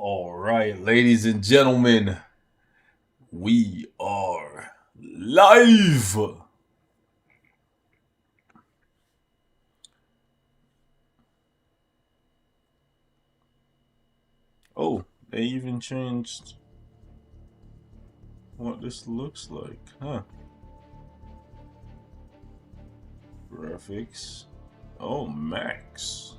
All right, ladies and gentlemen, we are live. Oh, they even changed what this looks like, huh? Graphics. Oh, max.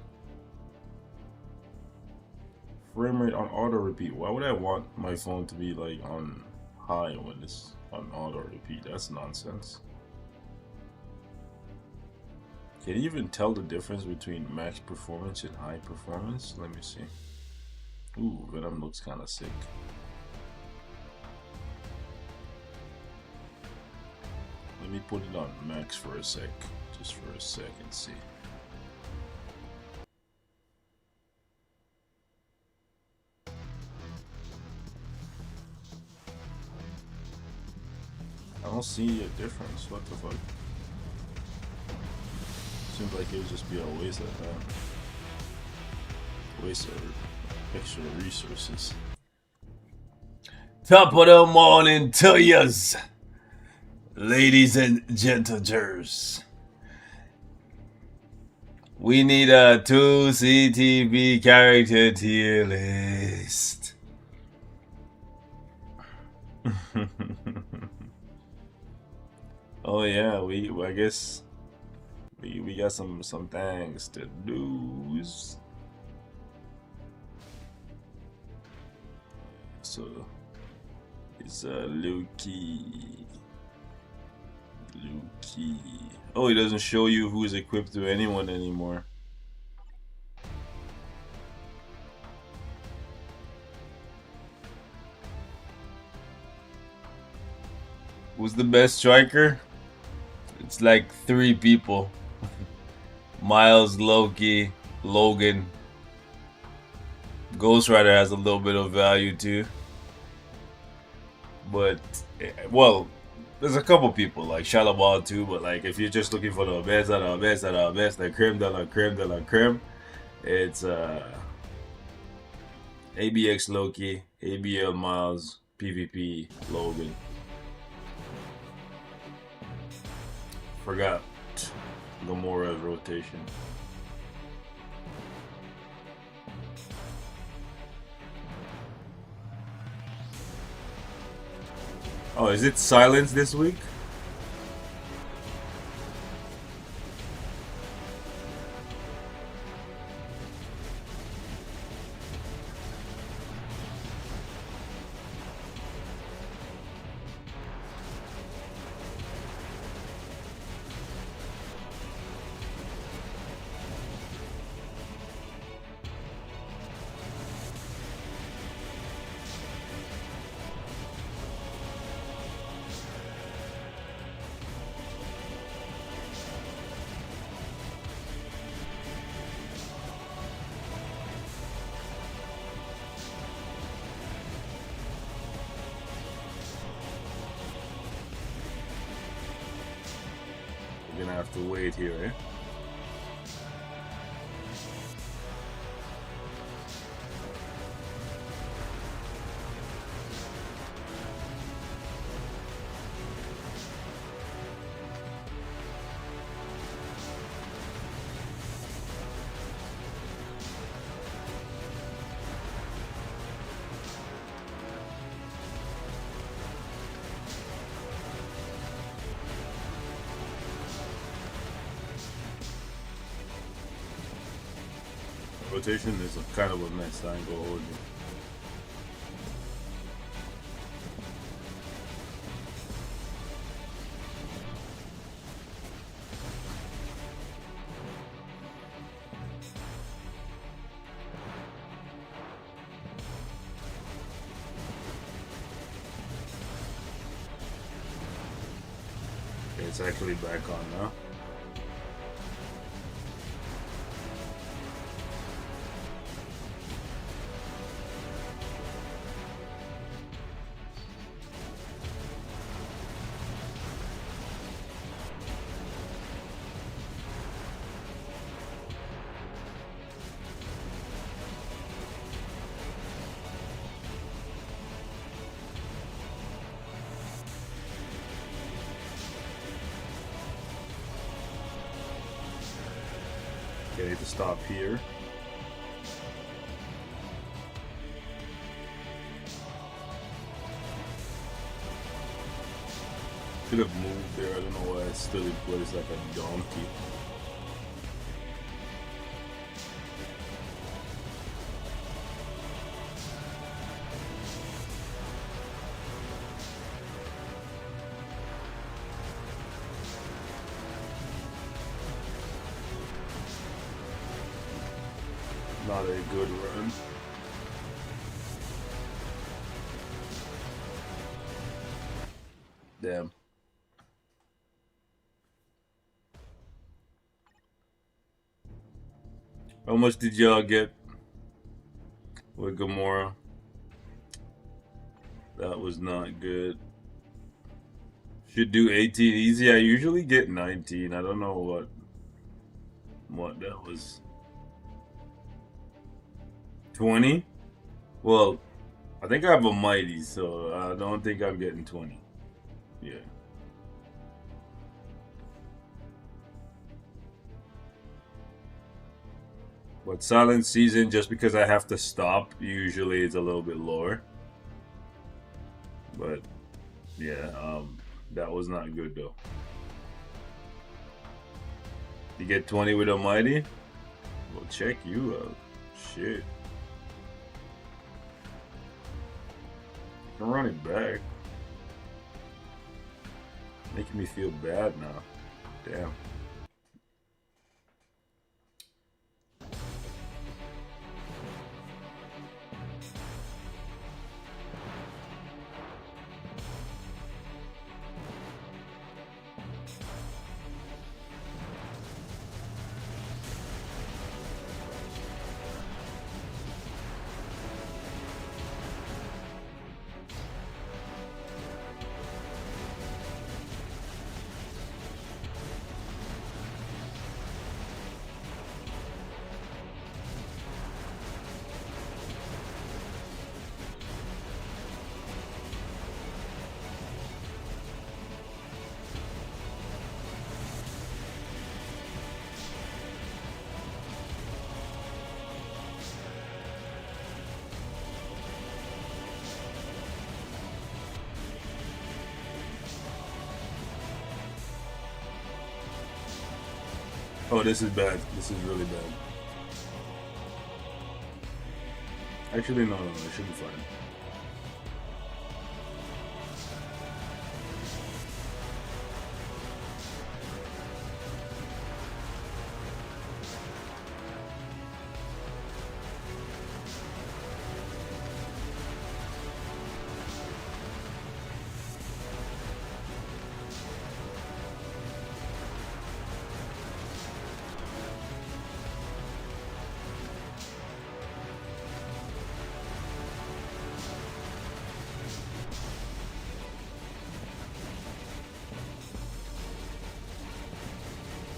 Frame rate on auto repeat. Why would I want my phone to be like on high when it's on auto repeat? That's nonsense. Can you even tell the difference between max performance and high performance? Let me see. Ooh, Venom looks kind of sick. Let me put it on max for a sec, just for a sec and see. I don't see a difference. What the fuck? Seems like it would just be a waste of extra resources. Top of the morning to yous, ladies and gentlejers. We need a 2 CTV character tier list. Oh yeah, I guess we got some things to do. So it's Loki. Oh, it doesn't show you who's equipped to anyone anymore. Who's the best striker? It's like 3 people. Miles, Loki, Logan. Ghost Rider has a little bit of value too. But, well, there's a couple people like Shalabal too, but like if you're just looking for the best of the best of the best, the creme de la creme de la creme, it's ABX Loki, ABL Miles, PvP Logan. Forgot Gamora's rotation. Oh, is it silence this week? We're gonna have to wait here, eh? Rotation is a kind of a mess, I ain't gonna hold you. Okay, it's actually back on now. Okay, I need to stop here. Should have moved there. I don't know why I stood in place like a donkey. Not a good run. Damn. How much did y'all get with Gamora? That was not good. Should do 18 easy. I usually get 19. I don't know what that was. 20? Well, I think I have a mighty, so I don't think I'm getting 20. Yeah. But silent season, just because I have to stop, usually it's a little bit lower. But yeah, that was not good though. You get 20 with a mighty? Well, check you out. Shit. I'm running back. Making me feel bad now. Damn. Oh, this is bad. This is really bad. Actually, no, it should be fine.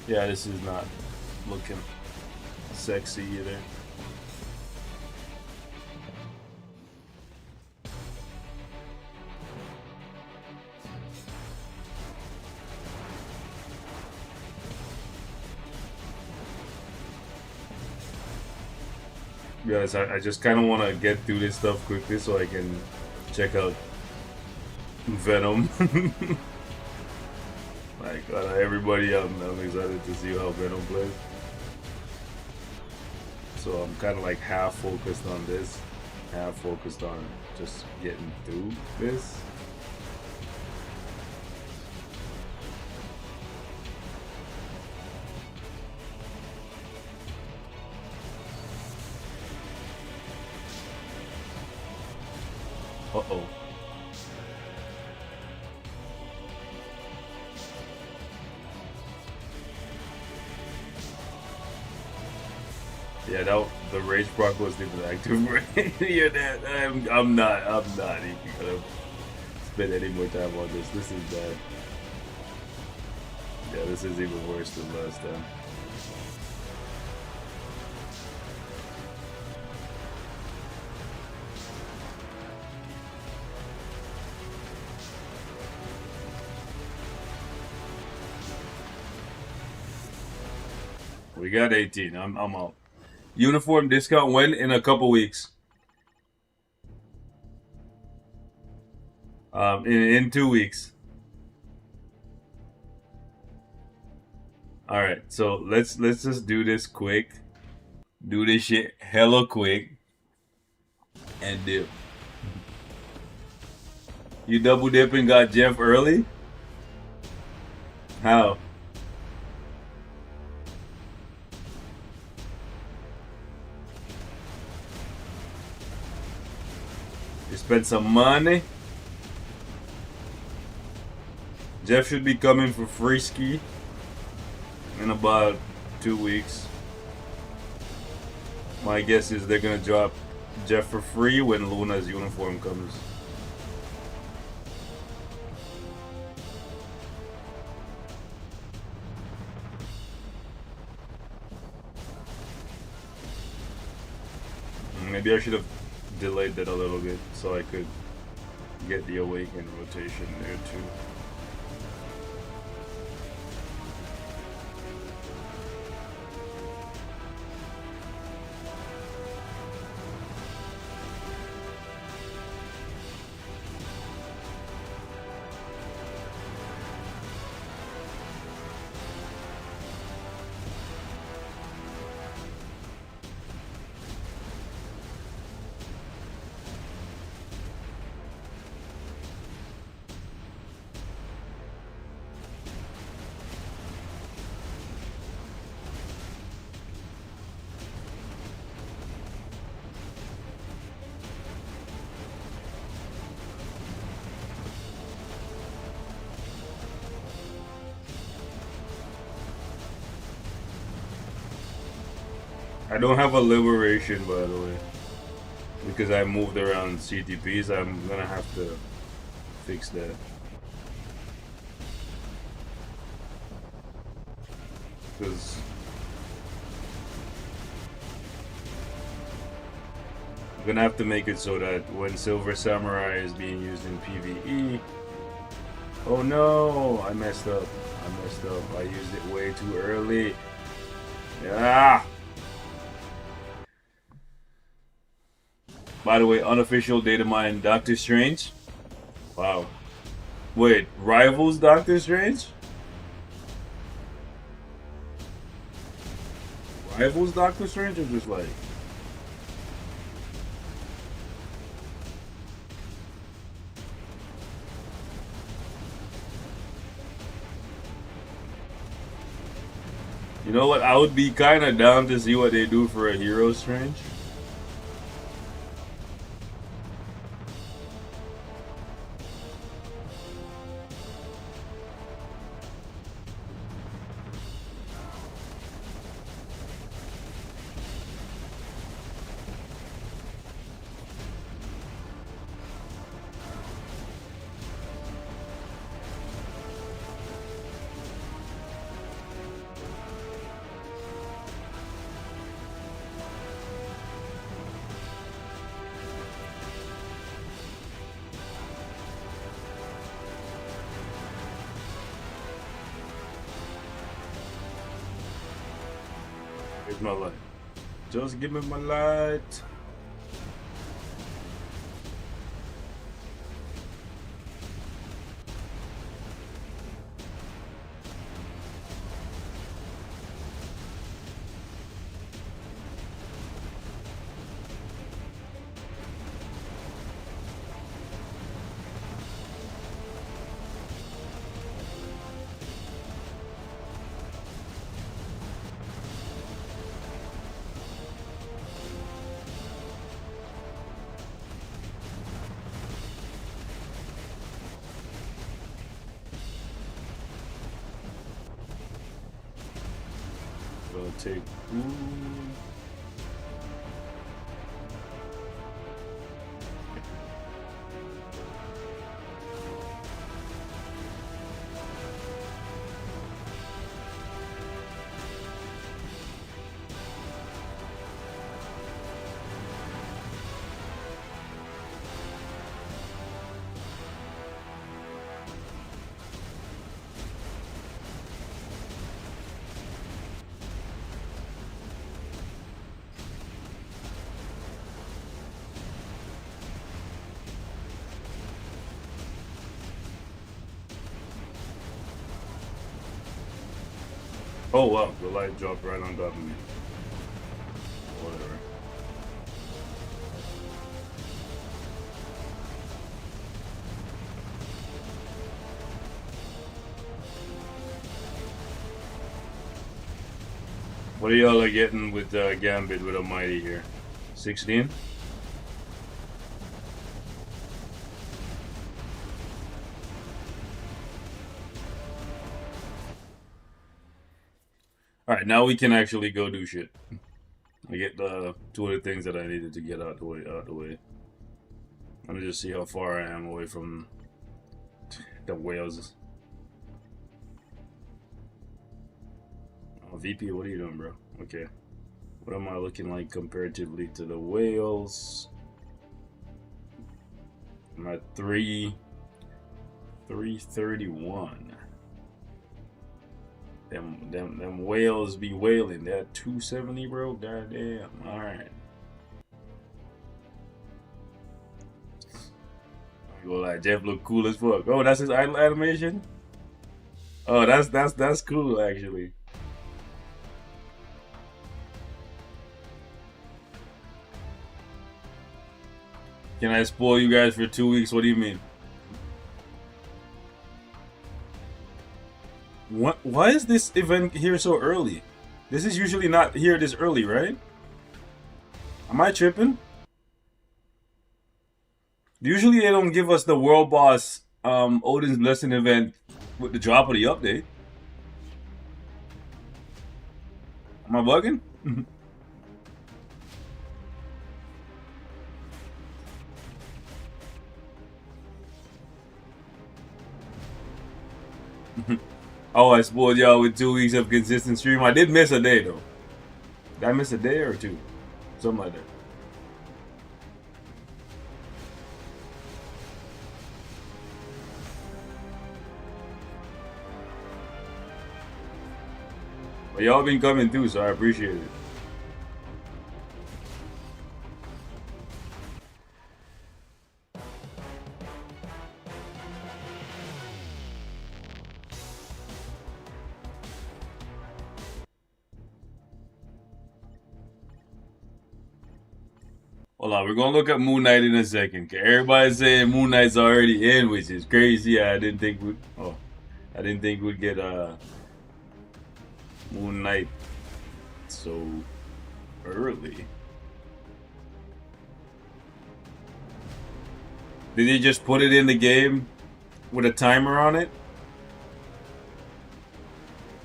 Yeah, this is not looking sexy either. Guys, I just kind of want to get through this stuff quickly so I can check out Venom. Like, everybody, I'm excited to see how Venom plays. So I'm kind of like half focused on this, half focused on just getting through this. Uh-oh. Yeah, the rage proc wasn't even active right. Yeah, that I'm not even gonna spend any more time on this. This is bad. Yeah, this is even worse than last time. We got 18. I'm out. Uniform discount when? In a couple weeks. In 2 weeks. All right, so let's just do this quick. Do this shit hella quick and dip. You double dip and got Jeff early? How? You spent some money? Jeff should be coming for free ski in about 2 weeks. My guess is they're gonna drop Jeff for free when Luna's uniform comes. Maybe I should have delayed that a little bit so I could get the Awaken rotation there too. I don't have a liberation, by the way, because I moved around CTPs. I'm gonna have to fix that. Because I'm gonna have to make it so that when Silver Samurai is being used in PvE, oh no, I messed up. I used it way too early. Yeah. By the way, unofficial data mine Doctor Strange. Wow. Wait, rivals Doctor Strange? Rivals Doctor Strange or just like... You know what? I would be kind of down to see what they do for a Hero Strange. Here's my light. Just give me my light. Gonna take. Oh wow, the light dropped right on top of me. Whatever. What are y'all getting with Gambit with Almighty here? 16? Alright, now we can actually go do shit. I get the 2 of the things that I needed to get out the way. Let me just see how far I am away from the whales. Oh, VP, what are you doing, bro? Okay. What am I looking like comparatively to the whales? I'm at 331. Them whales be whaling. They're at 270, bro. Goddamn. Alright. Go like Jeff look cool as fuck. Oh, that's his idle animation? Oh, that's cool actually. Can I spoil you guys for 2 weeks? What do you mean? What? Why is this event here so early? This is usually not here this early, right? Am I tripping? Usually they don't give us the World Boss Odin's Blessing event with the drop of the update. Am I bugging? Oh, I spoiled y'all with 2 weeks of consistent stream. I did miss a day though. Did I miss a day or 2? Something like that. But y'all been coming through, so I appreciate it. Hold on, we're gonna look at Moon Knight in a second. Everybody's saying Moon Knight's already in, which is crazy. I didn't think we'd get Moon Knight so early. Did he just put it in the game with a timer on it?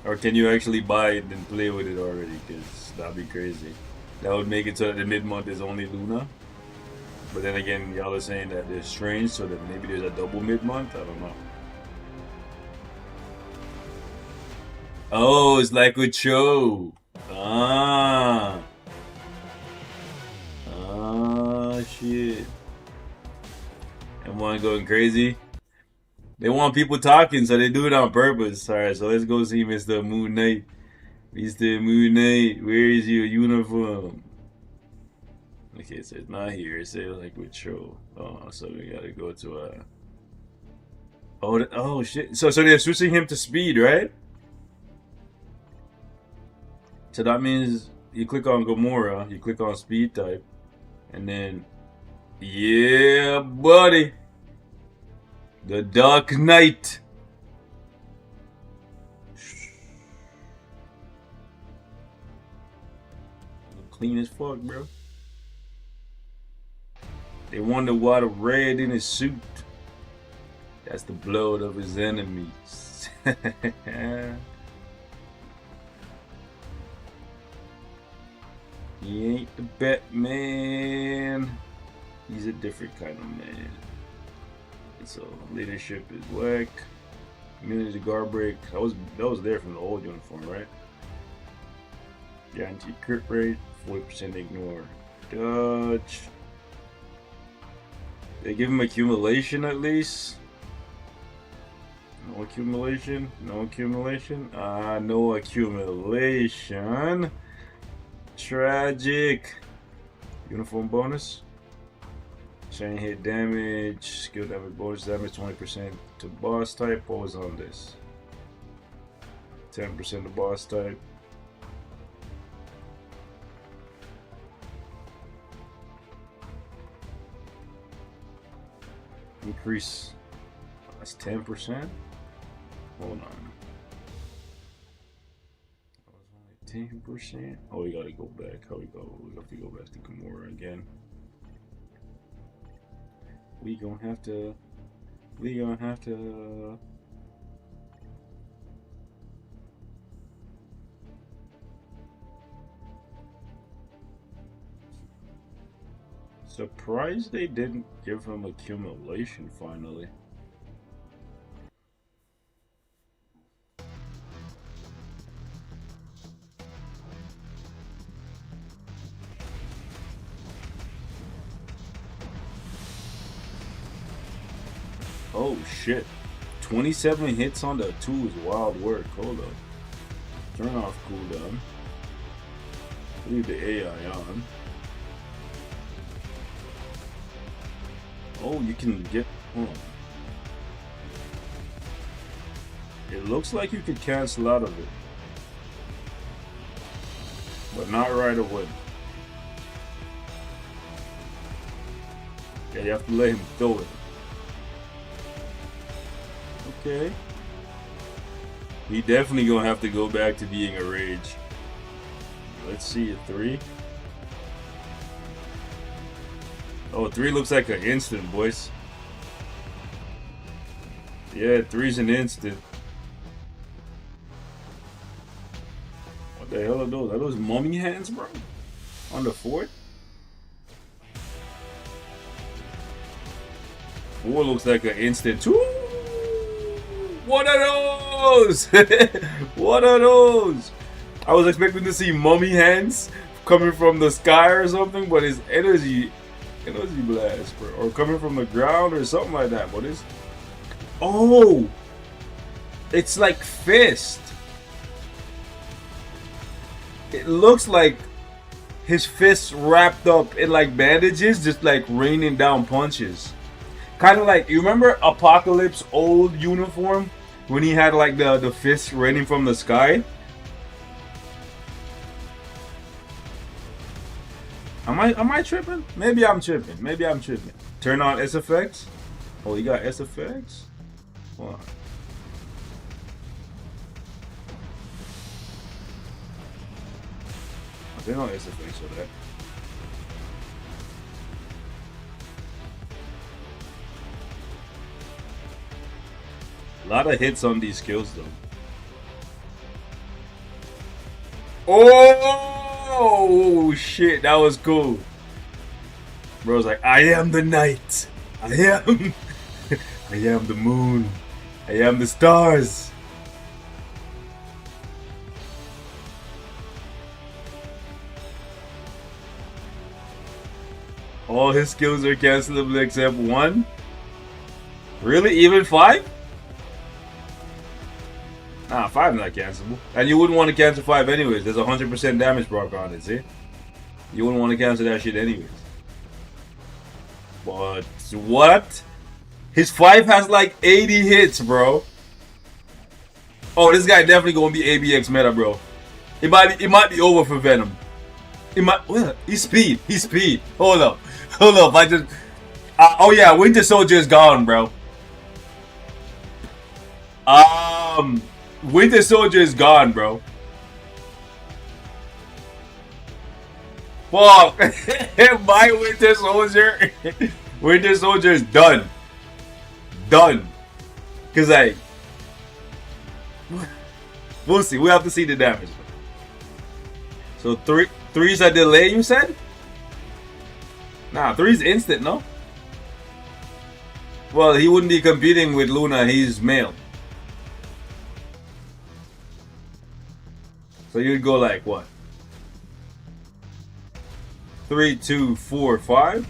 Or can you actually buy it and play with it already? Because that'd be crazy. That would make it so that the mid-month is only Luna. But then again, y'all are saying that it's strange, so that maybe there's a double mid-month? I don't know. Oh, it's like with Cho. Ah, shit. Everyone going crazy? They want people talking, so they do it on purpose. Alright, so let's go see Mr. Moon Knight. Mr. Moon Knight, where is your uniform? Okay, so it's not here. It says like with Cho. Oh, so we gotta go to oh shit. So they're switching him to speed, right? So that means you click on Gamora, you click on speed type, and then yeah, buddy, the Dark Knight. Clean as fuck, bro. They wonder why the red in his suit. That's the blood of his enemies. He ain't the Batman. He's a different kind of man. So leadership is whack. Immunity to guard break. That was there from the old uniform, right? Guaranteed crit rate. 40% ignore. Dodge. They give him accumulation at least. No accumulation. No accumulation. No accumulation. Tragic. Uniform bonus. Chain hit damage. Skill damage bonus damage 20% to boss type. What was on this? 10% the boss type. Increase. That's 10%. Hold on. That was only 10%. Oh, we gotta go back. How we go? We have to go back to Gamora again. We gonna have to. Surprised they didn't give him accumulation finally. Oh shit. 27 hits on the 2 is wild work. Hold up. Turn off cooldown. Leave the AI on. Oh, you can get. It looks like you could cancel out of it, but not right away. Yeah, you have to let him throw it. Okay. He definitely gonna have to go back to being a rage. Let's see a 3. Oh, 3 looks like an instant, boys. Yeah, 3's an instant. What the hell are those? Are those mummy hands, bro? On the 4th? 4 looks like an instant too. What are those? What are those? I was expecting to see mummy hands coming from the sky or something, but it's energy blast, bro, or coming from the ground or something like that. What is? Oh, it's like fist. It looks like his fists wrapped up in like bandages, just like raining down punches. Kind of like, you remember Apocalypse's old uniform when he had like the fists raining from the sky? Am I tripping? Maybe I'm tripping. Turn on S effects. Oh, you got S effects? Hold on. Turn on S effects for that. A lot of hits on these skills though. Oh shit, that was cool. Bro's like, I am the night. I am the moon. I am the stars. All his skills are cancelable except 1. Really? Even 5? Nah, 5 not cancelable. And you wouldn't want to cancel 5 anyways. There's 100% damage proc on it, see? You wouldn't want to cancel that shit anyways. But what? His 5 has like 80 hits, bro. Oh, this guy definitely gonna be ABX meta, bro. It might be over for Venom. It might. Well, he's speed. Hold up. I just. Oh yeah, Winter Soldier is gone, bro. Winter Soldier is gone, bro. Fuck. My Winter Soldier. Winter Soldier is done. Cause like, we'll see. We have to see the damage. So 3's a delay, you said? Nah, 3's instant, no? Well, he wouldn't be competing with Luna. He's male. So you'd go like what? 3, 2, 4, 5.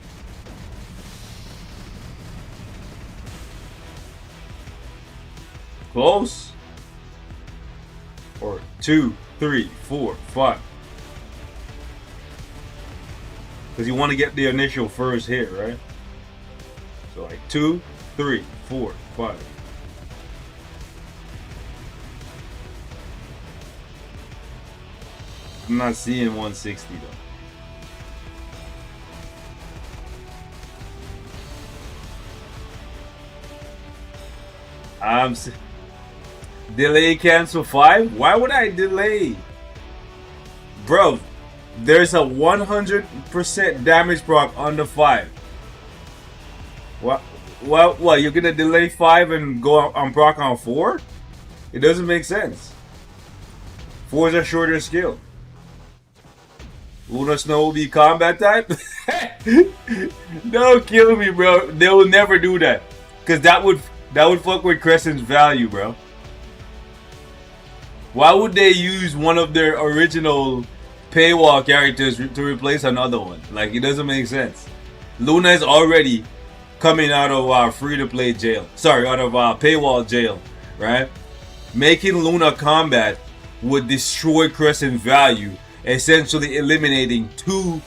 Close. Or 2, 3, 4, 5. Because you want to get the initial first hit, right? So like 2, 3, 4, 5. I'm not seeing 160 though. Delay cancel 5? Why would I delay? Bro, there's a 100% damage proc on the 5. What? You're gonna delay 5 and go on proc on 4? It doesn't make sense. 4 is a shorter skill. Luna Snow will be combat type? Don't kill me, bro. They will never do that. Cause that would fuck with Crescent's value, bro. Why would they use one of their original paywall characters to replace another one? Like, it doesn't make sense. Luna is already coming out of free-to-play jail. Sorry, out of paywall jail, right? Making Luna combat would destroy Crescent value, essentially eliminating 2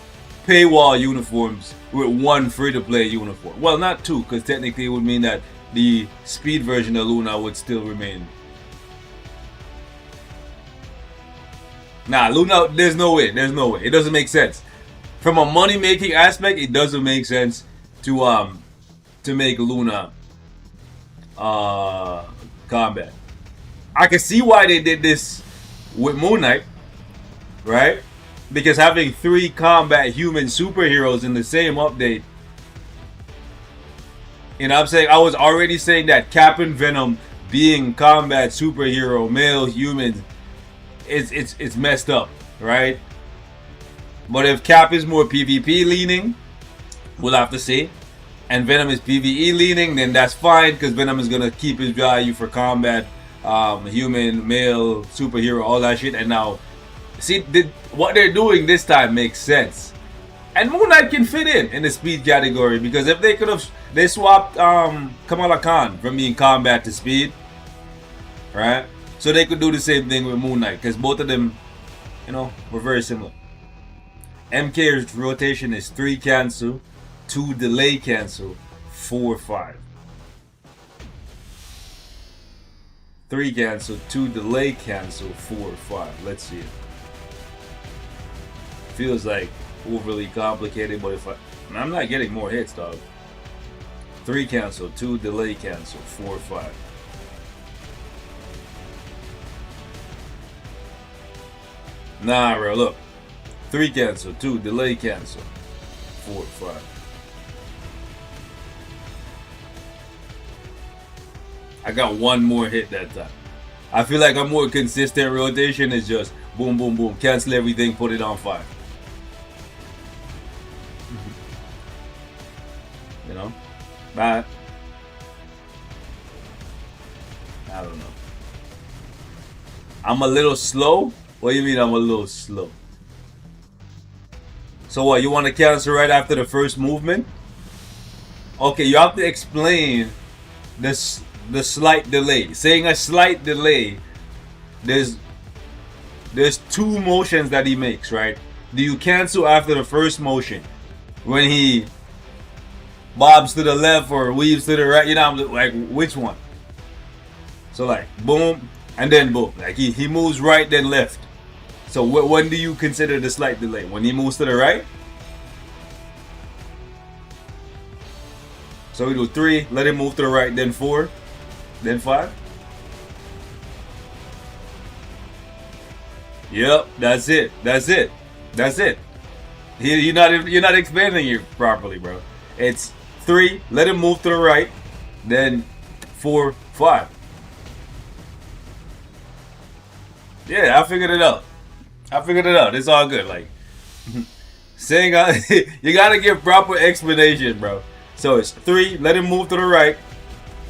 paywall uniforms with 1 free-to-play uniform. Well, not 2, because technically it would mean that the speed version of Luna would still remain. Nah, Luna, there's no way. There's no way. It doesn't make sense. From a money-making aspect, it doesn't make sense to make Luna combat. I can see why they did this with Moon Knight, right? Because having 3 combat human superheroes in the same update, you know what I'm saying? I was already saying that Cap and Venom being combat superhero male humans, it's messed up, right? But if Cap is more PvP leaning, we'll have to see, and Venom is PvE leaning, then that's fine, because Venom is gonna keep his value for combat, human, male, superhero, all that shit. And now, see, what they're doing this time makes sense, and Moon Knight can fit in the speed category, because if they could have, they swapped Kamala Khan from being combat to speed, right? So they could do the same thing with Moon Knight, because both of them, you know, were very similar. MK's rotation is 3 cancel, 2 delay cancel, 4 5. 3 cancel, 2 delay cancel, 4 5. Let's see it. Feels like overly complicated, but I'm not getting more hits, dog. 3 cancel, 2 delay cancel, 4 5. Nah, bro, look. 3 cancel, 2 delay cancel, 4 5. I got 1 more hit that time. I feel like a more consistent rotation is just boom, boom, boom, cancel everything, put it on 5. You know? But I don't know. I'm a little slow? What do you mean I'm a little slow? So what, you want to cancel right after the first movement? Okay, you have to explain this, the slight delay. Saying a slight delay, there's 2 motions that he makes, right? Do you cancel after the first motion? When he bobs to the left or weaves to the right, you know, I'm like, which one? So like, boom, and then boom. Like he moves right, then left. So when do you consider the slight delay? When he moves to the right? So we do 3, let him move to the right, then 4, then 5. Yep, that's it. That's it. That's it. You're not explaining it properly, bro. It's 3, let him move to the right, then 4, 5. Yeah, I figured it out. It's all good. Like saying, you gotta give proper explanation, bro. So it's 3, let him move to the right,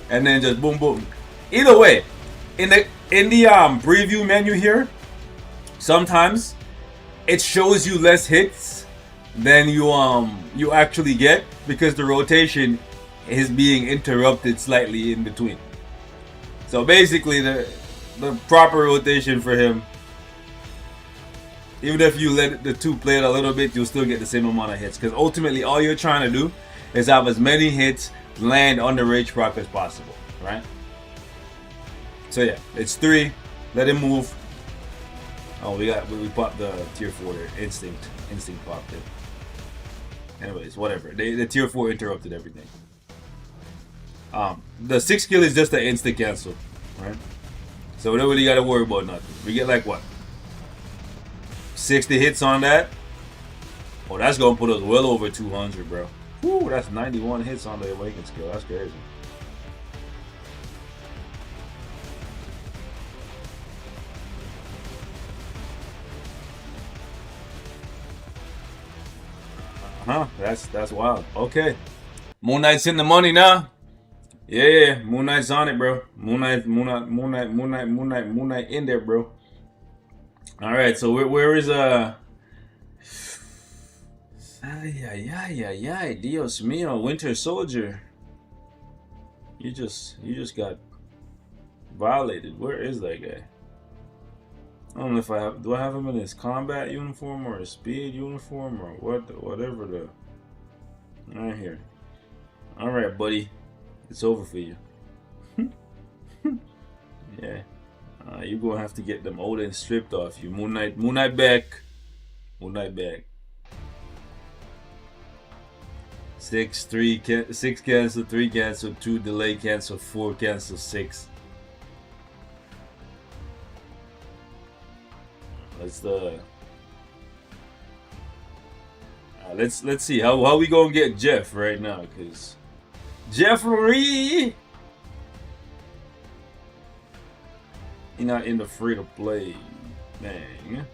and then just boom, boom. Either way, in the preview menu here, sometimes it shows you less hits than you actually get, because the rotation is being interrupted slightly in between. So basically, the proper rotation for him, even if you let the 2 play it a little bit, you'll still get the same amount of hits, because ultimately all you're trying to do is have as many hits land on the rage proc as possible, right? So yeah, it's 3, let him move, Oh, we popped the tier 4 there. Instinct popped it. Anyways, whatever. The tier 4 interrupted everything. The 6 kill is just an instant cancel, right? So we don't really gotta worry about nothing. We get like what? 60 hits on that. Oh, that's gonna put us well over 200, bro. Woo, that's 91 hits on the awaken skill. That's crazy. That's wild. Okay. Moon Knight's in the money now. Yeah, Moon Knight's on it, bro. Moon Knight in there, bro. All right, so where is Ay, Dios mío, Winter Soldier. You just got violated. Where is that guy? I don't know if do I have him in his combat uniform or his speed uniform or whatever the. Right here. All right, buddy, it's over for you. Yeah, you're gonna have to get them Odin stripped off you. Moon Knight back. Moon Knight back. 6 cancel, 3 cancel, 2 delay cancel, 4 cancel, 6. Let's see how we gonna get Jeff right now, cause Jeffrey, he not in the free to play, man.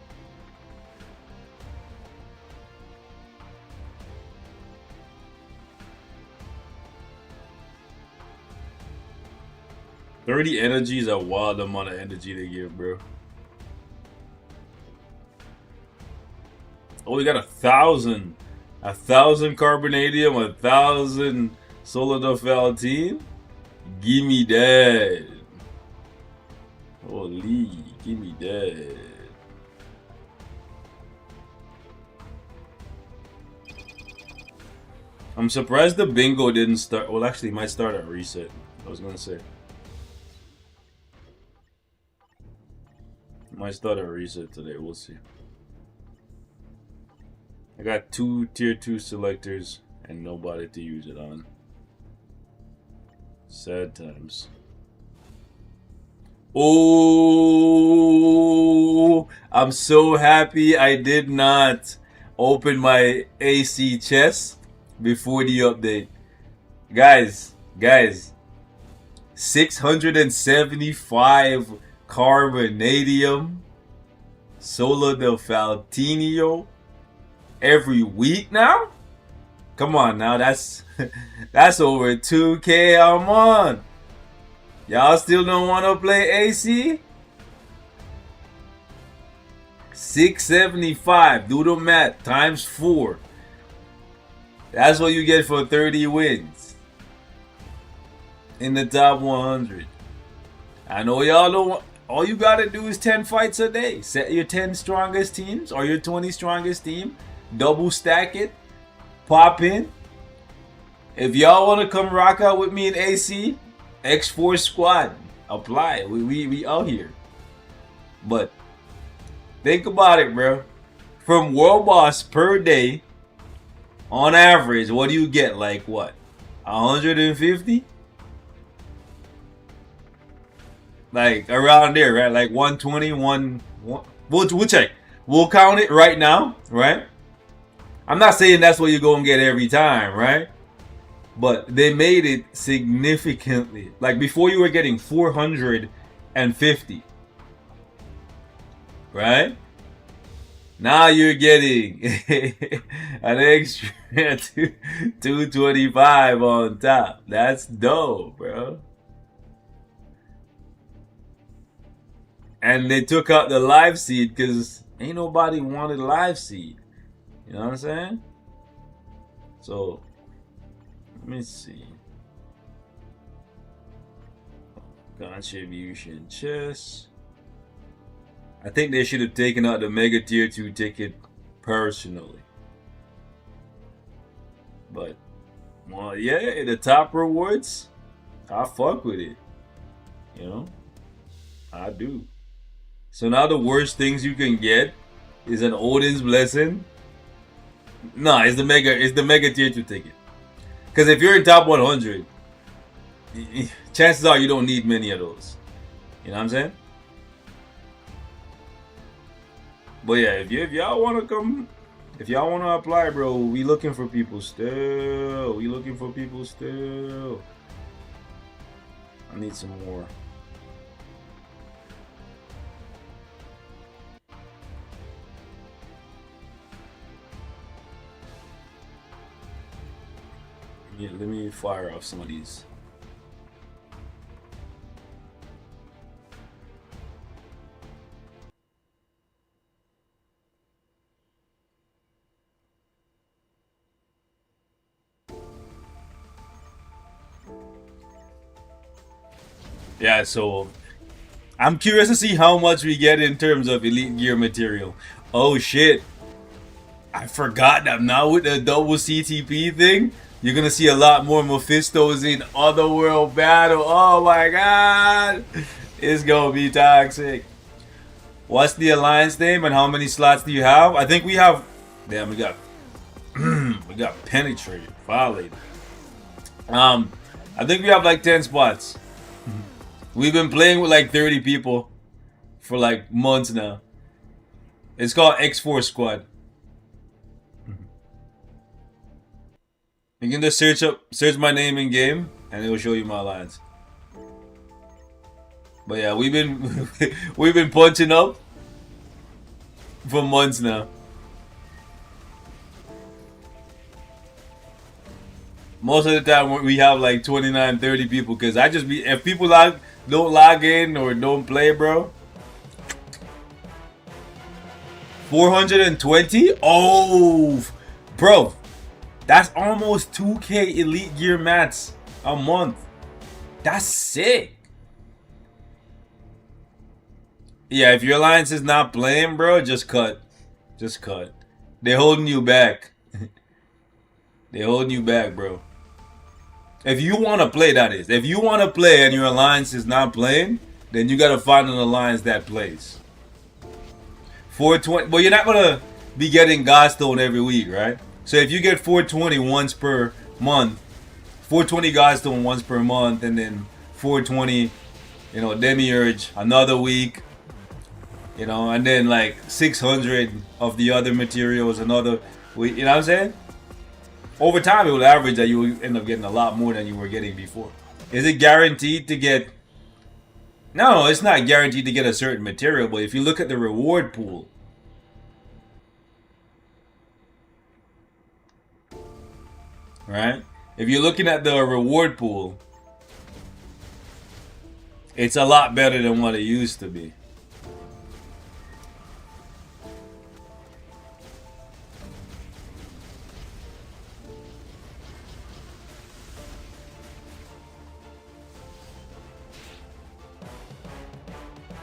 30 energy is a wild amount of energy to give, bro. Oh, we got 1,000. 1,000 carbonadium, 1,000 solidofaltine. Give me that. Holy, give me that. I'm surprised the bingo didn't start. Well, actually, it might start at reset. I was gonna say. Might start at reset today. We'll see. I got 2 tier 2 selectors and nobody to use it on. Sad times. Oh, I'm so happy I did not open my AC chest before the update. Guys, 675 carbonadium solidofaltinio every week now. Come on now, that's over 2K a month. Y'all still don't want to play AC? 675, do the math, times 4. That's what you get for 30 wins in the top 100. I know y'all don't want. All you gotta do is 10 fights a day. Set your 10 strongest teams or your 20 strongest team. Double stack it. Pop in. If y'all want to come rock out with me in AC, X4 squad, apply. We out here. But think about it, bro. From World Boss per day, on average, what do you get? Like what? 150? Like around there, right? Like 120, we'll check. We'll count it right now, right? I'm not saying that's what you're gonna get every time, right? But they made it significantly. Like before, you were getting 450, right? Now you're getting an extra 225 on top. That's dope, bro. And they took out the live seed because ain't nobody wanted live seed. You know what I'm saying? So, let me see. Contribution chest. I think they should have taken out the Mega Tier 2 ticket personally. But, well, yeah, the top rewards, I fuck with it. You know? I do. So now the worst things you can get is an Odin's Blessing. Nah, it's the mega tier 2 ticket. Because if you're in top 100, chances are you don't need many of those. You know what I'm saying? But yeah, if y'all wanna come, if y'all wanna apply, bro, we looking for people still. We looking for people still. I need some more. Yeah, let me fire off some of these. Yeah, so I'm curious to see how much we get in terms of elite gear material. Oh shit. I forgot that now with the double CTP thing, you're gonna see a lot more Mephistos in Otherworld Battle. Oh my god. It's gonna be toxic. What's the alliance name and how many slots do you have? I think we have. Damn, we got we got penetrated, violated. I think we have like 10 spots. We've been playing with like 30 people for like months now. It's called X4 Squad. You can just search my name in game, and it will show you my lines. But yeah, we've been punching up for months now. Most of the time we have like 29, 30 people, because I just be, if people don't log in or don't play, bro. 420? Oh, bro. That's almost 2K elite gear mats a month. That's sick. Yeah, if your alliance is not playing, bro, just cut. Just cut. They're holding you back. They're holding you back, bro. If you want to play, that is. If you want to play and your alliance is not playing, then you got to find an alliance that plays. 420. Well, you're not going to be getting Godstone every week, right? So if you get 420 once per month, 420 Godstone once per month, and then 420, you know, Demiurge another week, you know, and then like 600 of the other materials another week, you know what I'm saying? Over time, it will average that you will end up getting a lot more than you were getting before. Is it guaranteed to get... No, it's not guaranteed to get a certain material, but if you look at the reward pool, right? If you're looking at the reward pool, it's a lot better than what it used to be.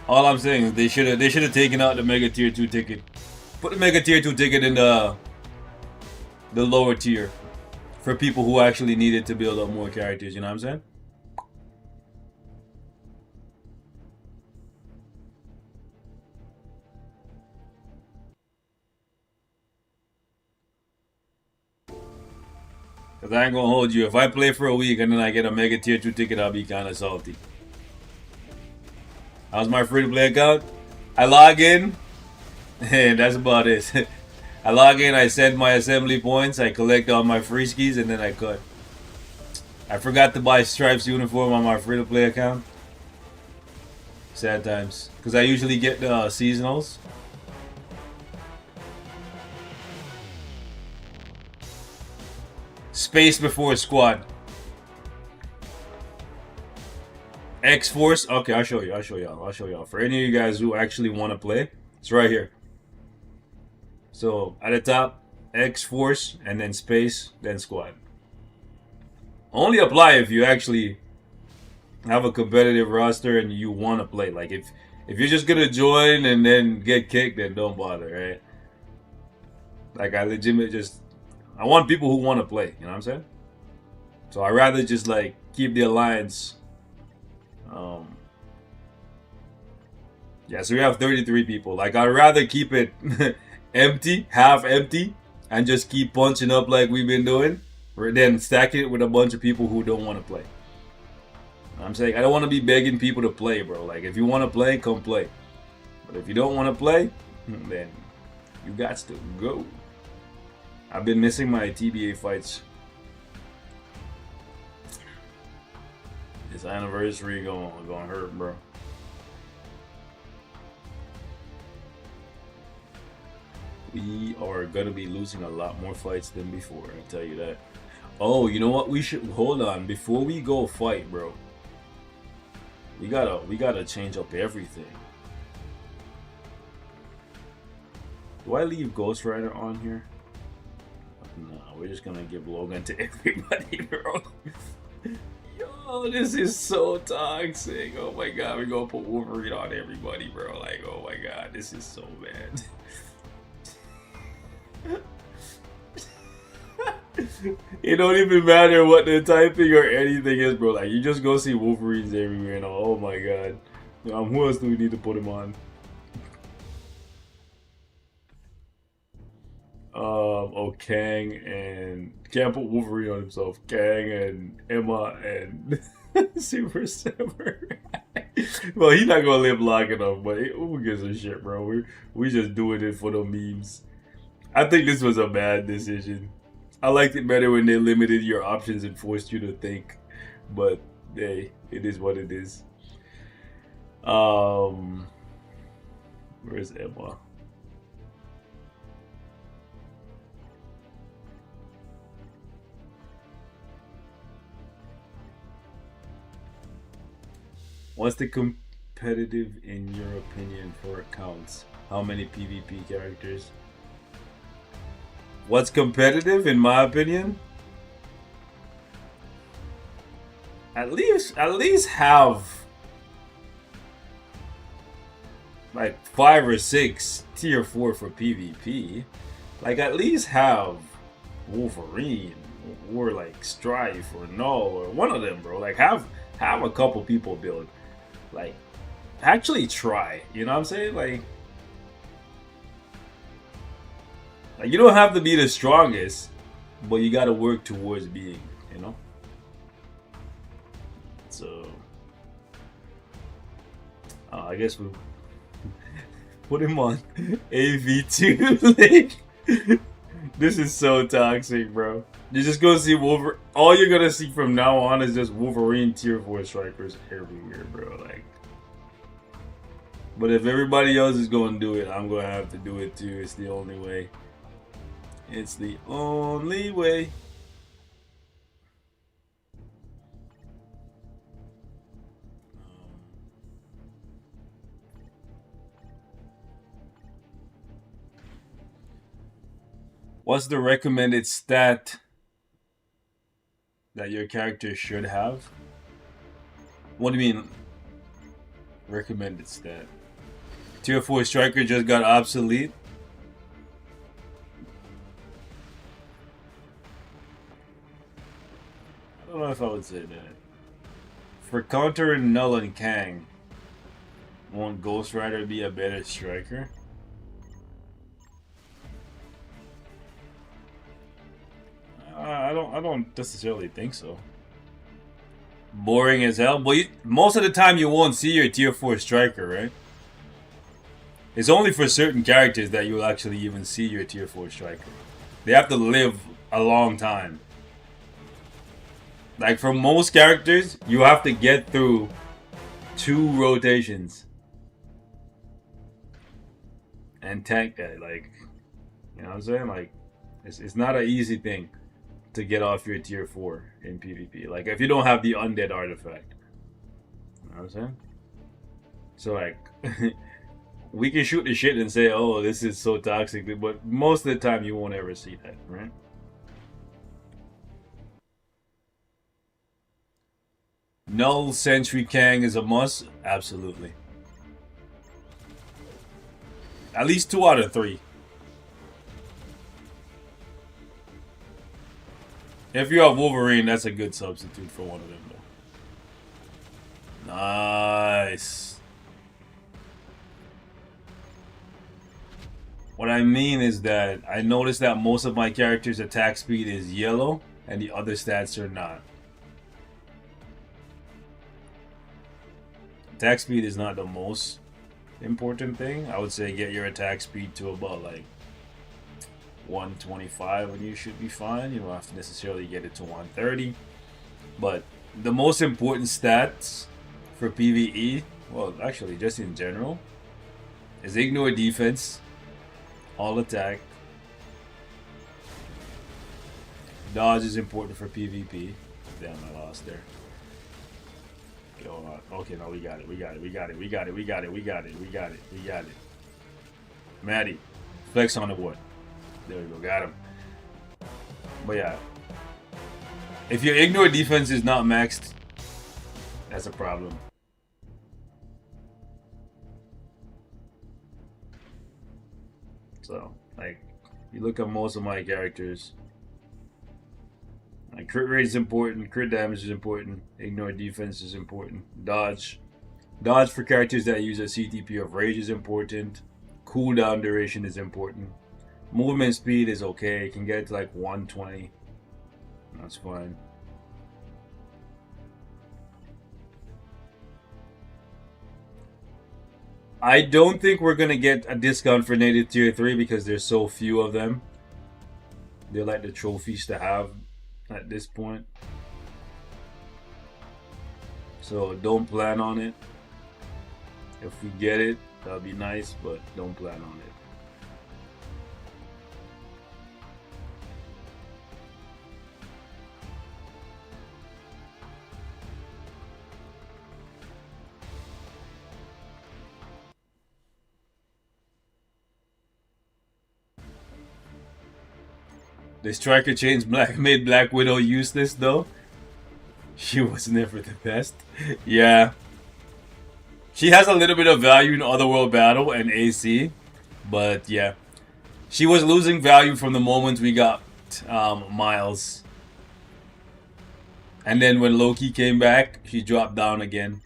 All I'm saying is they should have taken out the Mega Tier 2 ticket. Put the Mega Tier 2 ticket in the lower tier for people who actually needed to build up more characters, you know what I'm saying? Cause I ain't gonna hold you. If I play for a week and then I get a Mega Tier 2 ticket, I'll be kinda salty. How's my free-to-play account? I log in, and that's about it. I log in, I send my assembly points, I collect all my free skis, and then I cut. I forgot to buy Stripes uniform on my free-to-play account. Sad times. Because I usually get the seasonals. Space before squad. X-Force. Okay, I'll show y'all. For any of you guys who actually want to play, it's right here. So, at the top, X-Force, and then space, then squad. Only apply if you actually have a competitive roster and you want to play. Like, if you're just going to join and then get kicked, then don't bother, right? Like, I want people who want to play, you know what I'm saying? So, I'd rather just, like, keep the alliance Yeah, so we have 33 people. Like, I'd rather keep it empty, half empty, and just keep punching up like we've been doing, than stacking it with a bunch of people who don't want to play. I'm saying I don't want to be begging people to play, bro. Like, if you want to play, come play. But if you don't want to play, then you got to go. I've been missing my TBA fights. This anniversary gonna hurt, bro. We are gonna be losing a lot more fights than before, I tell you that. Oh, you know what? We should hold on before we go fight, bro. We gotta change up everything. Do I leave Ghost Rider on here? No, we're just gonna give Logan to everybody, bro. Yo, this is so toxic. Oh my god, we're gonna put Wolverine on everybody, bro. Like, oh my god, this is so bad. It don't even matter what the typing or anything is, bro. Like, you just go see Wolverines everywhere and oh my god. Who else do we need to put him on? Kang and can't put Wolverine on himself. Kang and Emma and Super Samurai. Well, he's not gonna live long enough, but who gives a shit, bro? We just doing it for the memes. I think this was a bad decision. I liked it better when they limited your options and forced you to think, but hey, it is what it is. Where's Emma? What's the competitive in your opinion for accounts? How many PvP characters? What's competitive in my opinion? At least have like 5 or 6 tier 4 for PvP. Like, at least have Wolverine or like Strife or Null or one of them, bro. Like, have a couple people build. Like, actually try. You know what I'm saying? Like, you don't have to be the strongest, but you gotta work towards being, you know? So, I guess we put him on AV2. Like, this is so toxic, bro. You're just gonna see Wolverine. All you're gonna see from now on is just Wolverine tier 4 strikers everywhere, bro. Like, but if everybody else is gonna do it, I'm gonna have to do it too. It's the only way. It's the only way. What's the recommended stat that your character should have? What do you mean, recommended stat? Tier 4 striker just got obsolete? I don't know if I would say that. For countering Null and Kang, won't Ghost Rider be a better striker? I don't necessarily think so. Boring as hell, but most of the time you won't see your tier 4 striker, right? It's only for certain characters that you'll actually even see your tier 4 striker. They have to live a long time. Like, for most characters, you have to get through 2 rotations. And tank that, like, you know what I'm saying? Like, it's not an easy thing to get off your tier 4 in PvP. Like, if you don't have the undead artifact. You know what I'm saying? So, like, we can shoot the shit and say, oh, this is so toxic, but most of the time you won't ever see that, right? Null Sentry Kang is a must? Absolutely. At least 2 out of 3. If you have Wolverine, that's a good substitute for one of them, though. Nice. What I mean is that I noticed that most of my characters' attack speed is yellow and the other stats are not. Attack speed is not the most important thing. I would say get your attack speed to about like 125 and you should be fine. You don't have to necessarily get it to 130. But the most important stats for PvE, well, actually, just in general, is ignore defense, all attack. Dodge is important for PvP. Damn, I lost there. Okay, hold on. Okay, no, we got it. We got it. We got it. We got it. We got it. We got it. We got it. We got it. Maddie, flex on the board. There we go. Got him. But yeah, if your ignore defense is not maxed, that's a problem. So, like, you look at most of my characters. Like, crit rate is important, crit damage is important, ignore defense is important, dodge. Dodge for characters that use a CTP of rage is important. Cooldown duration is important. Movement speed is okay, you can get it to like 120. That's fine. I don't think we're gonna get a discount for native tier 3 because there's so few of them. They're like the trophies to have at this point. So don't plan on it. If we get it, that'll be nice, but don't plan on it. The striker change made Black Widow useless though. She was never the best. Yeah. She has a little bit of value in Otherworld Battle and AC. But yeah. She was losing value from the moment we got Miles. And then when Loki came back, she dropped down again.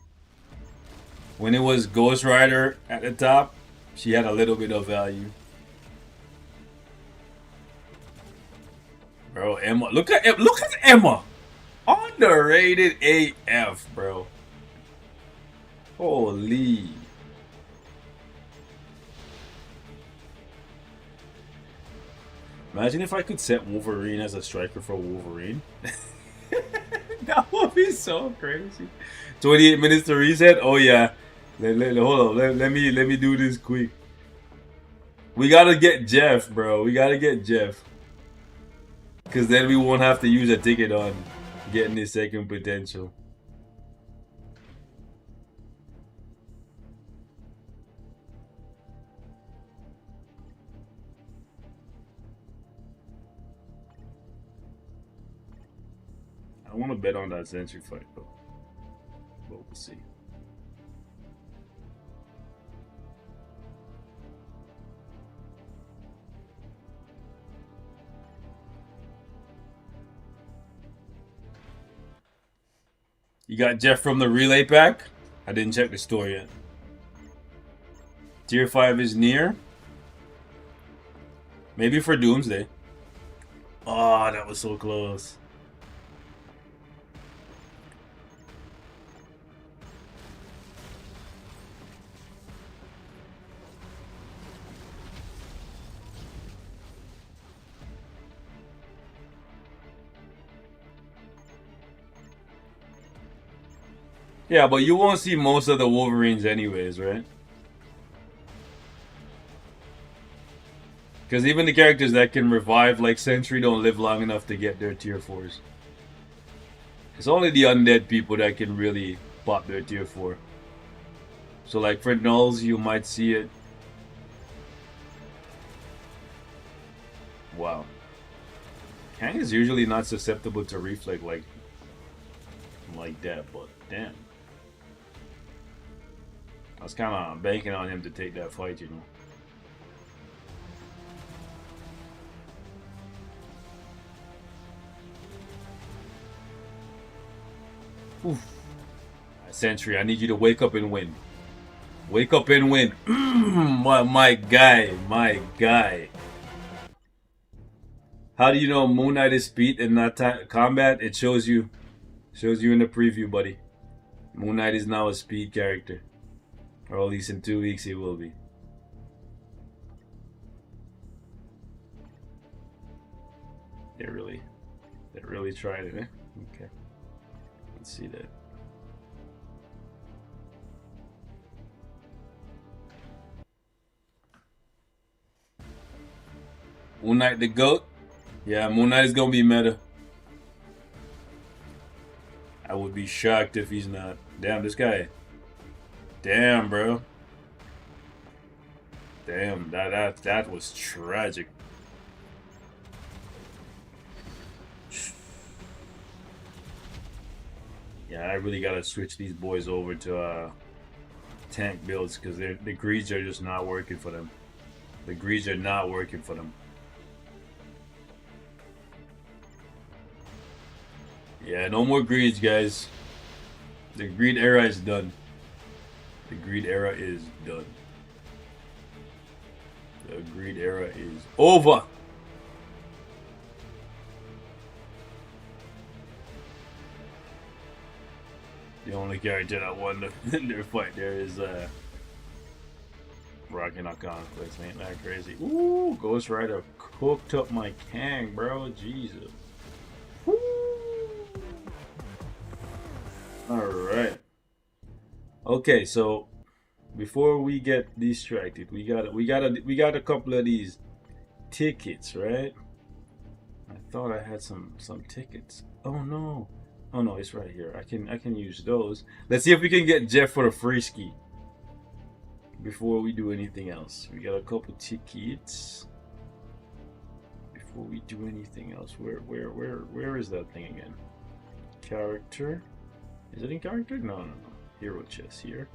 When it was Ghost Rider at the top, she had a little bit of value. Bro, Emma, look at Emma. Underrated AF, bro. Holy. Imagine if I could set Wolverine as a striker for Wolverine. That would be so crazy. 28 minutes to reset. Oh yeah. Hold on. Let me do this quick. We gotta get Jeff, bro. We gotta get Jeff. Because then we won't have to use a ticket on getting his second potential. I want to bet on that Sentry fight though. But we'll see. You got Jeff from the relay pack? I didn't check the store yet. Tier 5 is near. Maybe for Doomsday. Oh, that was so close. Yeah, but you won't see most of the Wolverines anyways, right? Because even the characters that can revive, like Sentry, don't live long enough to get their tier 4s. It's only the undead people that can really pop their tier 4. So like for Nulls, you might see it. Wow. Kang is usually not susceptible to reflect like that, but damn. I was kind of banking on him to take that fight, you know. Oof. Sentry, I need you to wake up and win. Wake up and win. My guy, my guy. How do you know Moon Knight is speed and not combat? It shows you. Shows you in the preview, buddy. Moon Knight is now a speed character. Or at least in 2 weeks he will be. They really tried it, eh? Okay. Let's see that. Moon Knight the GOAT? Yeah, Moon Knight is gonna be meta. I would be shocked if he's not. Damn, this guy. Damn, bro. Damn, that was tragic. Yeah, I really gotta switch these boys over to tank builds because the greeds are just not working for them. The greeds are not working for them. Yeah, no more greeds, guys. The greed era is done. The greed era is done. The greed era is over. The only character that won their fight there is Rocking on Conquest. Ain't that crazy? Ooh, Ghost Rider cooked up my Kang, bro. Jesus. Woo. Alright. Okay, so before we get distracted, we got a couple of these tickets, right? I thought I had some tickets. Oh no. Oh no, it's right here. I can use those. Let's see if we can get Jeff for the free ski before we do anything else. We got a couple tickets before we do anything else. Where is that thing again? Character. Is it in character? No. Hero chest here.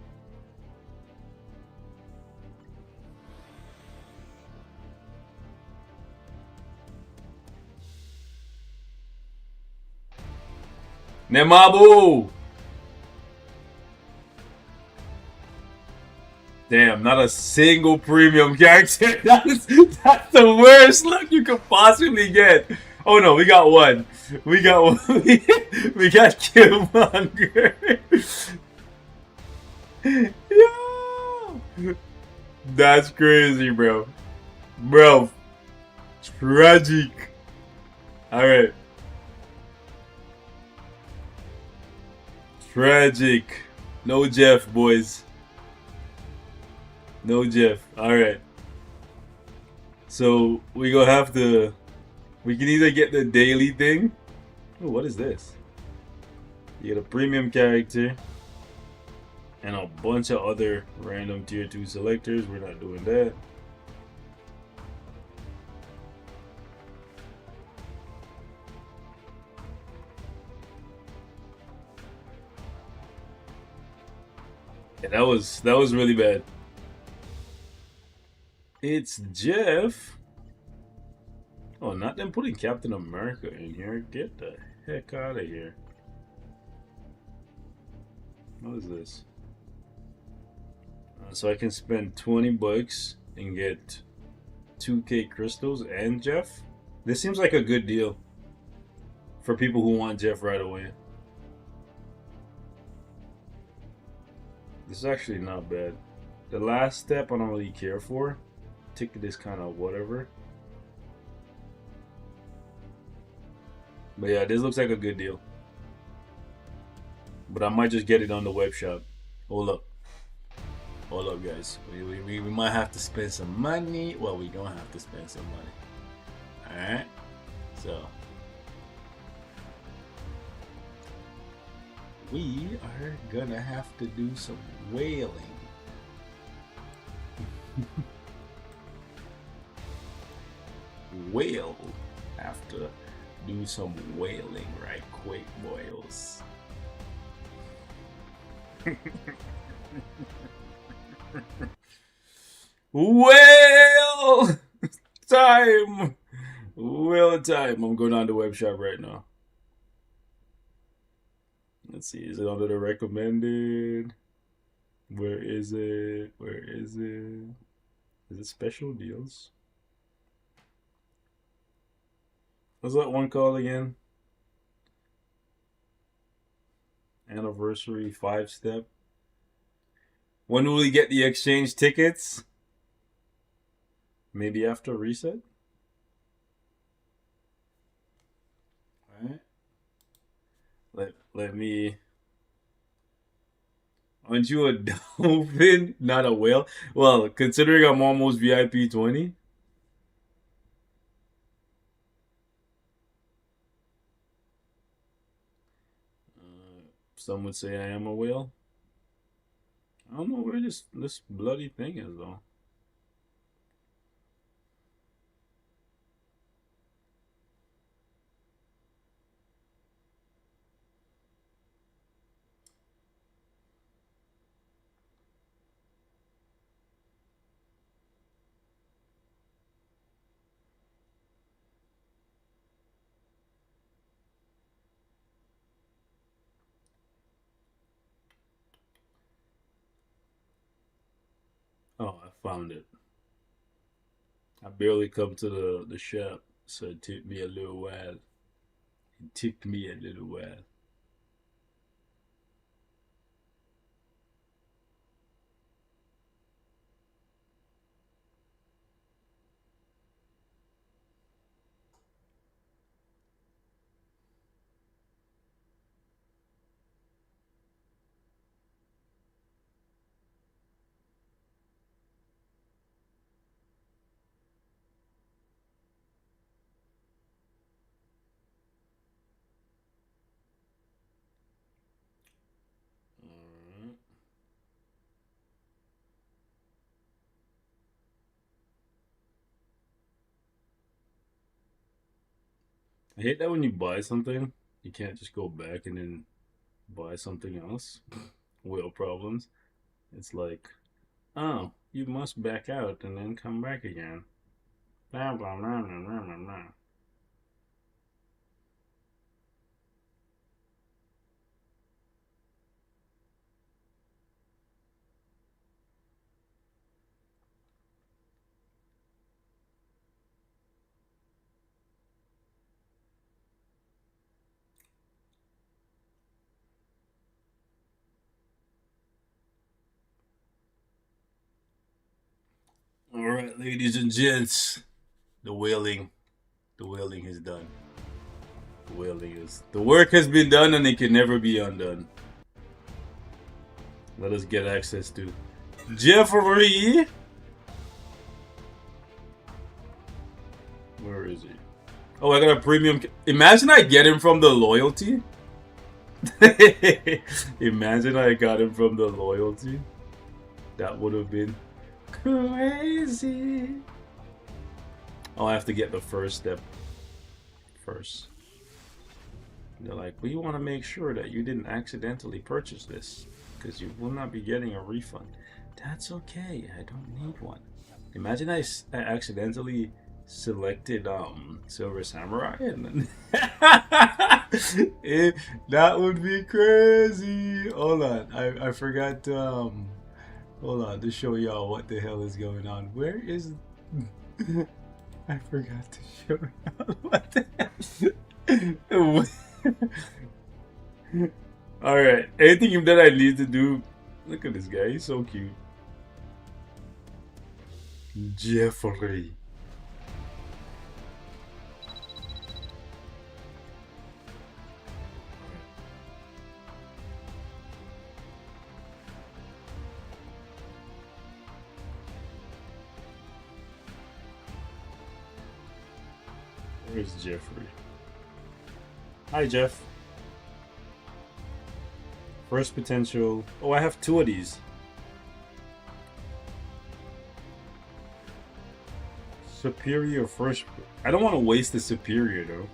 Nemabu! Damn, not a single premium character. That's the worst luck you could possibly get. Oh no, we got one. We got one. We got Killmonger. Yo! That's crazy, bro. Bro. Tragic. Alright. Tragic. No Jeff, boys. No Jeff. Alright. So, we gonna have to... We can either get the daily thing. Oh, what is this? You get a premium character. And a bunch of other random tier 2 selectors. We're not doing that. Yeah, that was really bad. It's Jeff. Oh, not them putting Captain America in here. Get the heck out of here. What is this? So I can spend 20 bucks and get 2K crystals and Jeff. This seems like a good deal for people who want Jeff right away. This is actually not bad. The last step I don't really care for. Ticket is kind of whatever. But yeah, this looks like a good deal. But I might just get it on the web shop. Hold up. Hold up, guys. We might have to spend some money. Well, we don't have to spend some money. Alright? So. We are gonna have to do some whaling. Whale. Have to do some whaling right quick, boys. Whale time! Whale time. I'm going on the web shop right now. Let's see, is it under the recommended? Where is it? Where is it? Is it special deals? What's that one called again? Anniversary 5-step. When will we get the exchange tickets? Maybe after reset? Alright. Let me. Aren't you a dolphin, not a whale? Well, considering I'm almost VIP 20. Some would say I am a whale. I don't know where this bloody thing is though. Oh, I found it. I barely come to the shop, so it took me a little while. It took me a little while. Alright. I hate that when you buy something, you can't just go back and then buy something else. Whale problems. It's like, oh, you must back out and then come back again. Blah blah blah blah blah blah blah. Alright, ladies and gents. The whaling. The whaling is done. The whaling is. The work has been done and it can never be undone. Let us get access to Jeffrey. Where is he? Oh, I got a premium. Imagine I get him from the loyalty. Imagine I got him from the loyalty. That would have been crazy. Oh, I have to get the first step first. They're like, we want to make sure that you didn't accidentally purchase this, because you will not be getting a refund. That's okay. I don't need one. Imagine I accidentally selected Silver Samurai and then that would be crazy. Hold on. I forgot to hold on to show y'all what the hell is going on. Where is I forgot to show y'all what the hell. Alright, anything that I need to do. Look at this guy, he's so cute. Jeffrey. Where's Jeffrey? Hi, Jeff. First potential. Oh, I have 2 of these. Superior first. I don't want to waste the superior though,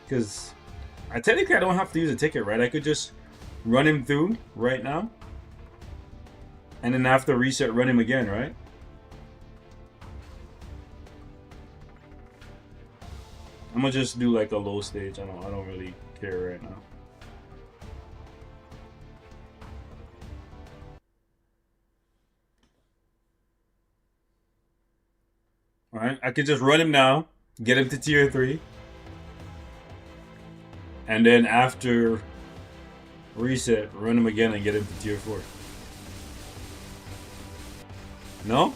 because I don't have to use a ticket, right? I could just run him through right now, and then after reset, run him again, right? I'm gonna just do like a low stage. I don't really care right now. Alright, I could just run him now, get him to tier 3, and then after reset, run him again and get him to tier 4. No?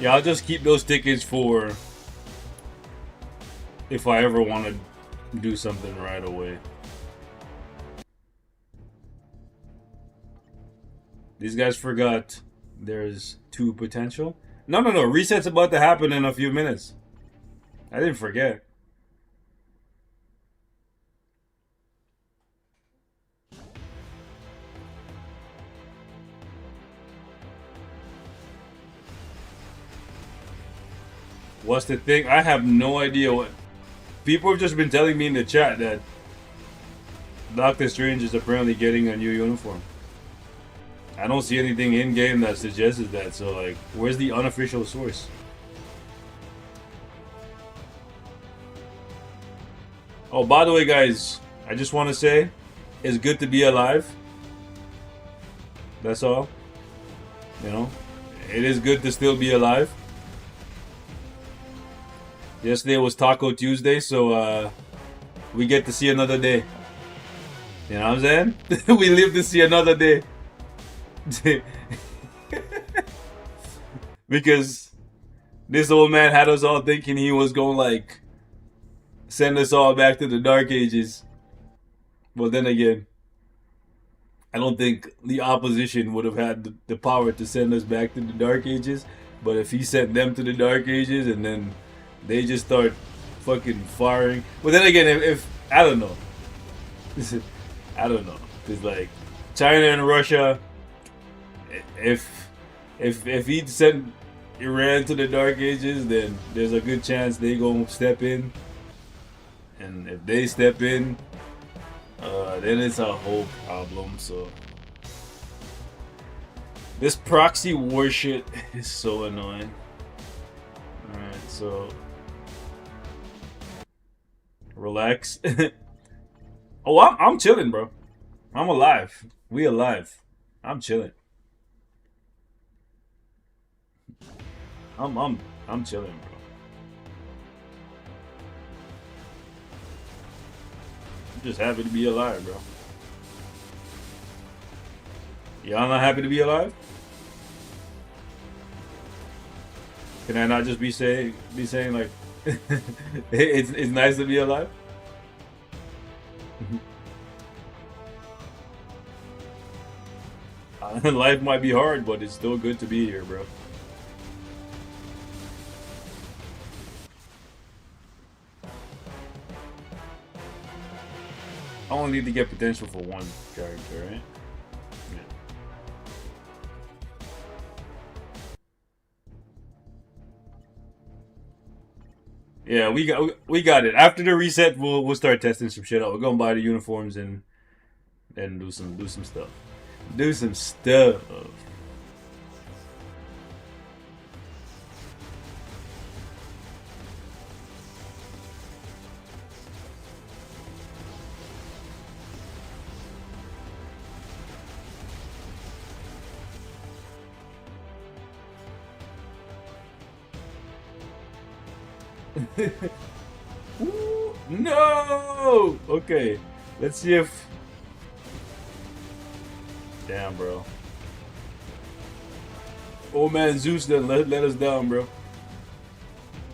Yeah, I'll just keep those tickets for if I ever want to do something right away. These guys forgot there's 2 potential. No. Reset's about to happen in a few minutes. I didn't forget. What's the thing? I have no idea what. People have just been telling me in the chat that Doctor Strange is apparently getting a new uniform. I don't see anything in game that suggests that, so like, where's the unofficial source? Oh, by the way, guys, I just want to say, it's good to be alive. That's all. You know, it is good to still be alive. Yesterday was Taco Tuesday, so we get to see another day. You know what I'm saying? We live to see another day. Because this old man had us all thinking he was going like send us all back to the Dark Ages. Well, then again, I don't think the opposition would have had the power to send us back to the Dark Ages. But if he sent them to the Dark Ages and then they just start fucking firing. But then again, if I don't know. I don't know. Because like China and Russia, if he'd send Iran to the Dark Ages, then there's a good chance they gonna step in. And if they step in, then it's a whole problem. So this proxy war shit is so annoying. Alright, so relax. Oh, I'm chilling, bro. I'm alive. We alive. I'm chilling. I'm chilling, bro. I'm just happy to be alive, bro. Y'all not happy to be alive? Can I not just be saying like it's nice to be alive? Life might be hard, but it's still good to be here, bro. I only need to get potential for one character, right? Yeah, we got it. After the reset, we'll start testing some shit out. We're gonna buy the uniforms and do some stuff. Do some stuff. Ooh, no! Okay, let's see if... Damn, bro. Old man Zeus done let us down, bro.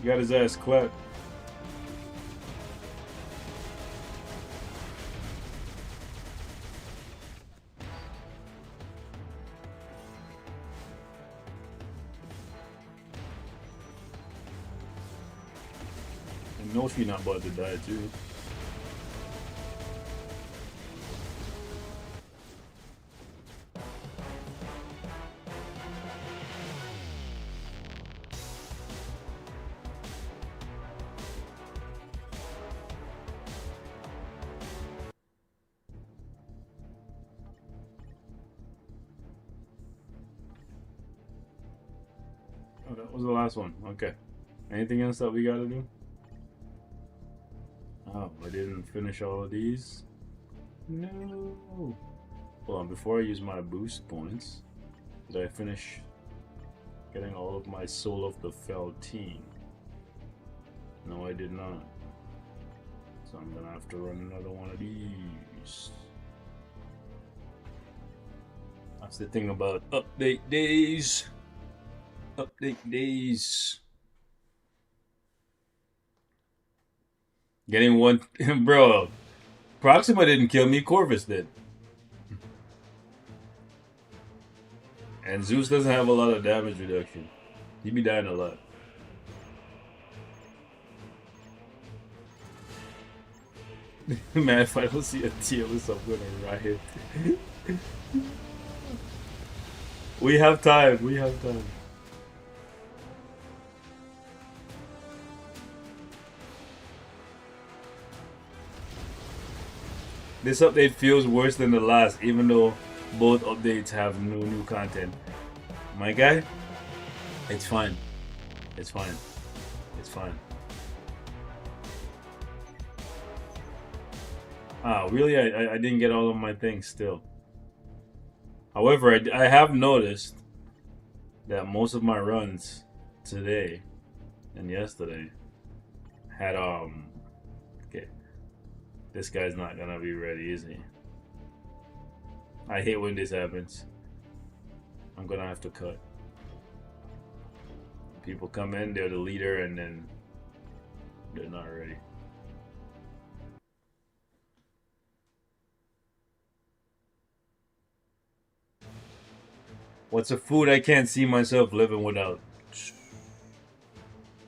He got his ass clapped. And no, she not about to die too. Oh, that was the last one. Okay. Anything else that we gotta do? Oh, I didn't finish all of these. No. Hold on, before I use my boost points, did I finish getting all of my Soul of the Fell team? No, I did not. So I'm gonna have to run another one of these. That's the thing about update days. Update days. Getting one, bro. Proxima didn't kill me. Corvus did. And Zeus doesn't have a lot of damage reduction. He'd be dying a lot. Man, if I don't see a tier list, I'm gonna riot. We have time. We have time. This update feels worse than the last, even though both updates have no new content. My guy, it's fine. It's fine. It's fine. Ah, really? I didn't get all of my things still. However, I have noticed that most of my runs today and yesterday had okay. This guy's not gonna be ready, is he? I hate when this happens. I'm gonna have to cut. People come in, they're the leader, and then they're not ready. What's a food I can't see myself living without?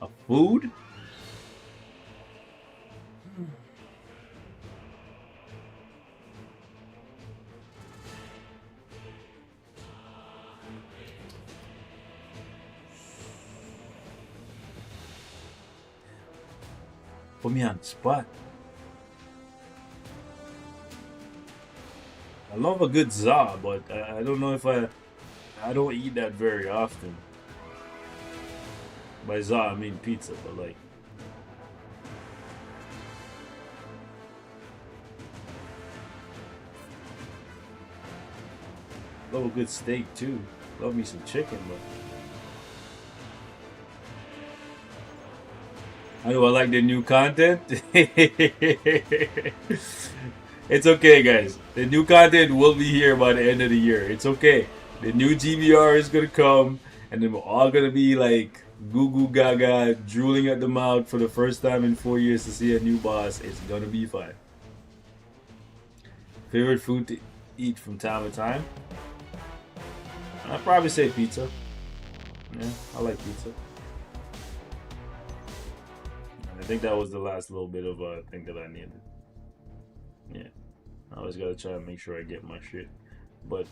A food? Put me on the spot. I love a good za, but I don't know if I don't eat that very often. By za I mean pizza, but like love a good steak too. Love me some chicken, but how do I like the new content? It's okay, guys. The new content will be here by the end of the year. It's okay. The new GBR is gonna come, and then we're all gonna be like goo goo gaga, drooling at the mouth for the first time in 4 years to see a new boss. It's gonna be fine. Favorite food to eat from time to time? I'd probably say pizza. Yeah, I like pizza. I think that was the last little bit of thing that I needed. Yeah, I always gotta try to make sure I get my shit. But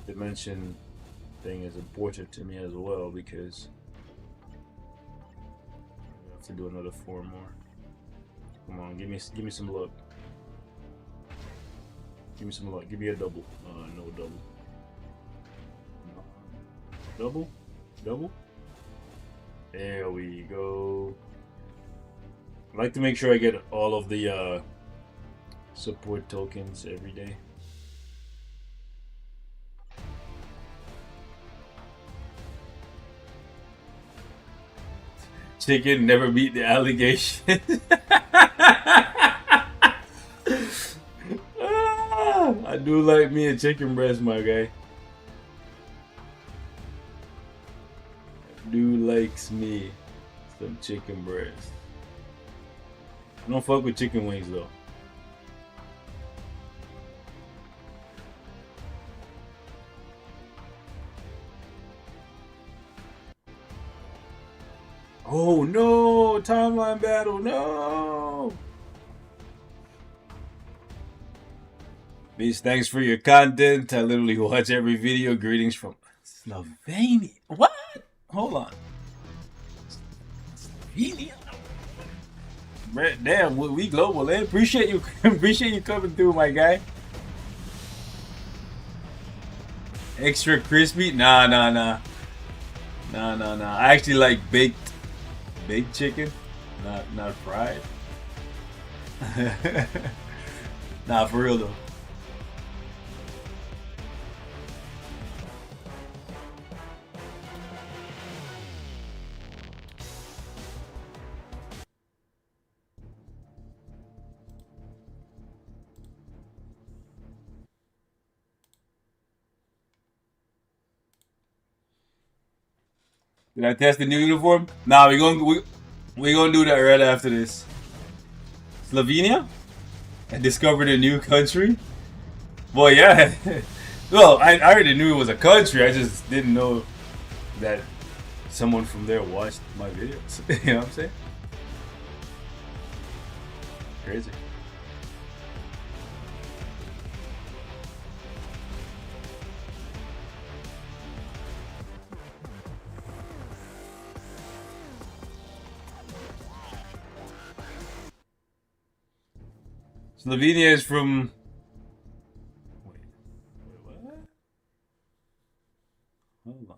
dimension thing is important to me as well because I have to do another 4 more. Come on, give me some luck. Give me some luck. Give me a double. No double. Double? Double? There we go. I like to make sure I get all of the support tokens every day. Chicken never beat the allegation. I do like me a chicken breast, my guy. Do likes me some chicken breast. I don't fuck with chicken wings though. Oh no! Timeline battle, no! Beast, thanks for your content. I literally watch every video. Greetings from Slovenia. What? Hold on. Slovenia? Damn, we global, eh? Appreciate you coming through, my guy. Extra crispy? Nah, nah, nah. Nah, nah, nah. I actually like baked chicken, not fried. Nah, for real though. Did I test the new uniform? Nah, we gonna do that right after this. Slovenia? I discovered a new country? Well, yeah. Well, I already knew it was a country. I just didn't know that someone from there watched my videos. You know what I'm saying? Crazy. Slovenia is from. Wait, what? Hold on.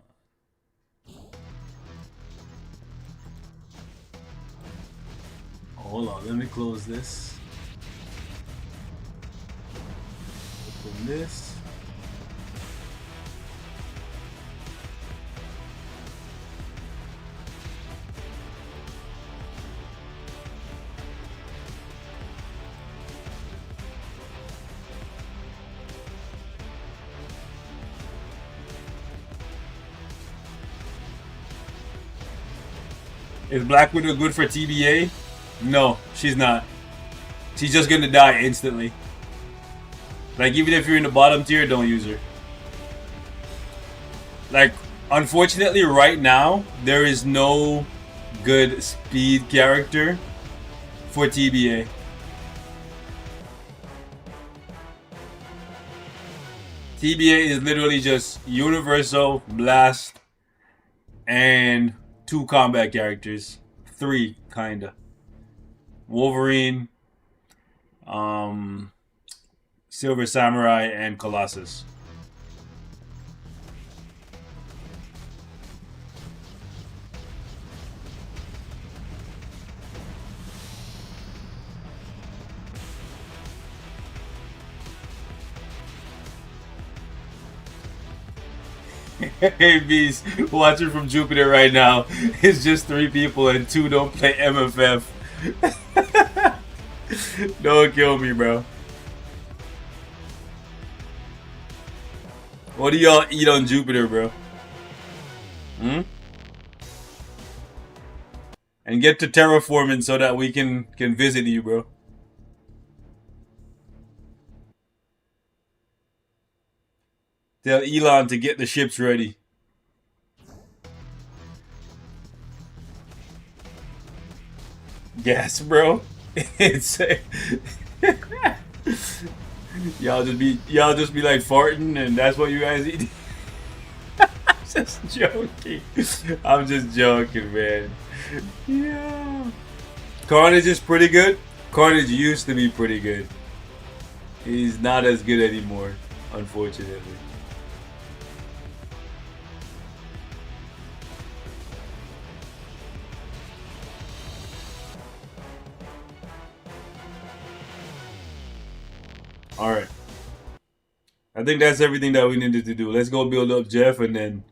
Hold on, let me close this. Open this. Is Black Widow good for TBA? No, she's not. She's just gonna die instantly. Like, even if you're in the bottom tier, don't use her. Like, unfortunately, right now, there is no good speed character for TBA. TBA is literally just Universal, Blast, and 2 combat characters. 3, kinda. Wolverine, Silver Samurai, and Colossus. Hey Beast, watching from Jupiter right now. It's just 3 people and 2 don't play MFF. Don't kill me, bro. What do y'all eat on Jupiter, bro? And get to terraforming so that we can visit you, bro. Tell Elon to get the ships ready. Yes, bro. It's y'all just be like farting, and that's what you guys eat. I'm just joking. I'm just joking, man. Yeah. Carnage is pretty good. Carnage used to be pretty good. He's not as good anymore, unfortunately. Alright. I think that's everything that we needed to do. Let's go build up Jeff, and then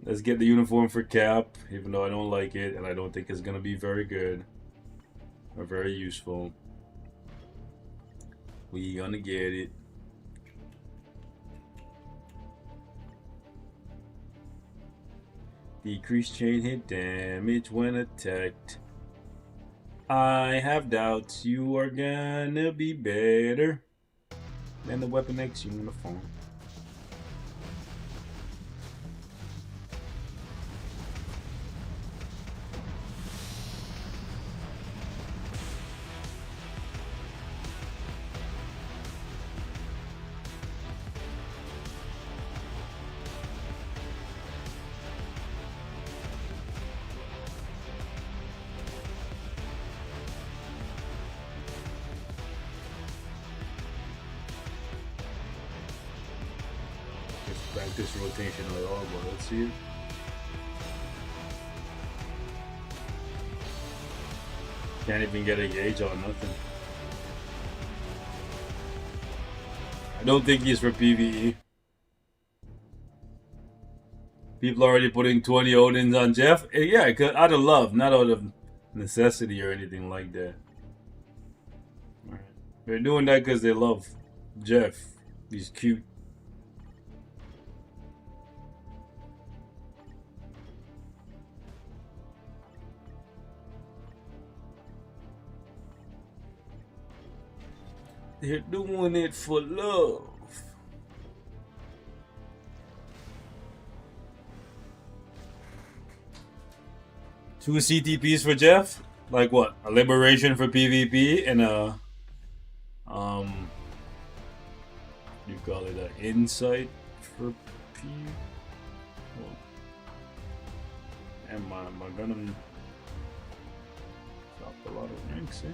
let's get the uniform for Cap, even though I don't like it and I don't think it's going to be very good or very useful. We gonna get it. Decrease chain hit damage when attacked. I have doubts you are gonna be better than the Weapon X uniform. this rotation at all, but let's see it. Can't even get a gauge on nothing. I don't think he's for PvE. People are already putting 20 Odins on Jeff. Yeah, out of love, not out of necessity or anything like that. Right. They're doing that because they love Jeff. He's cute. They're doing it for love. Two CTPs for Jeff? Like what? A liberation for PvP and a you call it an insight for P. Oh. And my Venom dropped a lot of ranks, eh?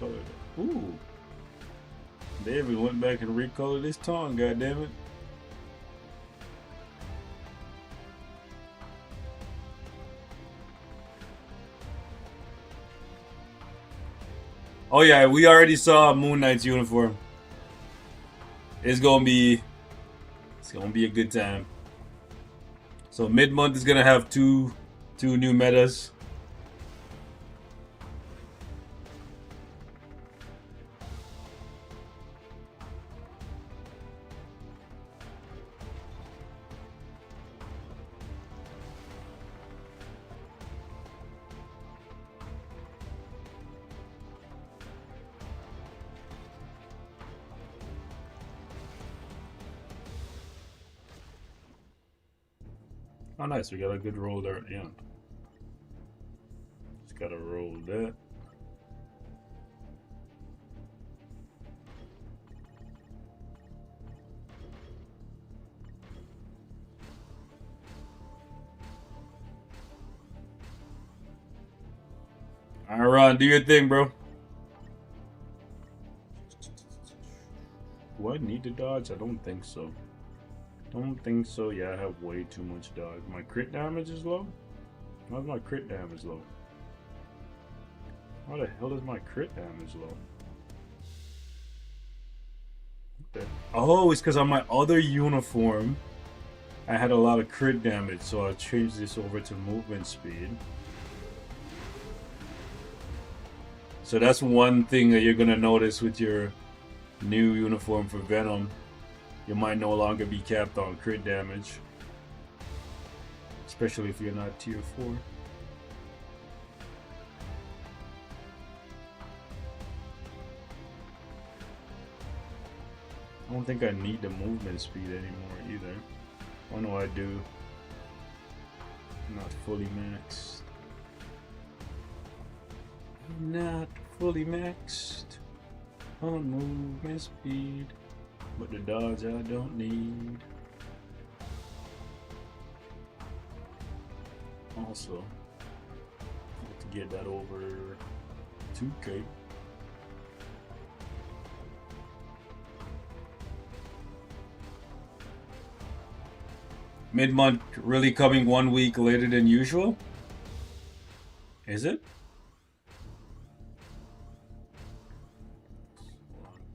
Recolored it. Ooh. They even went back and recolored his tongue, goddammit. Oh yeah, we already saw Moon Knight's uniform. It's gonna be a good time. So mid-month is gonna have two new metas. Oh nice, we got a good roll there at the end. Just gotta roll that. Alright, Ron, do your thing, bro. Do I need to dodge? I don't think so. Don't think so. Yeah, I have way too much dodge. My crit damage is low? How's my crit damage low? How the hell is my crit damage low? Okay. Oh, it's because on my other uniform, I had a lot of crit damage, so I'll change this over to movement speed. So that's one thing that you're going to notice with your new uniform for Venom. You might no longer be capped on crit damage, especially if you're not tier 4. I don't think I need the movement speed anymore either. What do I do? Not fully maxed. Not fully maxed on movement speed. But the dodge I don't need. Also, have to get that over 2K. Mid-month really coming 1 week later than usual? Is it?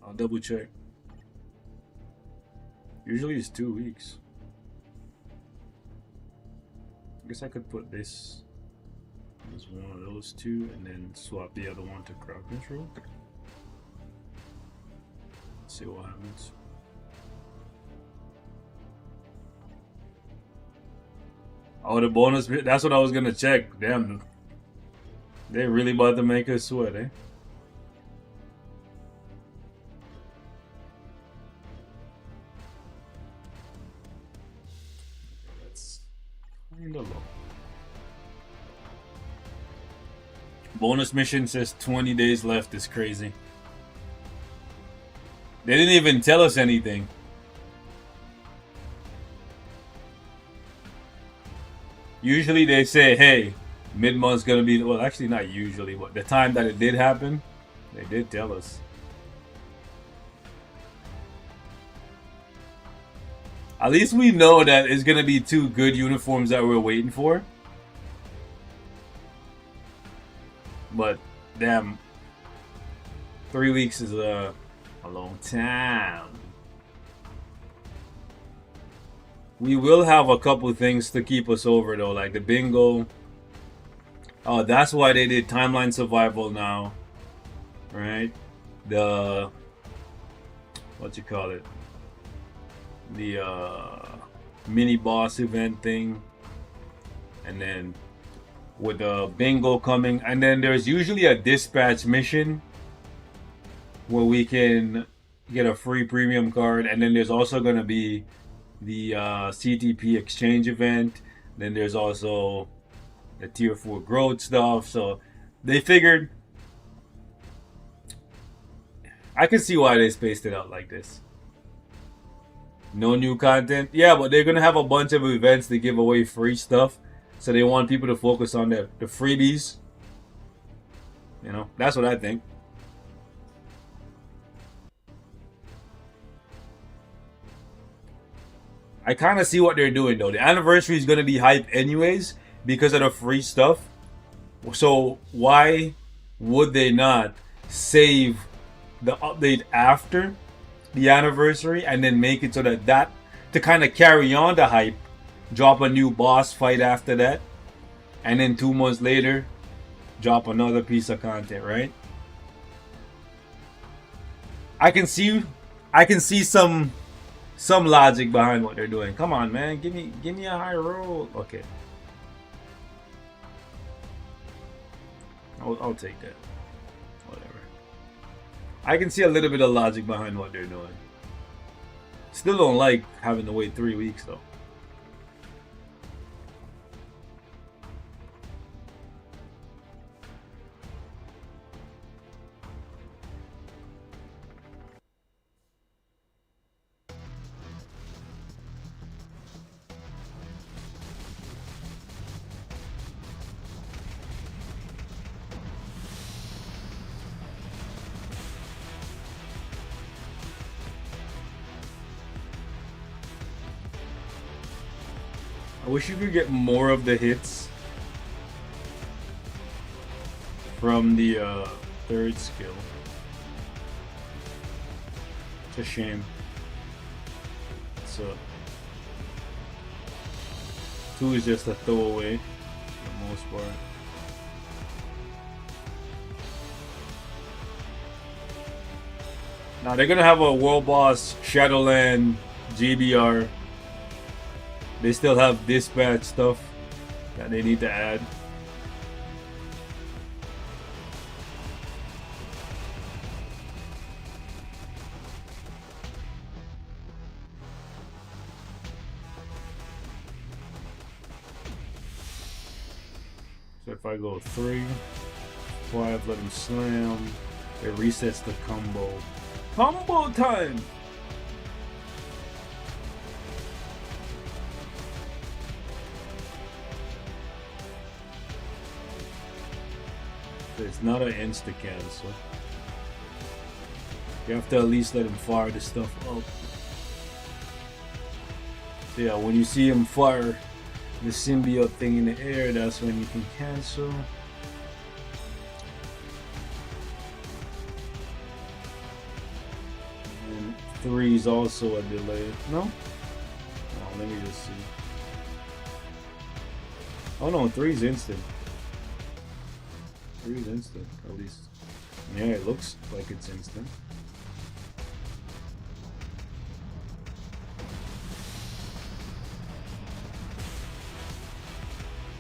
I'll double check. Usually it's 2 weeks. I guess I could put this as one of those two and then swap the other one to crowd control. See what happens. Oh, the bonus, that's what I was gonna check. Damn, they really about to make us sweat, eh? Kinda low. Bonus mission says 20 days left. Is crazy. They didn't even tell us anything. Usually they say, hey, mid-month's gonna be, well, actually not usually, but the time that it did happen, they did tell us. At least we know that it's gonna be 2 good uniforms that we're waiting for. But damn, 3 weeks is a long time. We will have a couple things to keep us over though, like the bingo. Oh, that's why they did timeline survival now, right? The what you call it? The mini boss event thing, and then with the bingo coming, and then there's usually a dispatch mission where we can get a free premium card, and then there's also going to be the CTP exchange event. Then there's also the tier 4 growth stuff. So they figured, I can see why they spaced it out like this. No new content. Yeah, but they're gonna have a bunch of events to give away free stuff. So they want people to focus on the freebies. You know, that's what I think. I kind of see what they're doing though. The anniversary is gonna be hype anyways because of the free stuff. So why would they not save the update after the anniversary and then make it so that to kind of carry on the hype, drop a new boss fight after that, and then 2 months later drop another piece of content, right? I can see some logic behind what they're doing. Come on, man, give me a high roll. Okay, I'll take that. I can see a little bit of logic behind what they're doing. Still don't like having to wait 3 weeks though. I wish you could get more of the hits from the 3rd skill. It's a shame. So 2 is just a throwaway for the most part. Now they're gonna have a world boss Shadowland GBR. They still have dispatch stuff that they need to add. So if I go 3, 5, let him slam, it resets the combo. Combo time! It's not an insta cancel. You have to at least let him fire the stuff up. So yeah, when you see him fire the symbiote thing in the air, that's when you can cancel. And 3 is also a delay. No? Oh, let me just see. Oh no, 3 is instant. 3 is instant, at least. Yeah, it looks like it's instant.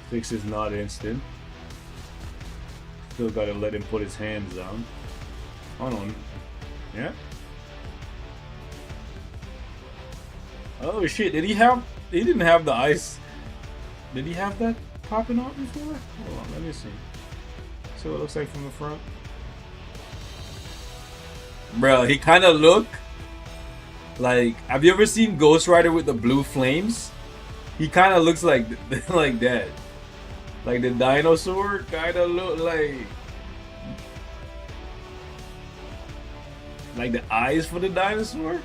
Fix is not instant. Still gotta let him put his hands down. Hold on. Yeah. Oh shit, did he have... He didn't have the ice. Did he have that popping out before? Hold on, let me see. See what it looks like from the front. Bro, he kind of look like... Have you ever seen Ghost Rider with the blue flames? He kind of looks like like that. Like the dinosaur kind of look like the eyes for the dinosaur.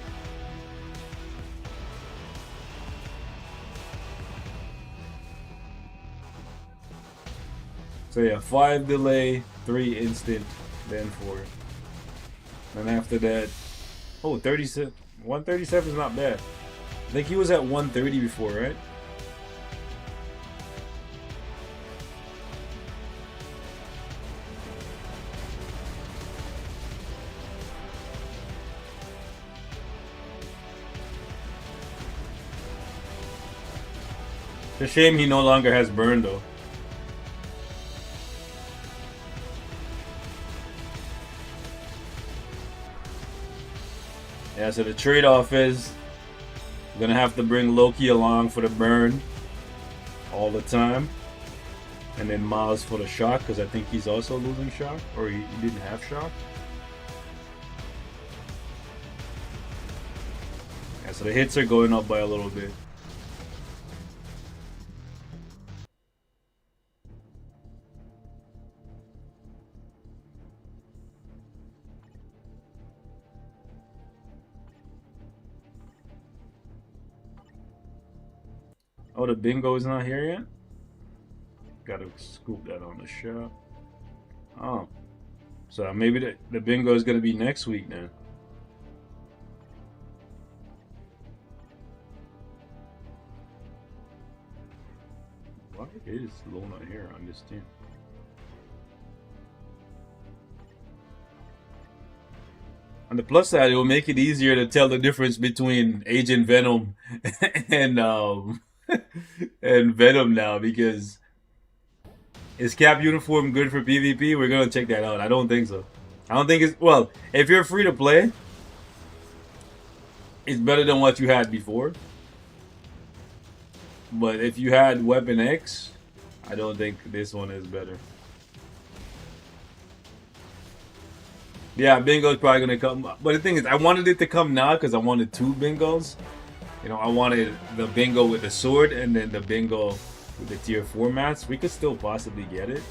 So yeah, 5 delay, 3 instant, then 4. And after that, oh, 37, 137 is not bad. I think he was at 130 before, right? It's a shame he no longer has burn though. Yeah, so the trade-off is I'm gonna have to bring Loki along for the burn all the time, and then Miles for the shock because I think he's also losing shock, or he didn't have shock. Yeah, so the hits are going up by a little bit. Oh, the bingo is not here yet? Gotta scoop that on the shop. Oh. So maybe the bingo is gonna be next week then. Why is Lona here on this team? On the plus side, it will make it easier to tell the difference between Agent Venom and and Venom now, because is Cap uniform good for PvP? We're gonna check that out. I don't think so. I don't think it's, well, if you're free to play, it's better than what you had before. But if you had Weapon X, I don't think this one is better. Yeah, bingo's probably gonna come. But the thing is, I wanted it to come now because I wanted 2 bingos. You know, I wanted the bingo with the sword and then the bingo with the tier 4 mats. We could still possibly get it.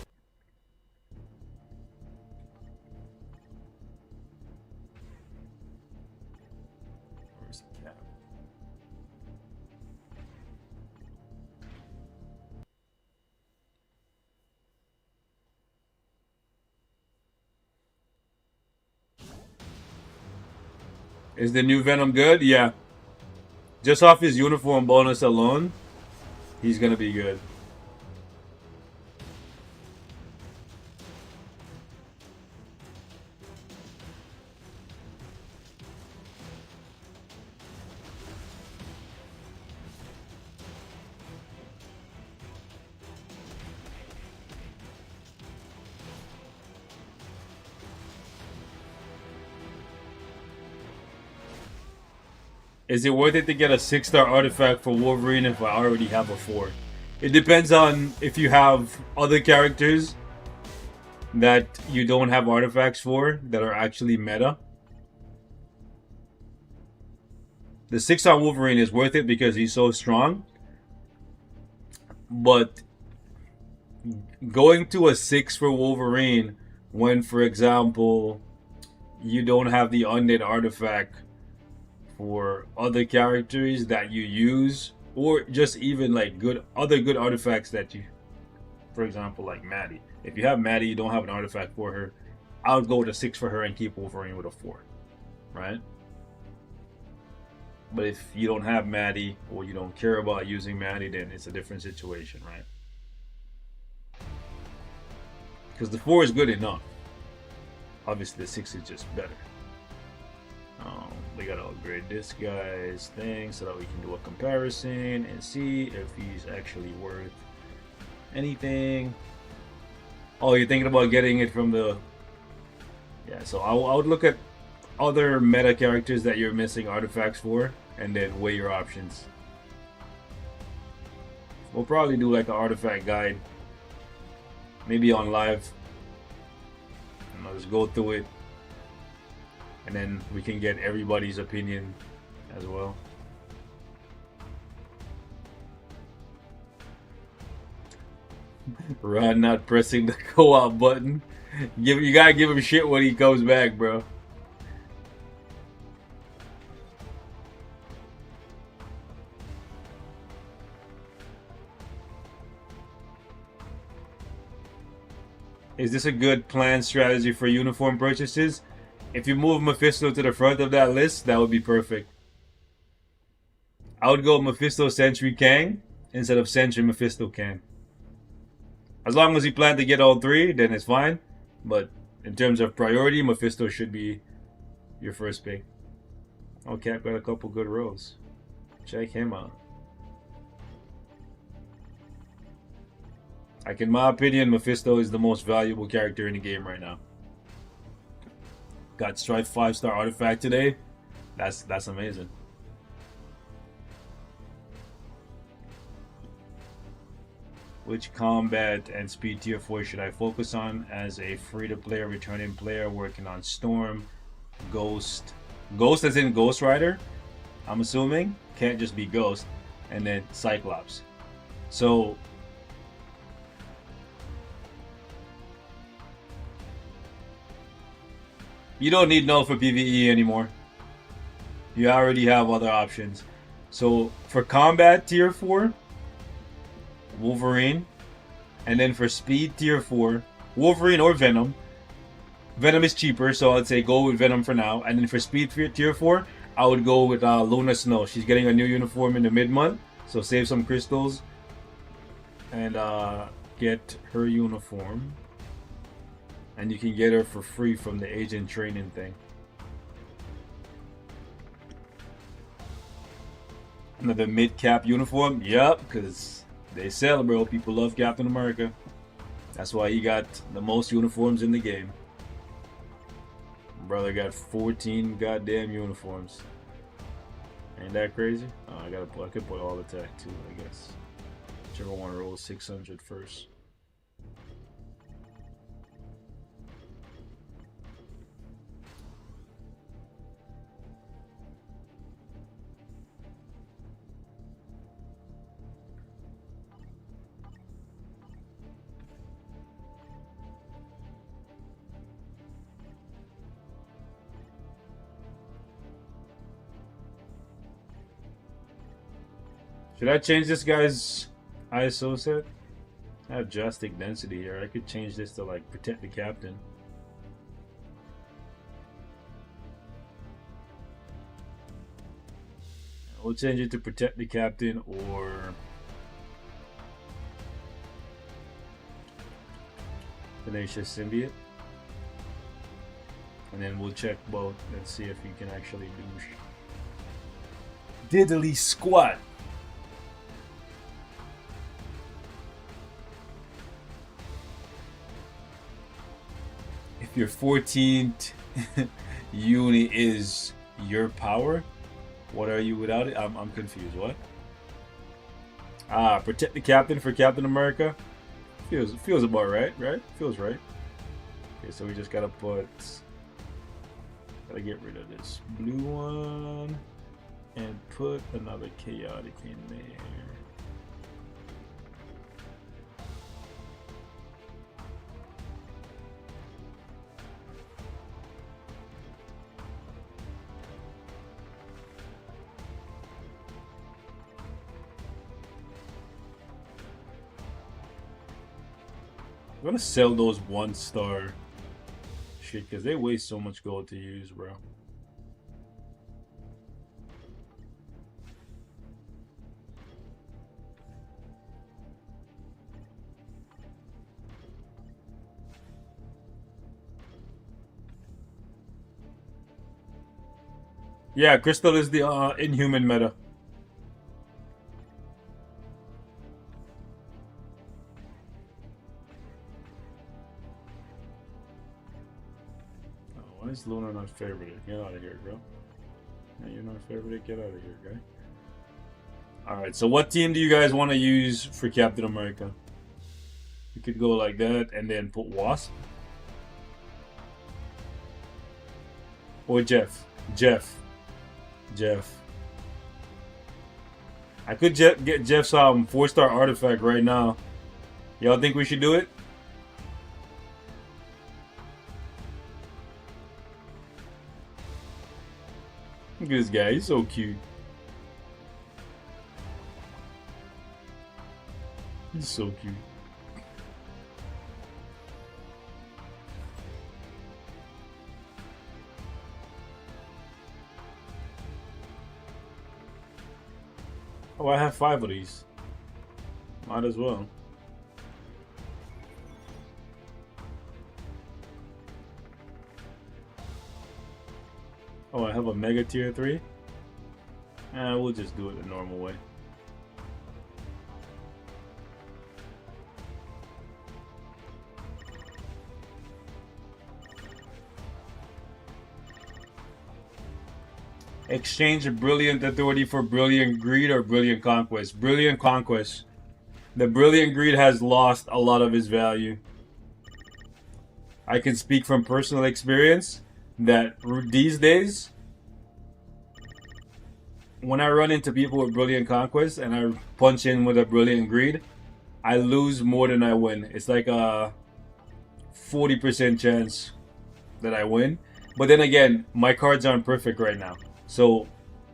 Where's the Cap? Is the new Venom good? Yeah. Just off his uniform bonus alone, he's gonna be good. Is it worth it to get a 6-star artifact for Wolverine if I already have a 4? It depends on if you have other characters that you don't have artifacts for that are actually meta. The 6-star Wolverine is worth it because he's so strong. But going to a 6 for Wolverine when, for example, you don't have the undead artifact for other characters that you use, or just even like other good artifacts that you, for example, like Maddie. If you have Maddie, you don't have an artifact for her, I would go with a 6 for her and keep Wolverine with a 4, right? But if you don't have Maddie or you don't care about using Maddie, then it's a different situation, right? Because the 4 is good enough. Obviously, the 6 is just better. We gotta upgrade this guy's thing so that we can do a comparison and see if he's actually worth anything. Oh, you're thinking about getting it from the... Yeah, so I would look at other meta characters that you're missing artifacts for and then weigh your options. We'll probably do like an artifact guide, maybe on live. And I'll just go through it, and then we can get everybody's opinion as well. Rod not pressing the co-op button. You gotta give him shit when he comes back, bro. Is this a good plan strategy for uniform purchases? If you move Mephisto to the front of that list, that would be perfect. I would go Mephisto Sentry Kang instead of Sentry Mephisto Kang. As long as you plan to get all three, then it's fine. But in terms of priority, Mephisto should be your first pick. Oh, Cap got a couple good rolls. Check him out. Like, in my opinion, Mephisto is the most valuable character in the game right now. Got Strife 5-star artifact today. That's amazing. Which combat and speed tier 4 should I focus on as a free-to-play or returning player working on Storm, Ghost? Ghost as in Ghost Rider, I'm assuming. Can't just be Ghost. And then Cyclops. So you don't need Null for PvE anymore. You already have other options. So for combat tier 4, Wolverine. And then for speed tier 4, Wolverine or Venom. Venom is cheaper, so I'd say go with Venom for now. And then for speed tier 4, I would go with Luna Snow. She's getting a new uniform in the mid-month, so save some crystals and get her uniform. And you can get her for free from the agent training thing. Another mid-cap uniform? Yup, because they sell, bro. People love Captain America. That's why he got the most uniforms in the game. Brother got 14 goddamn uniforms. Ain't that crazy? Oh, I could put all attack too, I guess. Whichever one rolls 600 first. Should I change this guy's ISO set? I have drastic density here. I could change this to like protect the captain. We'll change it to protect the captain or Tenacious Symbiote. And then we'll check both and see if you can actually do diddly squat. If your 14th unit is your power, what are you without it? I'm confused. What? Protect the captain for Captain America. Feels about right, right? Feels right. Okay, so we just gotta get rid of this blue one and put another chaotic in there. I'm gonna sell those 1-star shit because they waste so much gold to use, bro. Yeah, Crystal is the Inhuman meta. Why is Luna not favorited? Get out of here, bro. Yeah, you're not favorited. Get out of here, guy. Alright, so what team do you guys want to use for Captain America? You could go like that and then put Wasp. Or Jeff. Jeff. I could get Jeff's 4-star artifact right now. Y'all think we should do it? Look at this guy, he's so cute. He's so cute. Oh, I have 5 of these. Might as well. Oh, I have a Mega Tier 3? We'll just do it the normal way. Exchange a Brilliant Authority for Brilliant Greed or Brilliant Conquest. Brilliant Conquest. The Brilliant Greed has lost a lot of its value. I can speak from personal experience that these days, when I run into people with Brilliant Conquest and I punch in with a Brilliant Greed, I lose more than I win. It's like a 40% chance that I win. But then again, my cards aren't perfect right now. So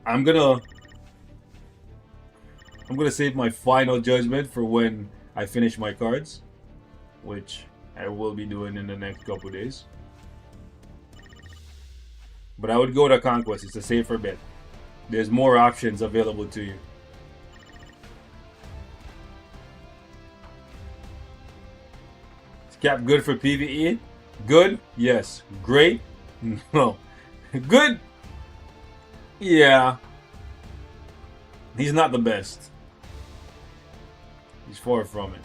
I'm gonna save my final judgment for when I finish my cards, which I will be doing in the next couple days. But I would go to Conquest. It's a safer bet. There's more options available to you. Is Cap good for PvE? Good? Yes. Great? No. Good? Yeah. He's not the best. He's far from it.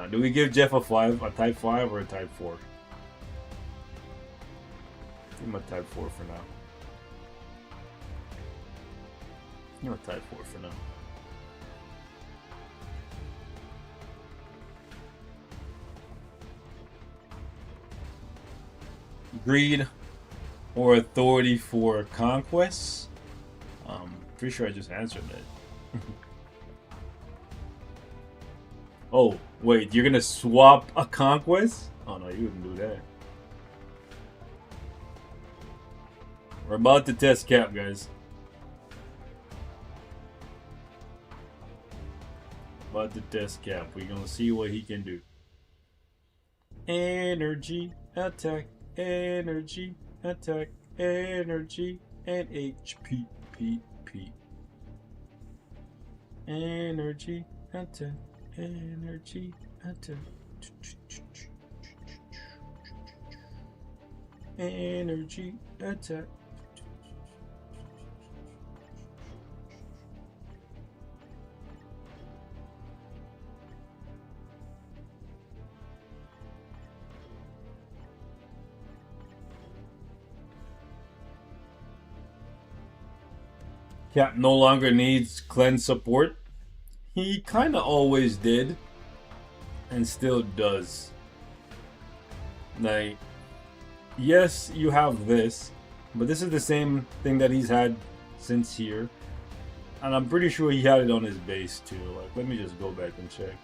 Do we give Jeff a 5, a type 5 or a type 4? Give him a type 4 for now. Give him a type 4 for now. Greed or authority for conquest? Pretty sure I just answered that. Oh, wait, you're gonna swap a conquest? Oh no, you wouldn't do that. We're about to test Cap, guys. About to test Cap. We're gonna see what he can do. Energy, attack, energy, attack, energy, and HP, P, P. Energy, attack, energy, attack. Energy, attack. Cap no longer needs cleanse support. He kind of always did, and still does. Like, yes, you have this, but this is the same thing that he's had since here. And I'm pretty sure he had it on his base too. Like, let me just go back and check.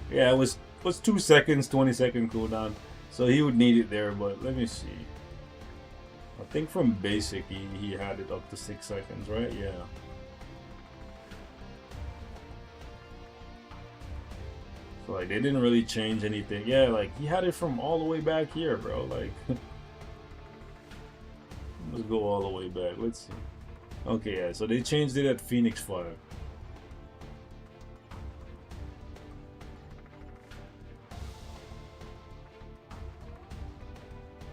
Yeah, it was 2 seconds, 20-second cooldown. So he would need it there, but let me see. I think from basic he had it up to 6 seconds, right? Yeah. So like they didn't really change anything. Yeah, like he had it from all the way back here, bro. Like let's go all the way back. Let's see. Okay, yeah, so they changed it at Phoenix Fire.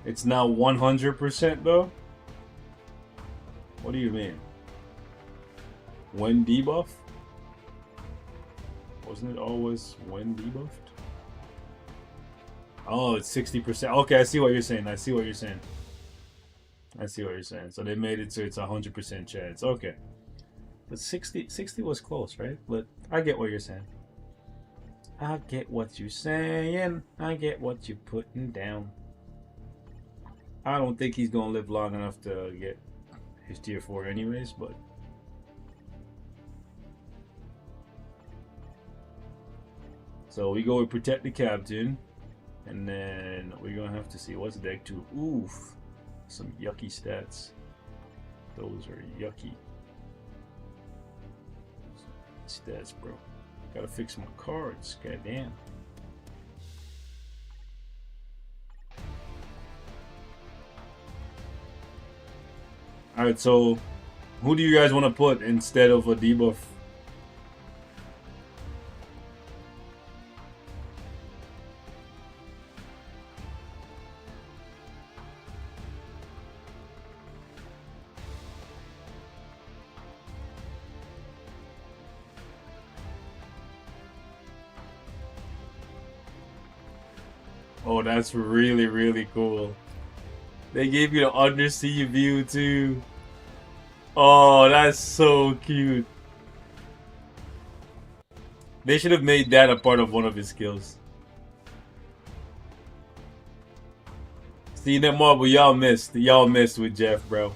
It's now 100% though? What do you mean? When debuff? Wasn't it always when debuffed? Oh, it's 60%. Okay, I see what you're saying. I see what you're saying. I see what you're saying. So they made it so it's 100% chance. Okay. But 60 was close, right? But I get what you're saying. I get what you're saying. I get what you're putting down. I don't think he's gonna live long enough to get his tier 4 anyways, but so we go with Protect the Captain, and then we're gonna have to see what's deck 2. Oof, some yucky stats. Those are yucky stats, bro. Gotta fix my cards, goddamn. Alright, so who do you guys want to put instead of a debuff Oh, that's really, really cool. They gave you the undersea view too. Oh, that's so cute. They should have made that a part of one of his skills. See that marble, y'all missed. Y'all missed with Jeff, bro.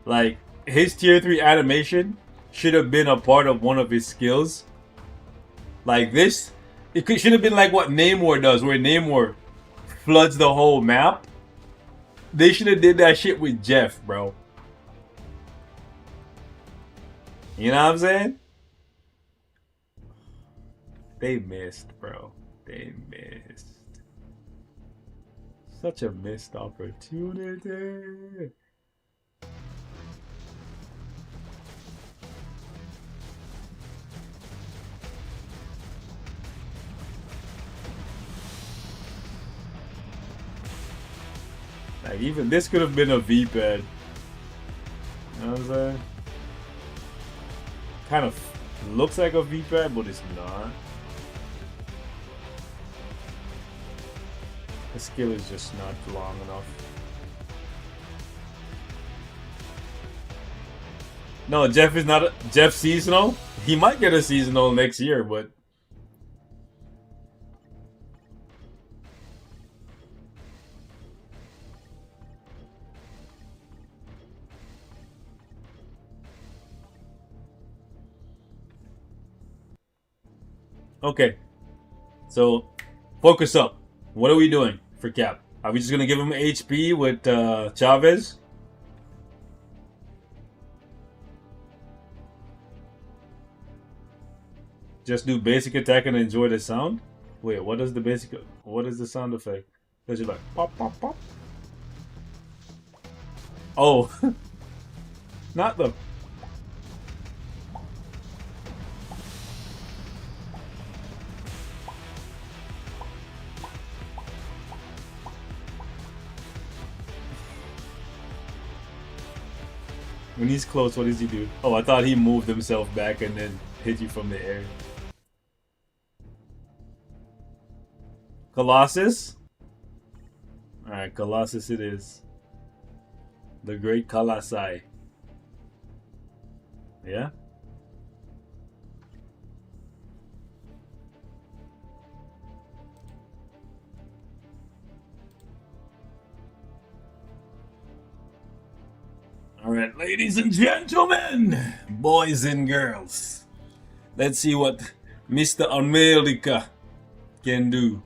Like, his tier 3 animation should have been a part of one of his skills. Like this, should have been like what Namor does, where Namor floods the whole map. They should have did that shit with Jeff, bro. You know what I'm saying? They missed, bro. They missed. Such a missed opportunity. Like, even this could have been a V-pad. You know what I'm saying? Kind of looks like a V-pad, but it's not. The skill is just not long enough. No, Jeff is not Jeff seasonal. He might get a seasonal next year, but okay. So focus up. What are we doing for Cap? Are we just gonna give him HP with Chavez? Just do basic attack and enjoy the sound? Wait, what is the sound effect? Is it like pop pop pop? Oh. Not the when he's close, what does he do? Oh, I thought he moved himself back and then hit you from the air. Colossus? Alright, Colossus it is. The Great Colossi. Yeah? Alright, ladies and gentlemen, boys and girls. Let's see what Mr. America can do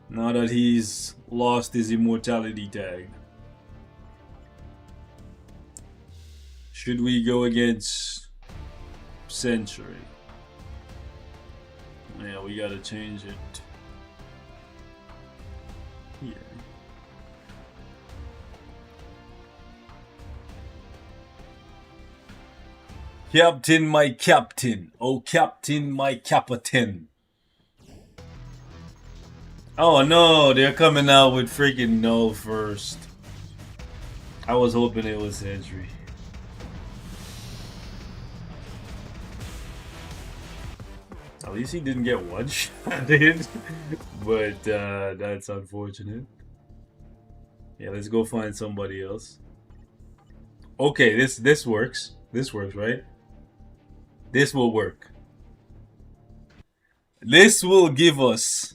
now that he's lost his immortality tag. Should we go against Century? Yeah, we gotta change it. Here. Captain, my captain. Oh, captain, my captain. Oh no, they're coming out with freaking Null first. I was hoping it was Century. At least he didn't get one shot in. But that's unfortunate. Yeah, let's go find somebody else. Okay, this works. This works, right? This will work. This will give us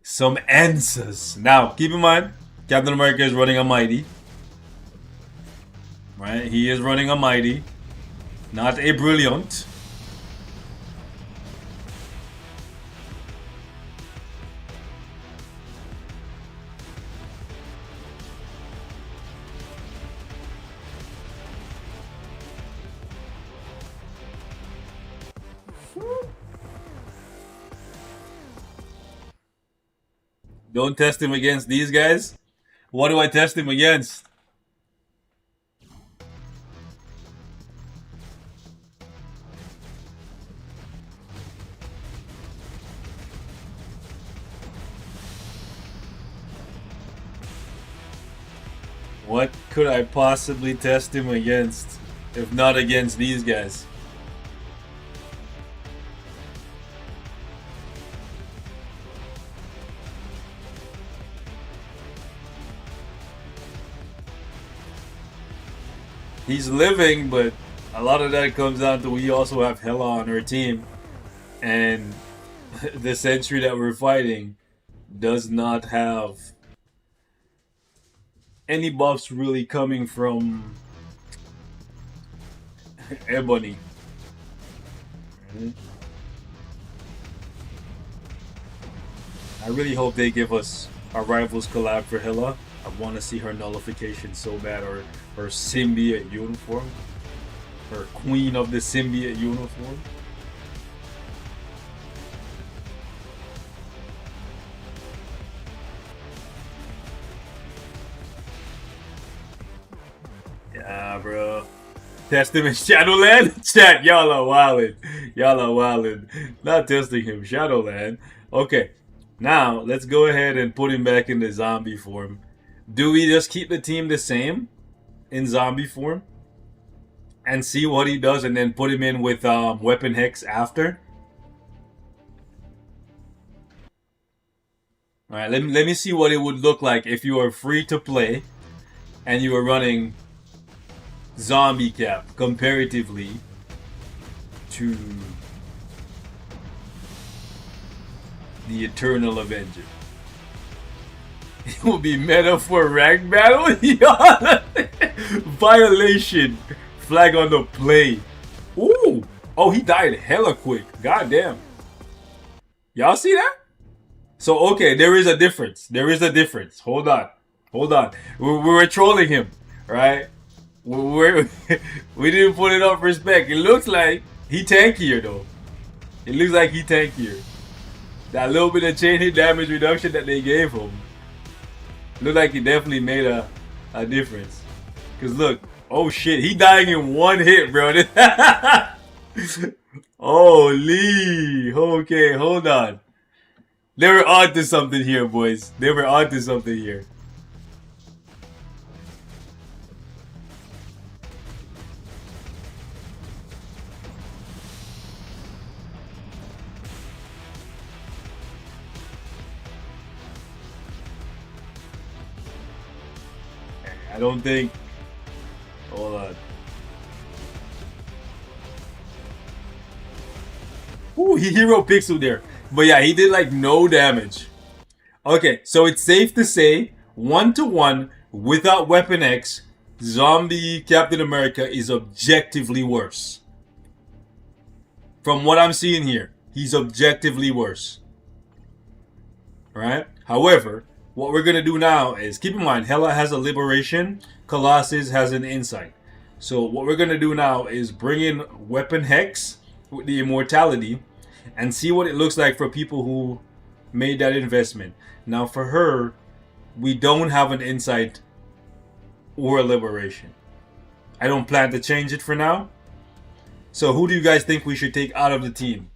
some answers. Now, keep in mind, Captain America is running a Mighty. Right? He is running a Mighty. Not a Brilliant. Don't test him against these guys. What do I test him against? What could I possibly test him against, if not against these guys? He's living, but a lot of that comes down to we also have Hela on our team, and the Sentry that we're fighting does not have any buffs really coming from Ebony. I really hope they give us a Rivals collab for Hela. I want to see her nullification so bad, or her symbiote uniform, her Queen of the Symbiote uniform. Yeah, bro. Testament Shadowland? Chat, y'all are wildin'. Y'all are wildin'. Not testing him, Shadowland. Okay, now let's go ahead and put him back in the zombie form. Do we just keep the team the same in zombie form and see what he does, and then put him in with Weapon Hex after? Alright, let me see what it would look like if you are free to play and you are running zombie cap comparatively to the Eternal Avenger. It will be meta for rank battle. Violation flag on the play. Ooh, oh, he died hella quick. God damn. Y'all see that? So okay, there is a difference. There is a difference. Hold on, hold on. We were trolling him, right? We didn't put enough respect. It looks like he tankier though. It looks like he tankier. That little bit of chain hit damage reduction that they gave him looked like he definitely made a difference. Cause look, oh shit, he dying in one hit, bro. Holy, okay, hold on. They were onto something here, boys. They were onto something here. I don't think. Hold on. Ooh, he hero pixel there. But yeah, he did like no damage. Okay, so it's safe to say 1-to-1 without Weapon X, Zombie Captain America is objectively worse. From what I'm seeing here, he's objectively worse. Alright? However, what we're gonna do now is, keep in mind, Hela has a liberation, Colossus has an insight. So what we're gonna do now is bring in Weapon Hex with the immortality and see what it looks like for people who made that investment. Now for her, we don't have an insight or a liberation. I don't plan to change it for now. So who do you guys think we should take out of the team?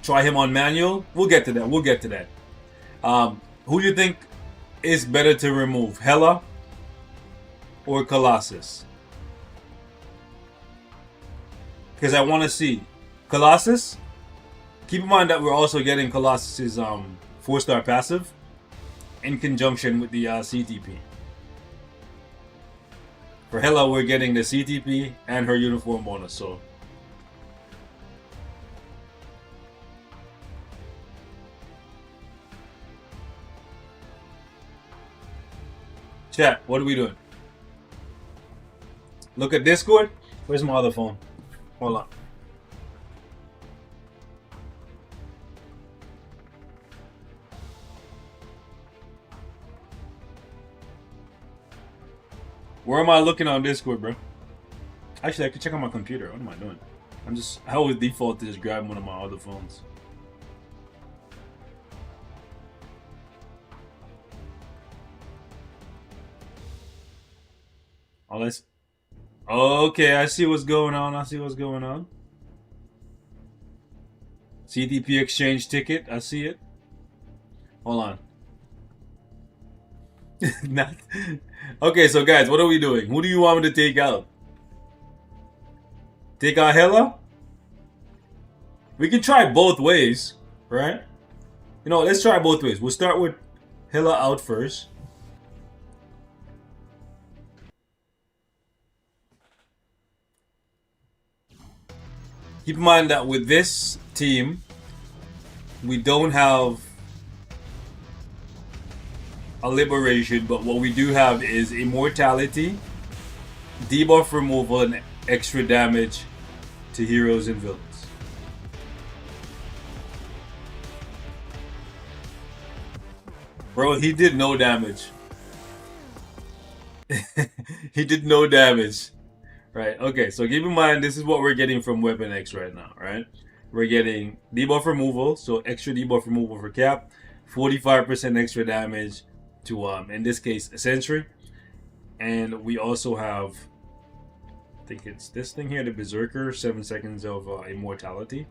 Try him on manual? We'll get to that. We'll get to that. Who do you think is better to remove? Hela or Colossus? Because I want to see Colossus. Keep in mind that we're also getting Colossus's 4-star passive in conjunction with the CTP. For Hela, we're getting the CTP and her uniform bonus. So chat, what are we doing? Look at Discord. Where's my other phone? Hold on. Where am I looking on Discord, bro? Actually, I could check on my computer. What am I doing? I always default to just grab one of my other phones. Oh, let's. Okay, I see what's going on. I see what's going on. CTP exchange ticket. I see it. Hold on. Not... Okay, so guys, what are we doing? Who do you want me to take out? Take out Hela? We can try both ways, right? You know, let's try both ways. We'll start with Hela out first. Keep in mind that with this team, we don't have a liberation, but what we do have is immortality, debuff removal, and extra damage to heroes and villains. Bro, he did no damage. He did no damage. Right, okay, so keep in mind this is what we're getting from Weapon X right now, right? We're getting debuff removal, so extra debuff removal for Cap, 45% extra damage to, in this case, a Sentry. And we also have, I think it's this thing here, the Berserker, 7 seconds of immortality.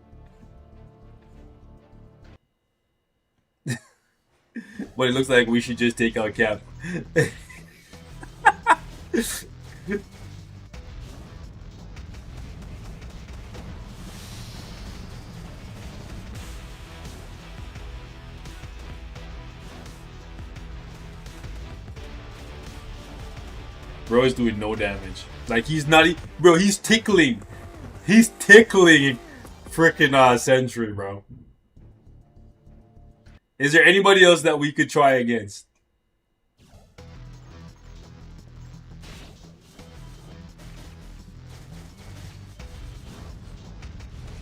But it looks like we should just take out Cap. Bro is doing no damage. Like, he's not... Bro, he's tickling. He's tickling freaking Sentry, bro. Is there anybody else that we could try against?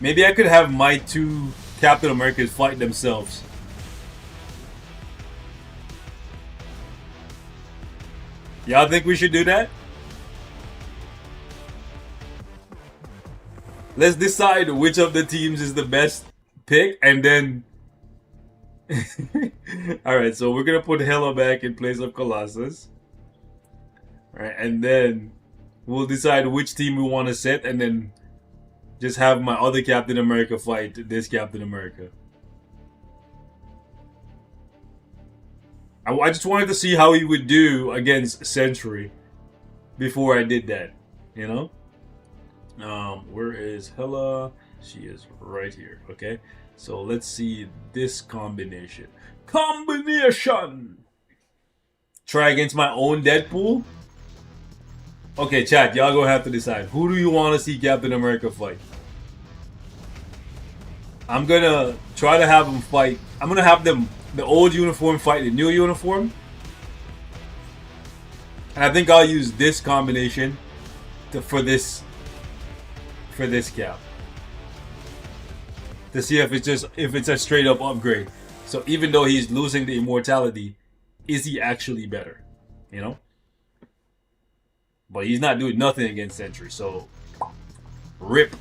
Maybe I could have my two Captain Americas fight themselves. Y'all think we should do that? Let's decide which of the teams is the best pick, and then... Alright, so we're gonna put Hela back in place of Colossus. Alright, and then we'll decide which team we want to set, and then just have my other Captain America fight this Captain America. I just wanted to see how he would do against Sentry before I did that, you know? Where is Hela? She is right here, okay? So let's see this combination. Combination! Try against my own Deadpool? Okay, chat, y'all gonna have to decide. Who do you want to see Captain America fight? I'm gonna try to have them fight. I'm gonna have them, the old uniform fight the new uniform. And I think I'll use this combination for this Cap. To see if it's a straight up upgrade. So even though he's losing the immortality, is he actually better? You know? But he's not doing nothing against Sentry, so rip.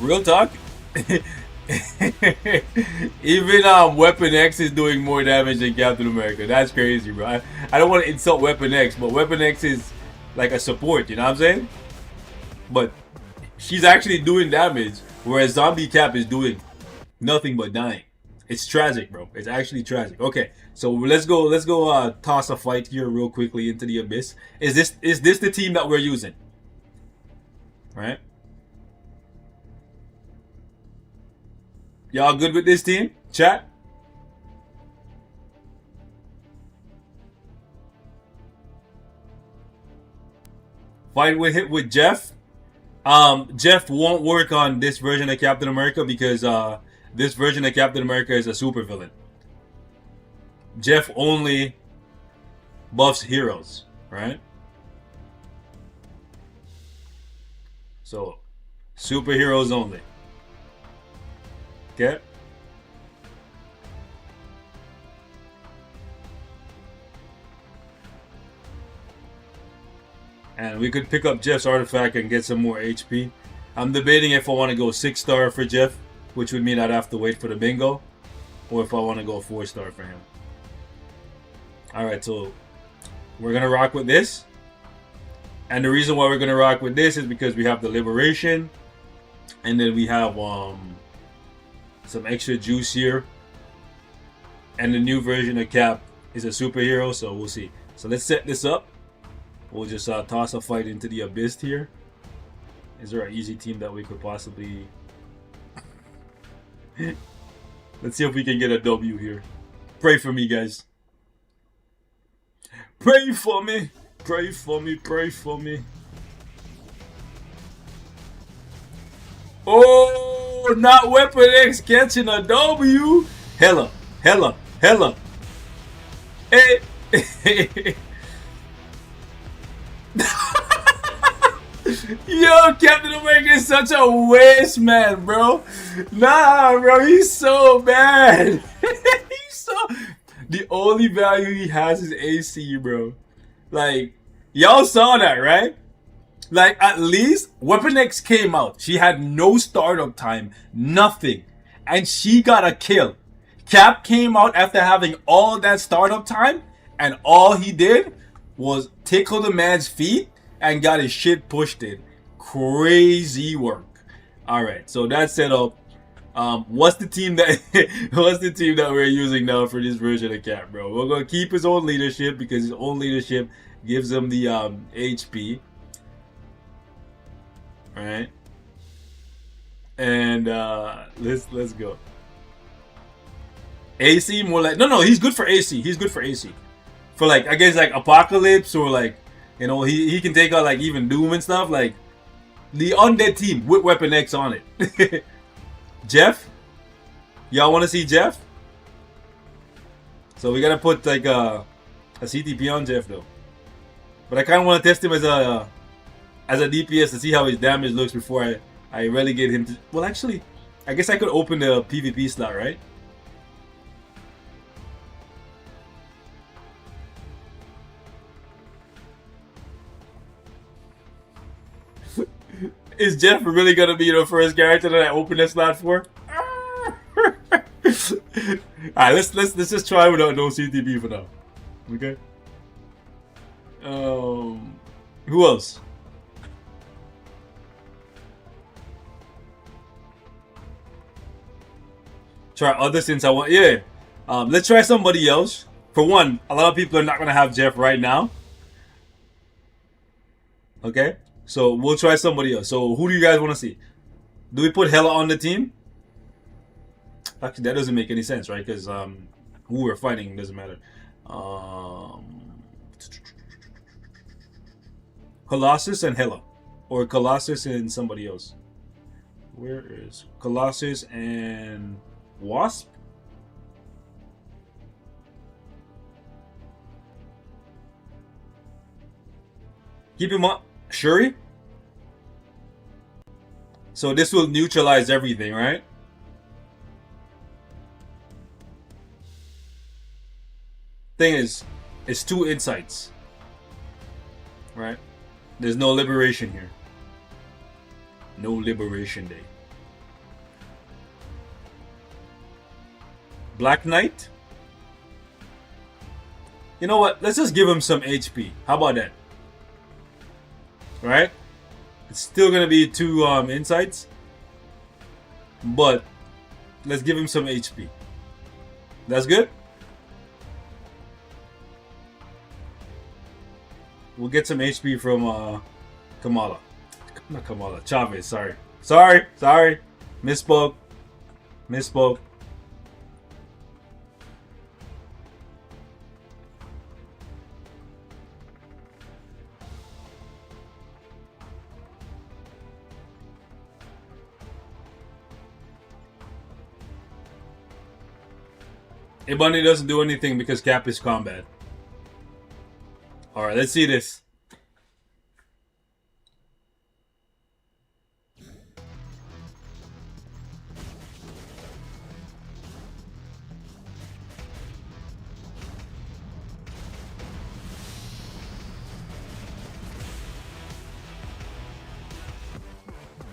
Real talk. Even Weapon X is doing more damage than Captain America. That's crazy, bro. I don't want to insult Weapon X, but Weapon X is like a support, you know what I'm saying? But she's actually doing damage, whereas Zombie Cap is doing nothing but dying. It's tragic, bro. It's actually tragic. Okay, so let's go toss a fight here real quickly into the abyss. Is this the team that we're using? Right? Y'all good with this team? Chat? Fight with Jeff. Jeff won't work on this version of Captain America because this version of Captain America is a supervillain. Jeff only buffs heroes, right? So, superheroes only. Okay. And we could pick up Jeff's artifact and get some more HP. I'm debating if I want to go 6-star for Jeff, which would mean I'd have to wait for the bingo, or if I want to go 4-star for him. Alright, so we're going to rock with this. And the reason why we're going to rock with this is because we have the Liberation, and then we have some extra juice here, and the new version of Cap is a superhero, so we'll see. So let's set this up. We'll just toss a fight into the abyss here. Is there an easy team that we could possibly... Let's see if we can get a W here. Pray for me, guys. Pray for me. Pray for me. Pray for me. Oh, not Weapon X catching a W. Hella. Hella. Hella. Hey. Yo, Captain America is such a waste man, bro. Nah, bro, he's so bad. He's so... The only value he has is AC, bro. Like, y'all saw that, right? Like, at least Weapon X came out. She had no startup time, nothing. And she got a kill. Cap came out after having all that startup time, and all he did was tickle the man's feet and got his shit pushed in. Crazy work. Alright, so that's set up. What's the team that we're using now for this version of Cap, bro? We're gonna keep his own leadership because his own leadership gives him the HP. Alright. And let's go. AC more like no, he's good for AC. He's good for AC. For like I guess like Apocalypse or like, you know, he can take out like even Doom and stuff, like the undead team with Weapon X on it. Jeff? Y'all want to see Jeff? So we gotta put like a CTP on Jeff though. But I kind of want to test him as a DPS to see how his damage looks before I relegate him to... Well, actually, I guess I could open the PvP slot, right? Is Jeff really gonna be the first character that I open the slot for? Alright, let's just try without no CTP for now. Okay. Who else? Try other since I want. Yeah. Let's try somebody else. For one, a lot of people are not gonna have Jeff right now. Okay. So we'll try somebody else. So who do you guys want to see? Do we put Hela on the team? Actually, that doesn't make any sense, right? Because who we're fighting doesn't matter. Colossus and Hela, or Colossus and somebody else. Where is Colossus and Wasp? Keep him up. Shuri? So this will neutralize everything, right? Thing is, it's 2 insights. Right? There's no liberation here. No liberation day. Black Knight? You know what? Let's just give him some HP. How about that? Right? It's still gonna be 2 insights, but let's give him some HP. That's good. We'll get some HP from Kamala. Not Kamala. Chavez. Sorry. Misspoke. Ebony doesn't do anything because Cap is combat. Alright, let's see this.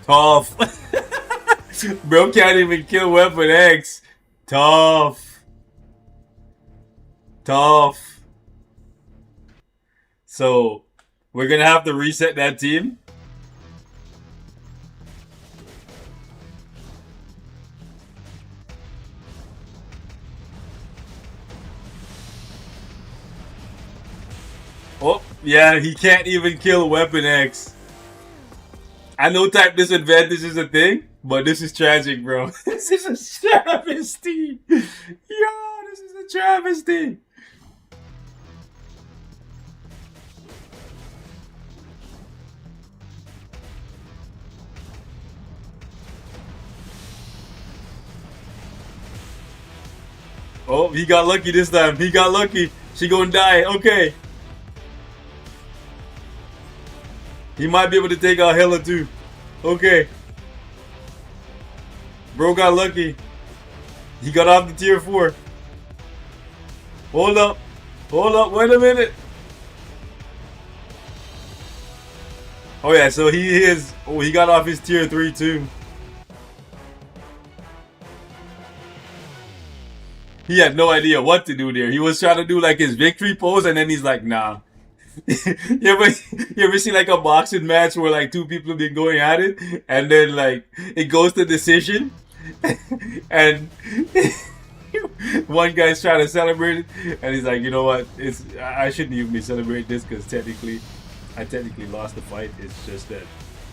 Tough. Bro can't even kill Weapon X. Tough. So, we're gonna have to reset that team. Oh, yeah, he can't even kill Weapon X. I know type disadvantage is a thing, but this is tragic, bro. This is a travesty. Yo, this is a travesty. Oh, he got lucky this time. He got lucky. She gonna die. Okay. He might be able to take out Hela too. Okay. Bro got lucky. He got off the tier 4. Hold up. Hold up. Wait a minute. Oh yeah, so he got off his tier 3 too. He had no idea what to do there. He was trying to do like his victory pose, and then he's like, nah. you ever see like a boxing match where like two people have been going at it, and then like it goes to decision, and one guy's trying to celebrate it, and he's like, you know what? I shouldn't even be celebrating this because I technically lost the fight. It's just that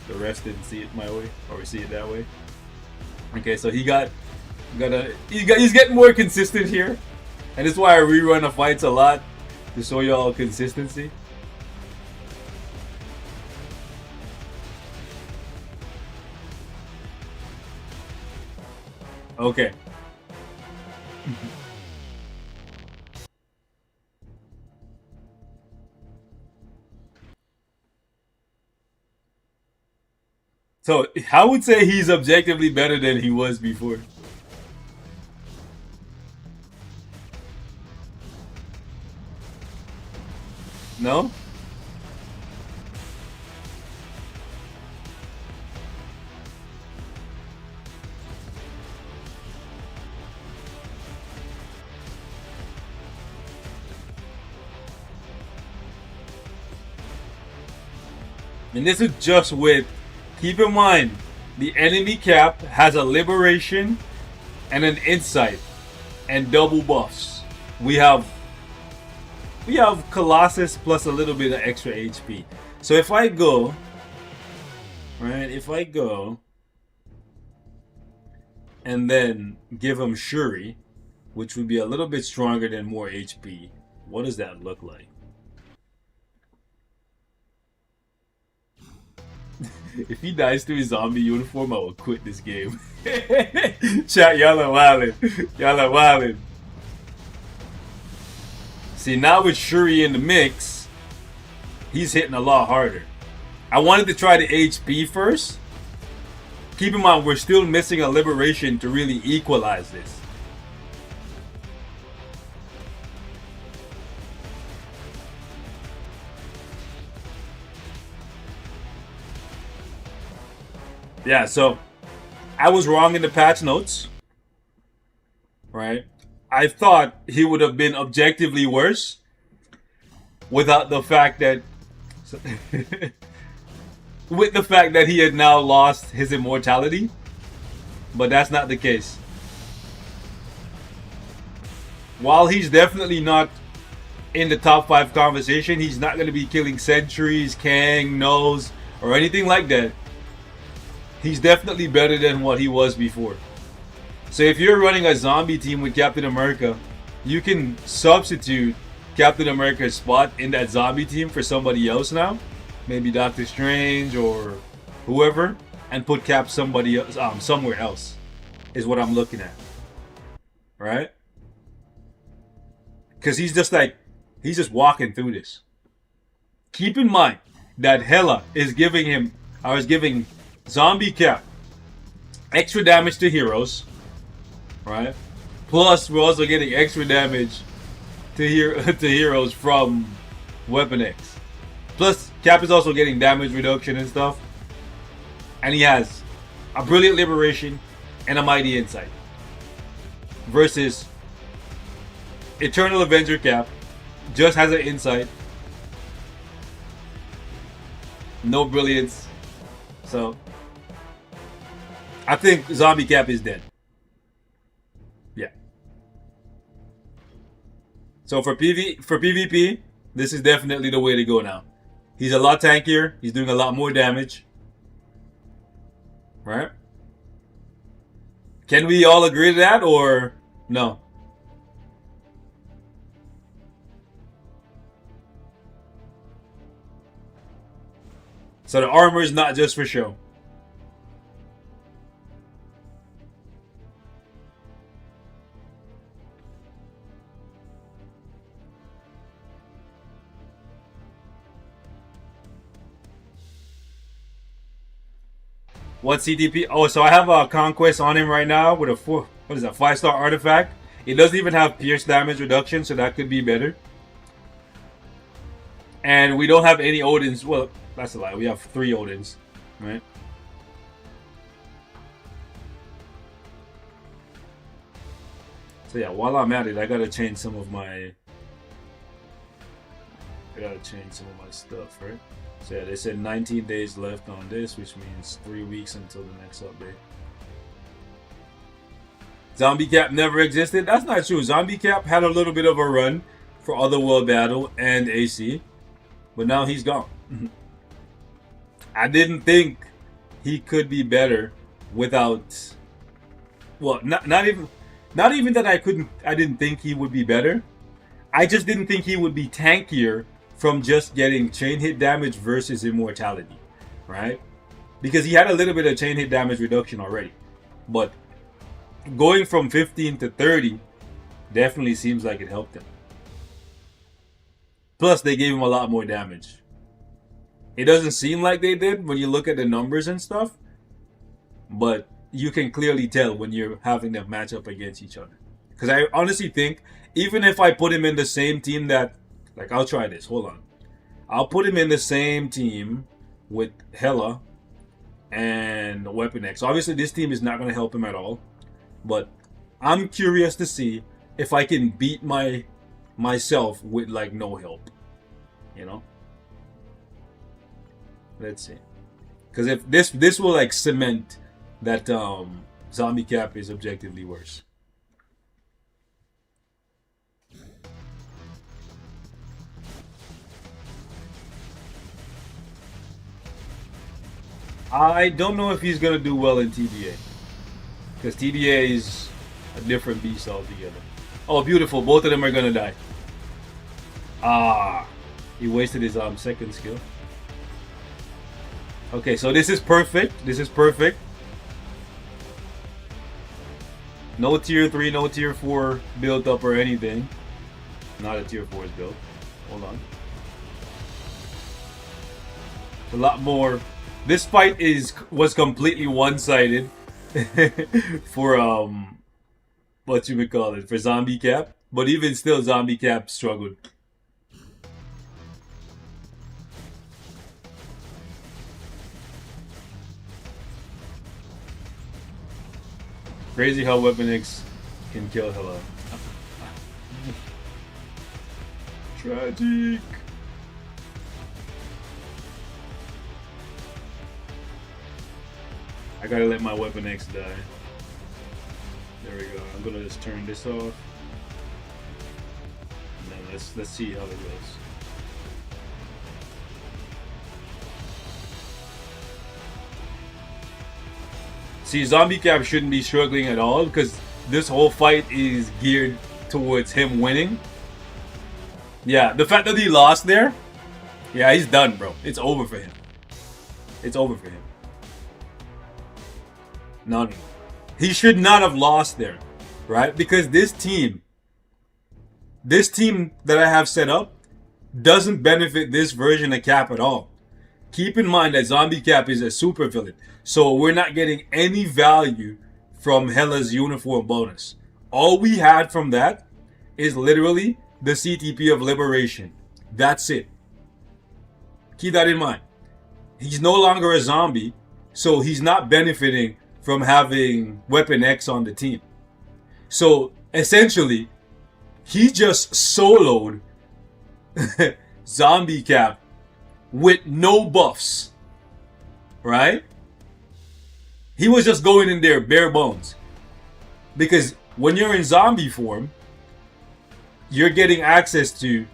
the refs didn't see it my way or see it that way. Okay, so he's getting more consistent here, and that's why I rerun the fights a lot to show y'all consistency. Okay. So I would say he's objectively better than he was before. No? And this is just with, keep in mind, the enemy cap has a liberation and an insight and double buffs. We have Colossus plus a little bit of extra HP. So if I go, right, and then give him Shuri, which would be a little bit stronger than more HP, what does that look like? If he dies to his zombie uniform, I will quit this game. Chat, y'all are wildin'. Y'all are wildin'. See, now with Shuri in the mix, he's hitting a lot harder. I wanted to try the HP first. Keep in mind, we're still missing a liberation to really equalize this. Yeah, so I was wrong in the patch notes, right? I thought he would have been objectively worse without the fact that with the fact that he had now lost his immortality, but that's not the case. While he's definitely not in the top 5 conversation, he's not going to be killing sentries, Kang, Nose, or anything like that. He's definitely better than what he was before. So if you're running a zombie team with Captain America, you can substitute Captain America's spot in that zombie team for somebody else now. Maybe Doctor Strange or whoever, and put Cap somebody else, somewhere else, is what I'm looking at. Right? Because he's just walking through this. Keep in mind that Hela is giving Zombie Cap extra damage to heroes, right? Plus, we're also getting extra damage to heroes from Weapon X. Plus, Cap is also getting damage reduction and stuff. And he has a Brilliant Liberation and a Mighty Insight. Versus Eternal Avenger Cap just has an Insight. No Brilliance. So I think Zombie Cap is dead. Yeah. So for PvP, this is definitely the way to go now. He's a lot tankier. He's doing a lot more damage. Right? Can we all agree to that or no? So the armor is not just for show. What CDP? Oh, so I have a conquest on him right now with a what is that, 5-star artifact. It doesn't even have pierce damage reduction, so that could be better. And we don't have any Odins. Well, that's a lie. We have 3 Odins, right? So yeah, while I'm at it, I gotta change some of my. I gotta change some of my stuff, right? So yeah, they said 19 days left on this, which means 3 weeks until the next update. Zombie Cap never existed. That's not true. Zombie Cap had a little bit of a run for Otherworld Battle and AC, but now he's gone. I didn't think he could be better without. Well, not even that I didn't think he would be better. I just didn't think he would be tankier from just getting chain hit damage versus immortality, right? Because he had a little bit of chain hit damage reduction already, but going from 15 to 30 definitely seems like it helped him. Plus, they gave him a lot more damage. It doesn't seem like they did when you look at the numbers and stuff, but you can clearly tell when you're having them match up against each other. Because I honestly think, even if I put him in the same team that, like, I'll try this, hold on. I'll put him in the same team with Hela and Weapon X. Obviously, this team is not going to help him at all, but I'm curious to see if I can beat myself with, like, no help, you know? Let's see. Because if this will, like, cement that Zombie Cap is objectively worse. I don't know if he's gonna do well in TBA, because TBA is a different beast altogether. Oh, beautiful! Both of them are gonna die. Ah, he wasted his second skill. Okay, so this is perfect. This is perfect. No tier 3, no tier 4 built up or anything. Not a tier 4 is built. Hold on. A lot more. This fight was completely one-sided for what you would call it, for Zombie Cap. But even still, Zombie Cap struggled. Crazy how Weapon X can kill Hela. Tragic. I gotta let my Weapon X die. There we go. I'm gonna just turn this off. And then let's see how it goes. See, Zombie Cap shouldn't be struggling at all because this whole fight is geared towards him winning. Yeah, the fact that he lost there, yeah, he's done, bro. It's over for him. It's over for him. No. He should not have lost there, right? Because this team that I have set up doesn't benefit this version of Cap at all. Keep in mind that Zombie Cap is a super villain, so we're not getting any value from Hela's uniform bonus. All we had from that is literally the CTP of Liberation. That's it. Keep that in mind. He's no longer a zombie, so he's not benefiting from having Weapon X on the team. So essentially, he just soloed Zombie Cap with no buffs, right? He was just going in there bare bones. Because when you're in zombie form, you're getting access to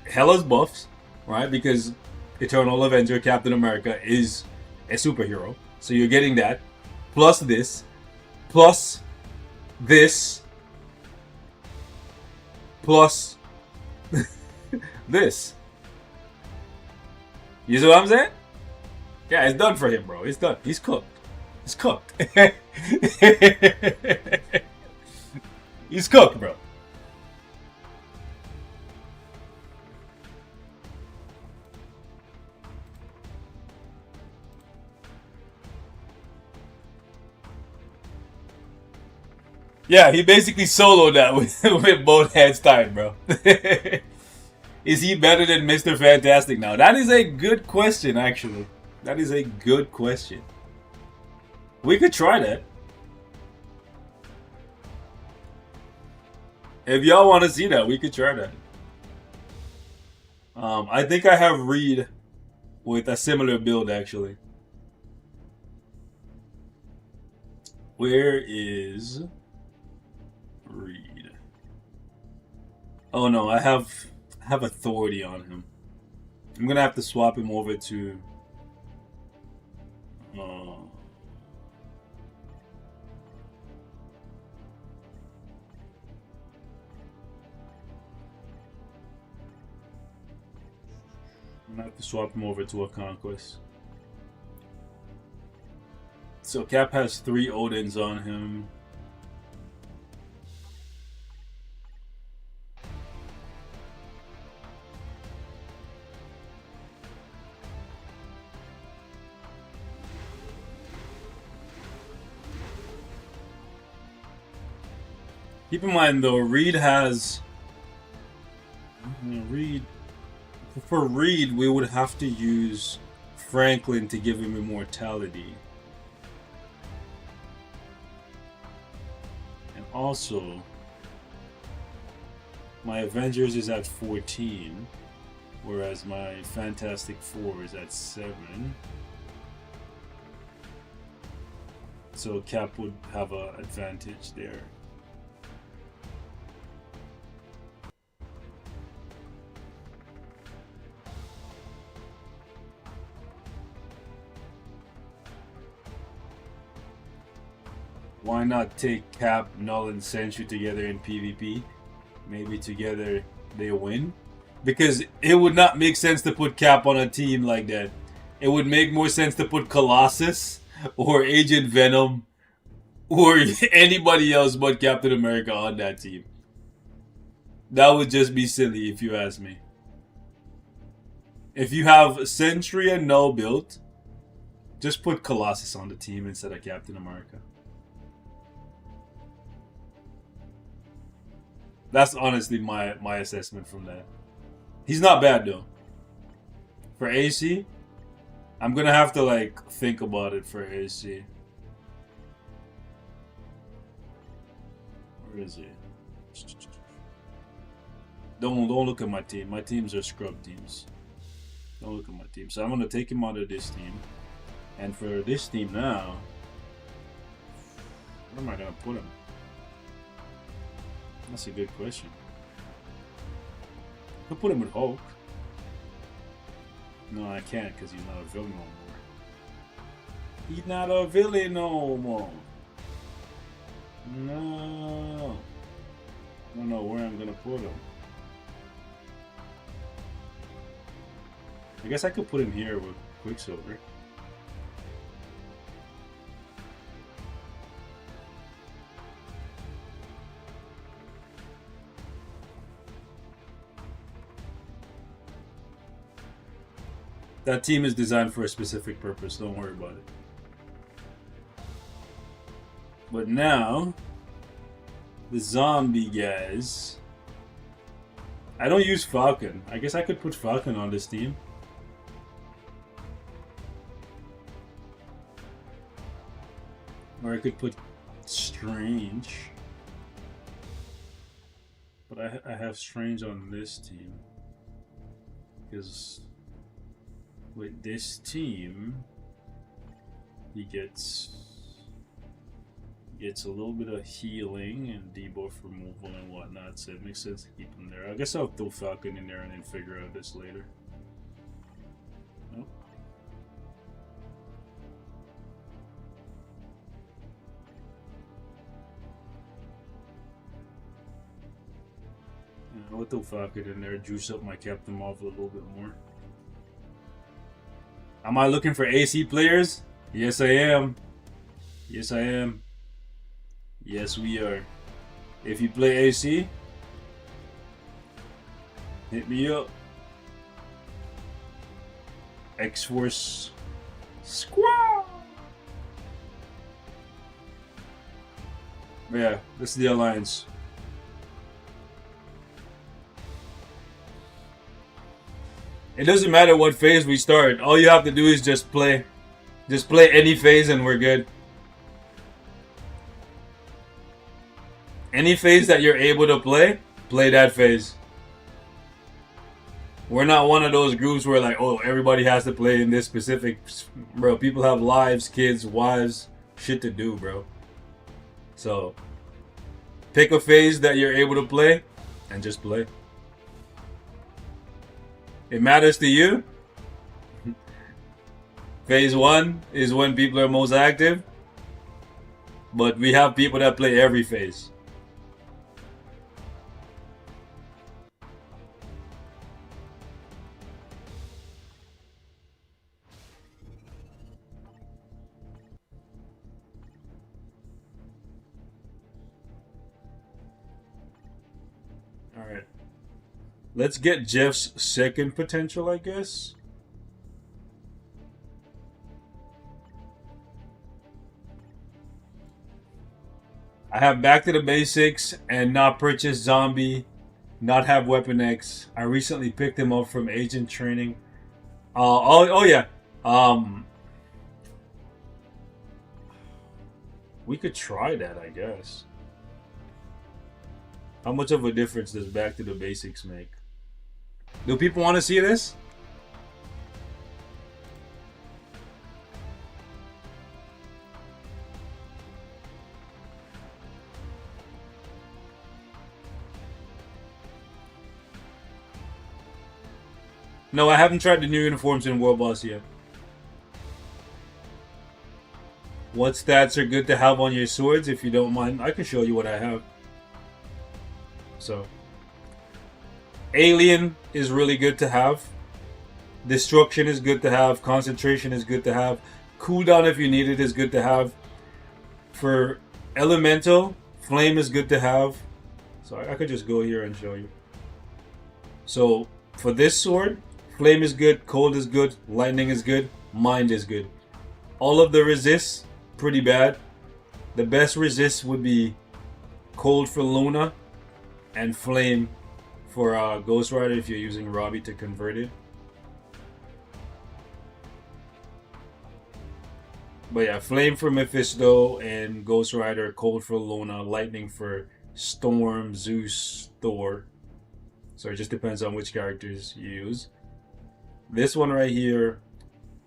Hela's buffs, right? Because Eternal Avenger Captain America is a superhero. So you're getting that. Plus this. Plus this. Plus this. You see what I'm saying? Yeah, it's done for him, bro. It's done. He's cooked. He's cooked. He's cooked, bro. Yeah, he basically soloed that with both hands tied, bro. Is he better than Mr. Fantastic now? That is a good question, actually. That is a good question. We could try that. If y'all want to see that, we could try that. I think I have Reed with a similar build, actually. Where is Reed? Oh no, I have authority on him. I'm gonna have to swap him over to. I'm gonna have to swap him over to a conquest. So Cap has 3 Odins on him. Keep in mind though, Reed has. For Reed, we would have to use Franklin to give him immortality. And also, my Avengers is at 14, whereas my Fantastic Four is at 7. So Cap would have an advantage there. Why not take Cap, Null, and Sentry together in PvP? Maybe together they win? Because it would not make sense to put Cap on a team like that. It would make more sense to put Colossus or Agent Venom or anybody else but Captain America on that team. That would just be silly if you ask me. If you have Sentry and Null built, just put Colossus on the team instead of Captain America. That's honestly my assessment from that. He's not bad though. For AC, I'm gonna have to like think about it for AC. Where is he? Don't look at my team. My teams are scrub teams. Don't look at my team. So I'm gonna take him out of this team. And for this team now, where am I gonna put him? That's a good question. I could put him with Hulk. No, I can't because he's not a villain no more. He's not a villain no more. No. I don't know where I'm gonna put him. I guess I could put him here with Quicksilver. That team is designed for a specific purpose, don't worry about it. But now, the zombie guys. I don't use Falcon. I guess I could put Falcon on this team. Or I could put Strange. But I have Strange on this team. Because with this team, he gets a little bit of healing and debuff removal and whatnot, so it makes sense to keep him there. I guess I'll throw Falcon in there and then figure out this later. Nope. Yeah, I'll throw Falcon in there, juice up my Captain Marvel a little bit more. Am I looking for AC players? Yes, I am. Yes, I am. Yes, we are. If you play AC, hit me up. X-Force Squad. Yeah, this is the alliance. It doesn't matter what phase we start. All you have to do is just play. Just play any phase and we're good. Any phase that you're able to play, play that phase. We're not one of those groups where like, oh, everybody has to play in this specific. Bro, people have lives, kids, wives, shit to do, bro. So, pick a phase that you're able to play and just play. It matters to you. Phase 1 is when people are most active. But we have people that play every phase. Alright. Let's get Jeff's second potential, I guess. I have back to the basics and not purchase zombie, not have weapon X. I recently picked him up from agent training. Oh yeah. We could try that, I guess. How much of a difference does back to the basics make? Do people want to see this? No, I haven't tried the new uniforms in World Boss yet. What stats are good to have on your swords? If you don't mind, I can show you what I have. So, Alien is really good to have. Destruction is good to have. Concentration is good to have. Cooldown, if you need it, is good to have. For Elemental, Flame is good to have. So I could just go here and show you. So, for this sword, Flame is good, Cold is good, Lightning is good, Mind is good. All of the resists, pretty bad. The best resist would be Cold for Luna and Flame for Ghost Rider if you're using Robbie to convert it. But yeah, Flame for Mephisto and Ghost Rider, Cold for Luna, Lightning for Storm, Zeus, Thor. So it just depends on which characters you use. This one right here,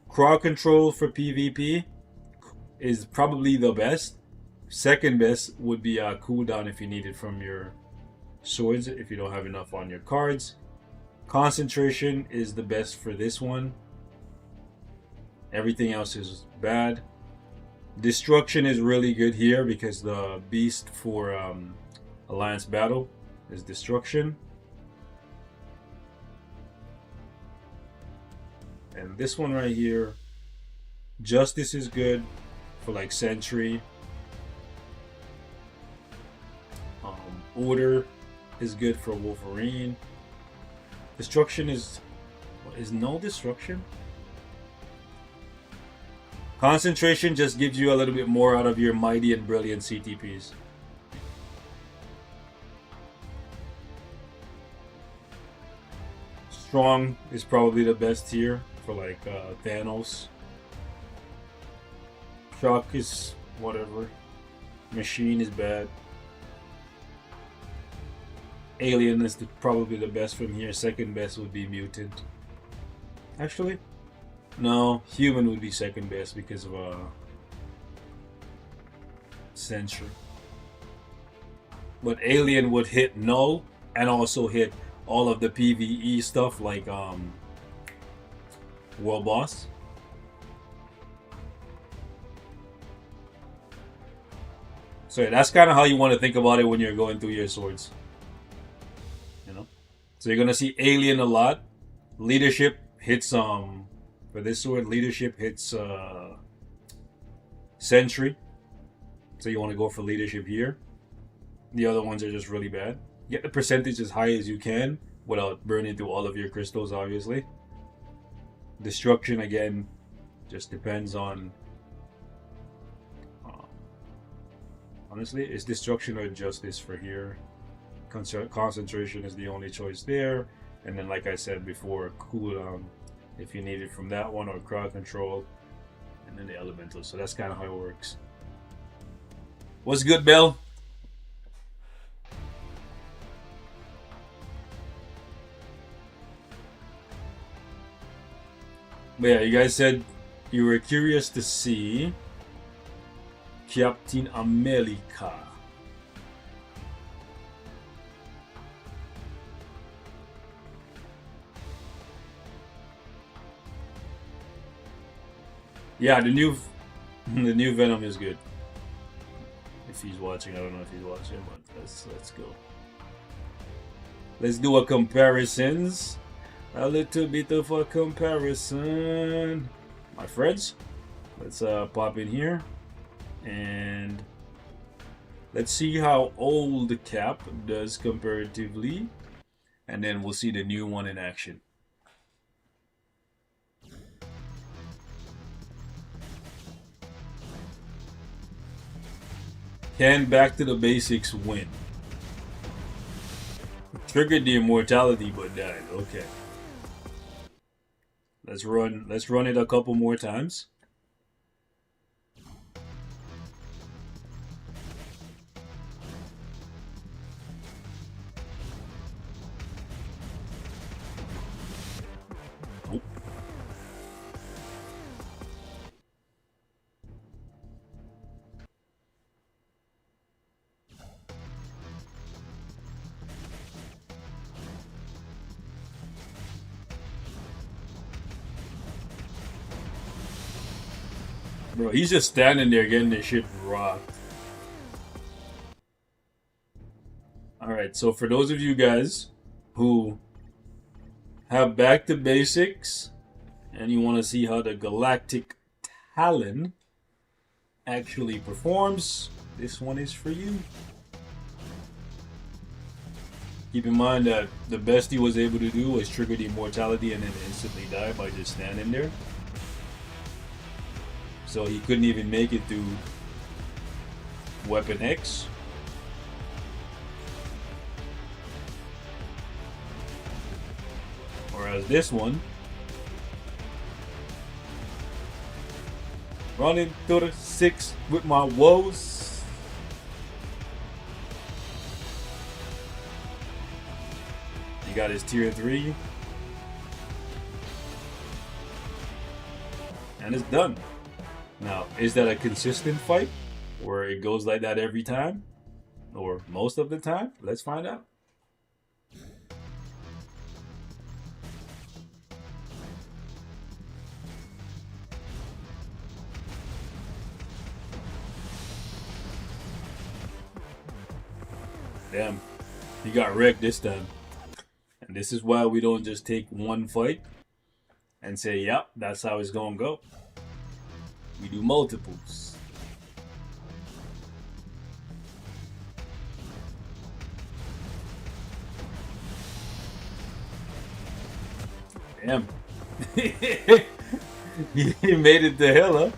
Crowd Control for PvP is probably the best. Second best would be cooldown if you need it from your swords, if you don't have enough on your cards. Concentration is the best for this one. Everything else is bad. Destruction is really good here because the beast for Alliance Battle is Destruction. And this one right here, Justice is good for like Sentry. Order is good for Wolverine. Destruction is no destruction. Concentration just gives you a little bit more out of your mighty and brilliant CTPs. Strong is probably the best here for like Thanos. Shock is whatever. Machine is bad. Alien is probably the best from here. Second best would be Mutant. Actually, no, Human would be second best because of Sentry. But Alien would hit Null and also hit all of the PvE stuff like World Boss. So yeah, that's kind of how you want to think about it when you're going through your swords. So you're gonna see Alien a lot. Leadership hits for this sword, leadership hits Sentry. So you want to go for leadership here. The other ones are just really bad. Get the percentage as high as you can without burning through all of your crystals, obviously. Destruction again just depends on honestly. It's destruction or justice for here. Concentration is the only choice there. And then, like I said before, cooldown if you need it from that one, or crowd control, and then the elemental. So that's kind of how it works. What's good, Bill? But yeah, you guys said you were curious to see Captain America. Yeah, the new Venom is good. If he's watching, I don't know if he's watching, but let's go. Let's do a comparisons. A little bit of a comparison, my friends. Let's pop in here and let's see how old the Cap does comparatively, and then we'll see the new one in action. Can Back to the Basics win? Triggered the immortality but died. Okay. Let's run it a couple more times. Oh. Bro, he's just standing there getting this shit rocked. Alright, so for those of you guys who have Back to Basics and you want to see how the Galactic Talon actually performs, this one is for you. Keep in mind that the best he was able to do was trigger the immortality and then instantly die by just standing there. So he couldn't even make it through Weapon X. Whereas this one, running through the 6 with my woes. He got his tier 3. And it's done. Now, is that a consistent fight where it goes like that every time? Or most of the time? Let's find out. Damn, he got wrecked this time. And this is why we don't just take one fight and say, yep, that's how it's gonna go. We do multiples. Damn. He made it to hell, huh?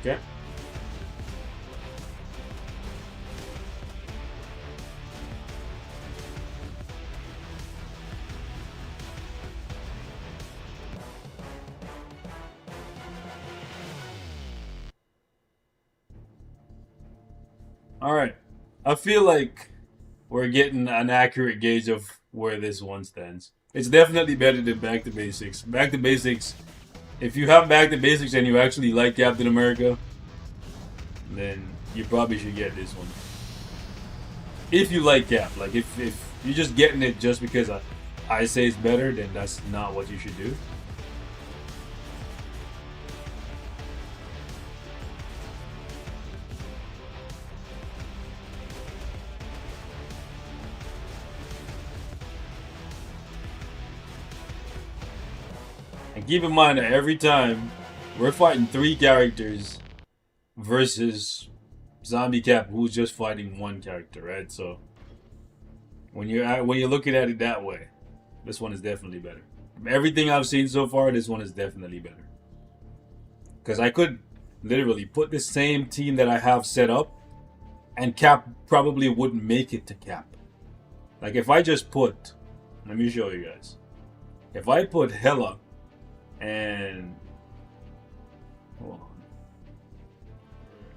Okay. All right. I feel like we're getting an accurate gauge of where this one stands. It's definitely better than Back to Basics. Back to Basics, if you have Back to Basics and you actually like Captain America, then you probably should get this one. If you like Cap, like if you're just getting it just because I say it's better, then that's not what you should do. keep in mind that every time we're fighting 3 characters versus Zombie Cap, who's just fighting 1 character, right? So when you're looking at it that way, this one is definitely better. From everything I've seen so far, this one is definitely better. Because I could literally put the same team that I have set up, and Cap probably wouldn't make it to Cap. Like if I just put, let me show you guys. If I put Hela and hold on,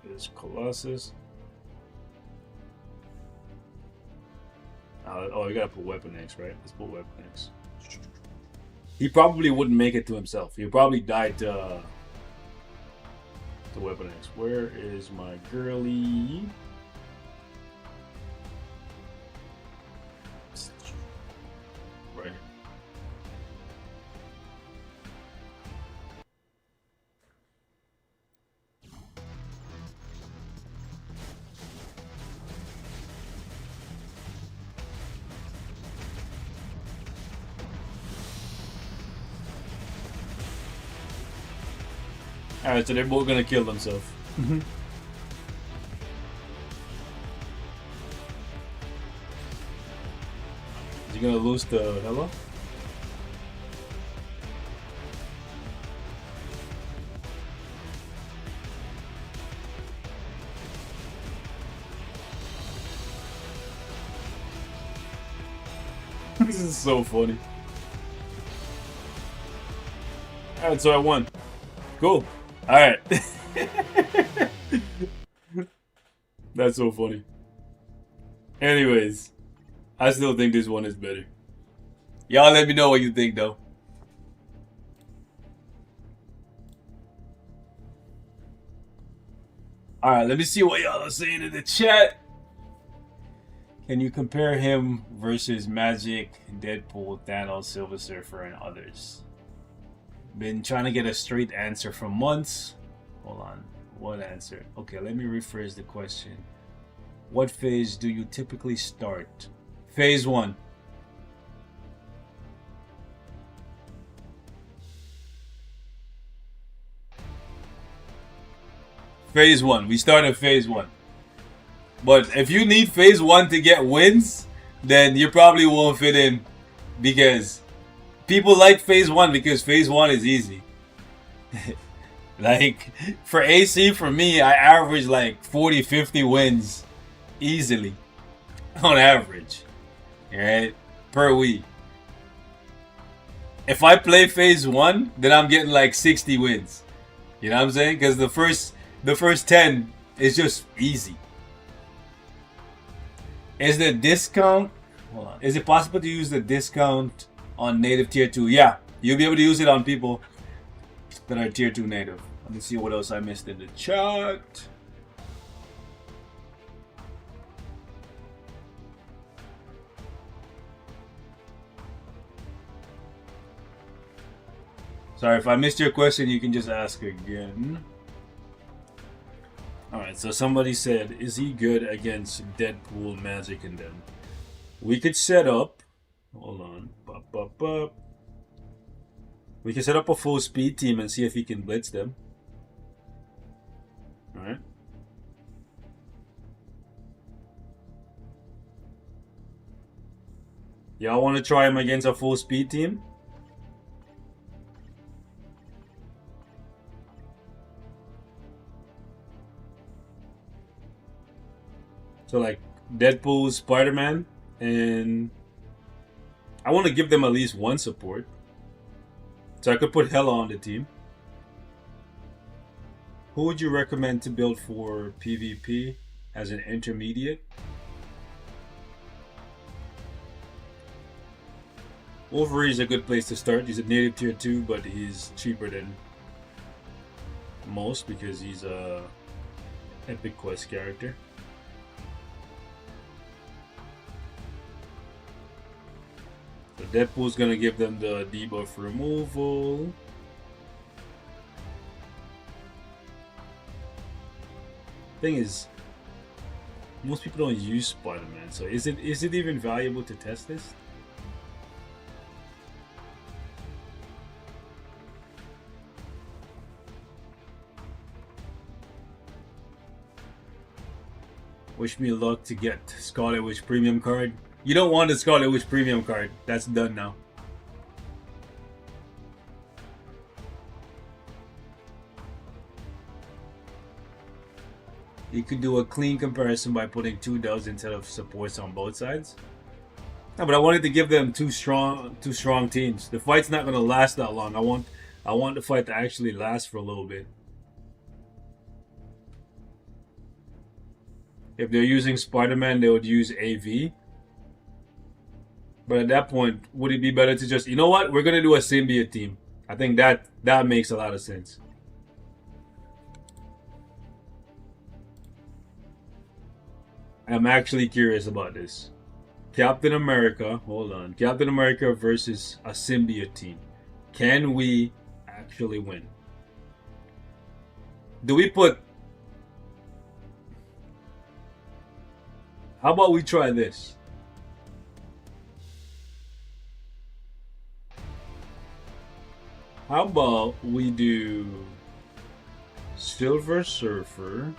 there's Colossus. Oh, you gotta put Weapon X, right? Let's put Weapon X. He probably wouldn't make it to himself. He probably died to Weapon X. Where is my girly? Right here. Alright, so they're both gonna kill themselves. Is he gonna lose the Hela? This is so funny. Alright, so I won. Cool. Alright. That's so funny. Anyways, I still think this one is better. Y'all let me know what you think though. Alright, let me see what y'all are saying in the chat. Can you compare him versus Magic, Deadpool, Thanos, Silver Surfer, and others? Been trying to get a straight answer for months. Hold on. What answer? Okay, let me rephrase the question. What phase do you typically start? Phase 1. Phase 1. We start at phase 1. But if you need phase 1 to get wins, then you probably won't fit in, because people like phase 1 because phase 1 is easy. Like for AC, for me, I average like 40-50 wins easily on average, right, per week. If I play phase 1, then I'm getting like 60 wins. You know what I'm saying? Because the first 10 is just easy. Is the discount? Hold on. Is it possible to use the discount on native tier 2? Yeah, you'll be able to use it on people that are tier 2 native. Let me see what else I missed in the chat. Sorry, if I missed your question, you can just ask again. Alright, so somebody said, is he good against Deadpool, Magic, and them? We could set up... Hold on. We can set up a full speed team and see if he can blitz them. Alright. Y'all want to try him against a full speed team? So like Deadpool, Spider-Man, and I want to give them at least one support. So I could put Hela on the team. Who would you recommend to build for PvP as an intermediate? Wolverine is a good place to start. He's a native tier 2, but he's cheaper than most because he's a Epic Quest character. So Deadpool's gonna give them the debuff removal. Thing is, most people don't use Spider-Man, so is it even valuable to test this? Wish me luck to get Scarlet Witch premium card. You don't want the Scarlet Witch premium card. That's done now. You could do a clean comparison by putting 2 doves instead of supports on both sides. No, but I wanted to give them two strong teams. The fight's not gonna last that long. I want the fight to actually last for a little bit. If they're using Spider-Man, they would use AV. But at that point, would it be better to just, you know what? We're gonna do a symbiote team. I think that makes a lot of sense. I'm actually curious about this. Captain America, hold on. Captain America versus a symbiote team. Can we actually win? Do we put... How about we try this? How about we do Silver Surfer,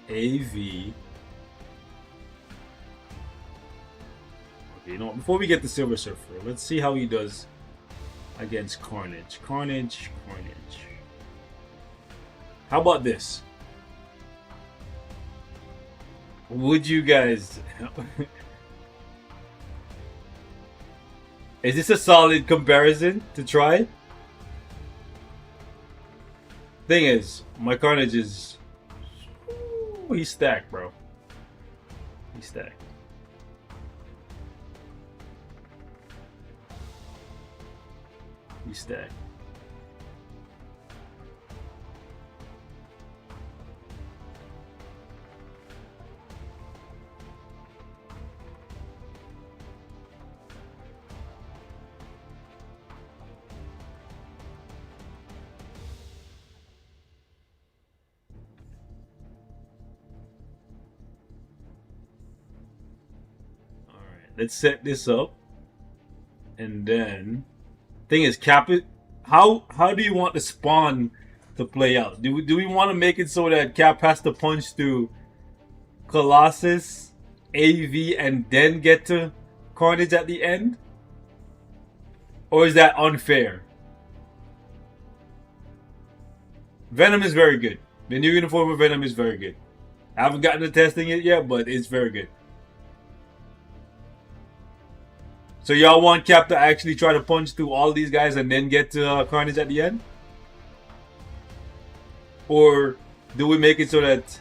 AV. Okay, you know, before we get the Silver Surfer, let's see how he does against Carnage. Carnage. How about this? Would you guys... Is this a solid comparison to try? Thing is, my Carnage is... Ooh, he's stacked, bro. He's stacked. He's stacked. Let's set this up, and then thing is, Cap it. How do you want the spawn to play out? Do we want to make it so that Cap has to punch through Colossus, AV, and then get to Carnage at the end, or is that unfair? Venom is very good. The new uniform of Venom is very good. I haven't gotten to testing it yet, but it's very good. So y'all want Cap to actually try to punch through all these guys and then get to Carnage at the end? Or do we make it so that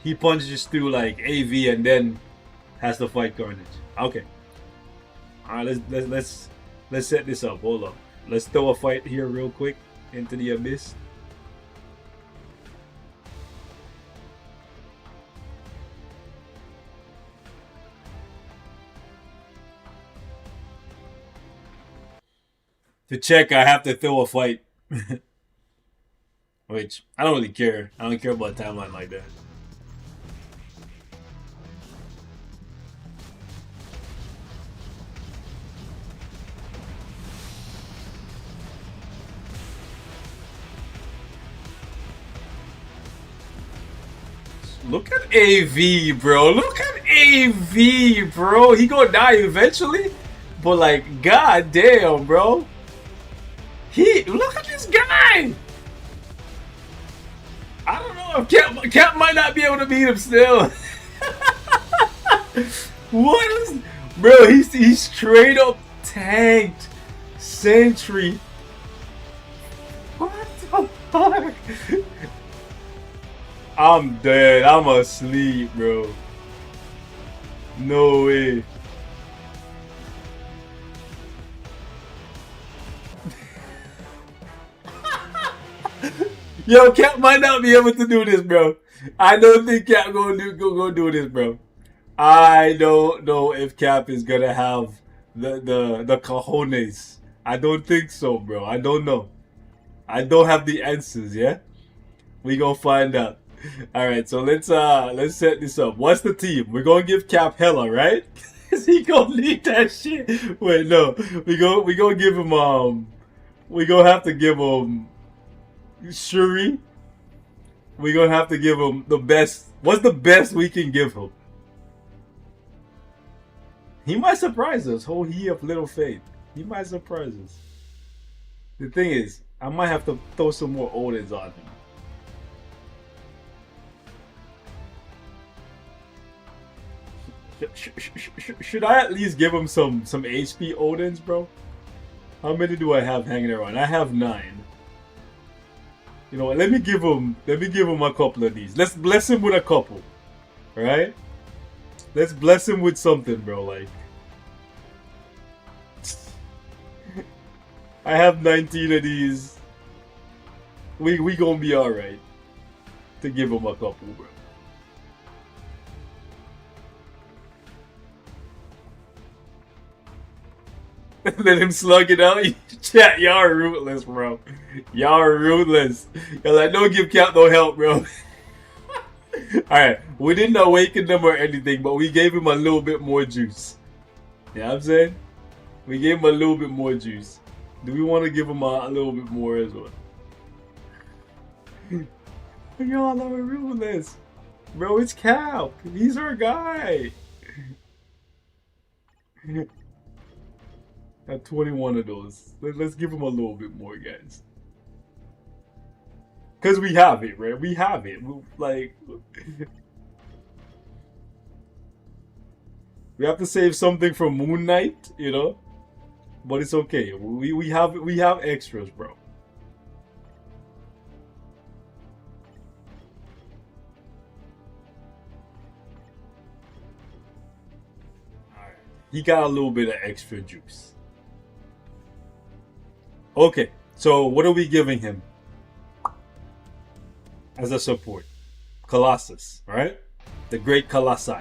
he punches through like AV and then has to fight Carnage? Okay. Alright, let's set this up. Hold up. Let's throw a fight here real quick into the abyss. To check, I have to throw a fight. Which, I don't really care. I don't care about a timeline like that. Look at AV, bro. Look at AV, bro. He gonna die eventually. But like, god damn, bro. Look at this guy. I don't know if Cap might not be able to beat him still. What is, bro? He's straight up tanked Sentry. What the fuck? I'm dead. I'm asleep, bro. No way. Yo, Cap might not be able to do this, bro. I don't think Cap gonna do this, bro. I don't know if Cap is gonna have the cojones. I don't think so, bro. I don't know. I don't have the answers, yeah? We gonna find out. Alright, so let's set this up. What's the team? We're gonna give Cap hella, right? Is he gonna leak that shit? Wait, no. We gonna give him we gonna have to give him Shuri, We're gonna have to give him the best. What's the best we can give him? He might surprise us. Hold he of little faith. He might surprise us. The thing is, I might have to throw some more Odins on him. Should I at least give him some HP Odins, bro? How many do I have hanging around? I have 9. You know what? Let me give him a couple of these. Let's bless him with a couple. Alright? Let's bless him with something, bro. Like, I have 19 of these. We gonna be alright to give him a couple, bro. Let him slug it out. Chat, y'all are ruthless, bro. Y'all are ruthless. Y'all like, don't give Cap no help, bro. Alright, we didn't awaken them or anything, but we gave him a little bit more juice. You know what I'm saying? We gave him a little bit more juice. Do we want to give him a little bit more as well? Y'all are ruthless. Bro, it's Cap. He's our guy. Got 21 of those. Let's give him a little bit more, guys. Because we have it, right? We have it. Like, we have to save something for Moon Knight, you know? But it's okay. We have extras, bro. Alright. He got a little bit of extra juice. Okay, so what are we giving him as a support? Colossus, right? The Great Colossi.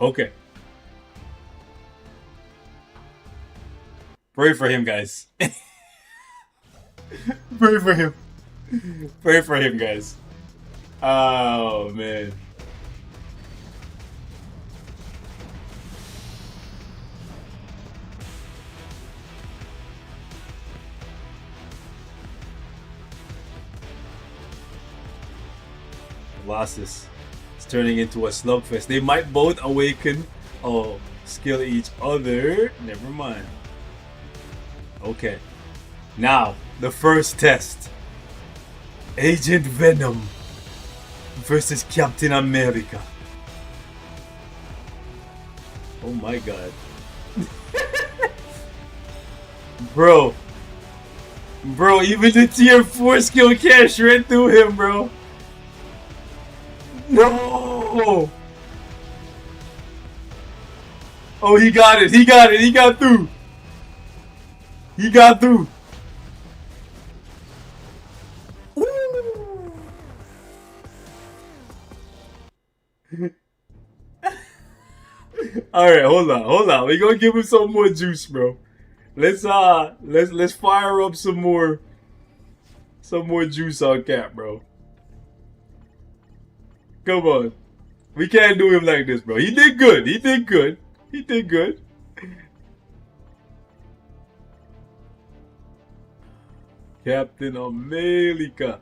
Okay. Pray for him, guys. Pray for him. Pray for him, guys. Oh, man. Colossus is turning into a slugfest. They might both awaken or skill each other. Never mind. Okay. Now, the first test. Agent Venom versus Captain America. Oh my god. Bro, even the tier 4 skill can't shred through him, bro. No! Oh, he got it. He got through. He got through. Alright, hold on. We're gonna give him some more juice, bro. Let's fire up some more juice on Cap, bro. Come on. We can't do him like this, bro. He did good. Captain America.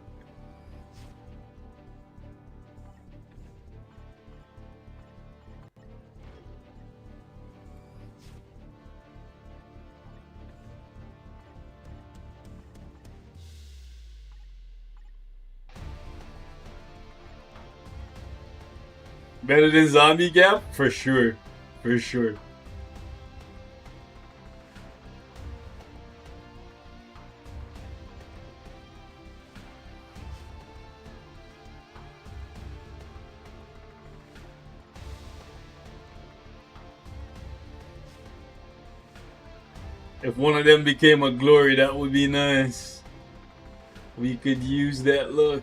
Better than Zombie Gap? For sure. For sure. If one of them became a glory, that would be nice. We could use that look.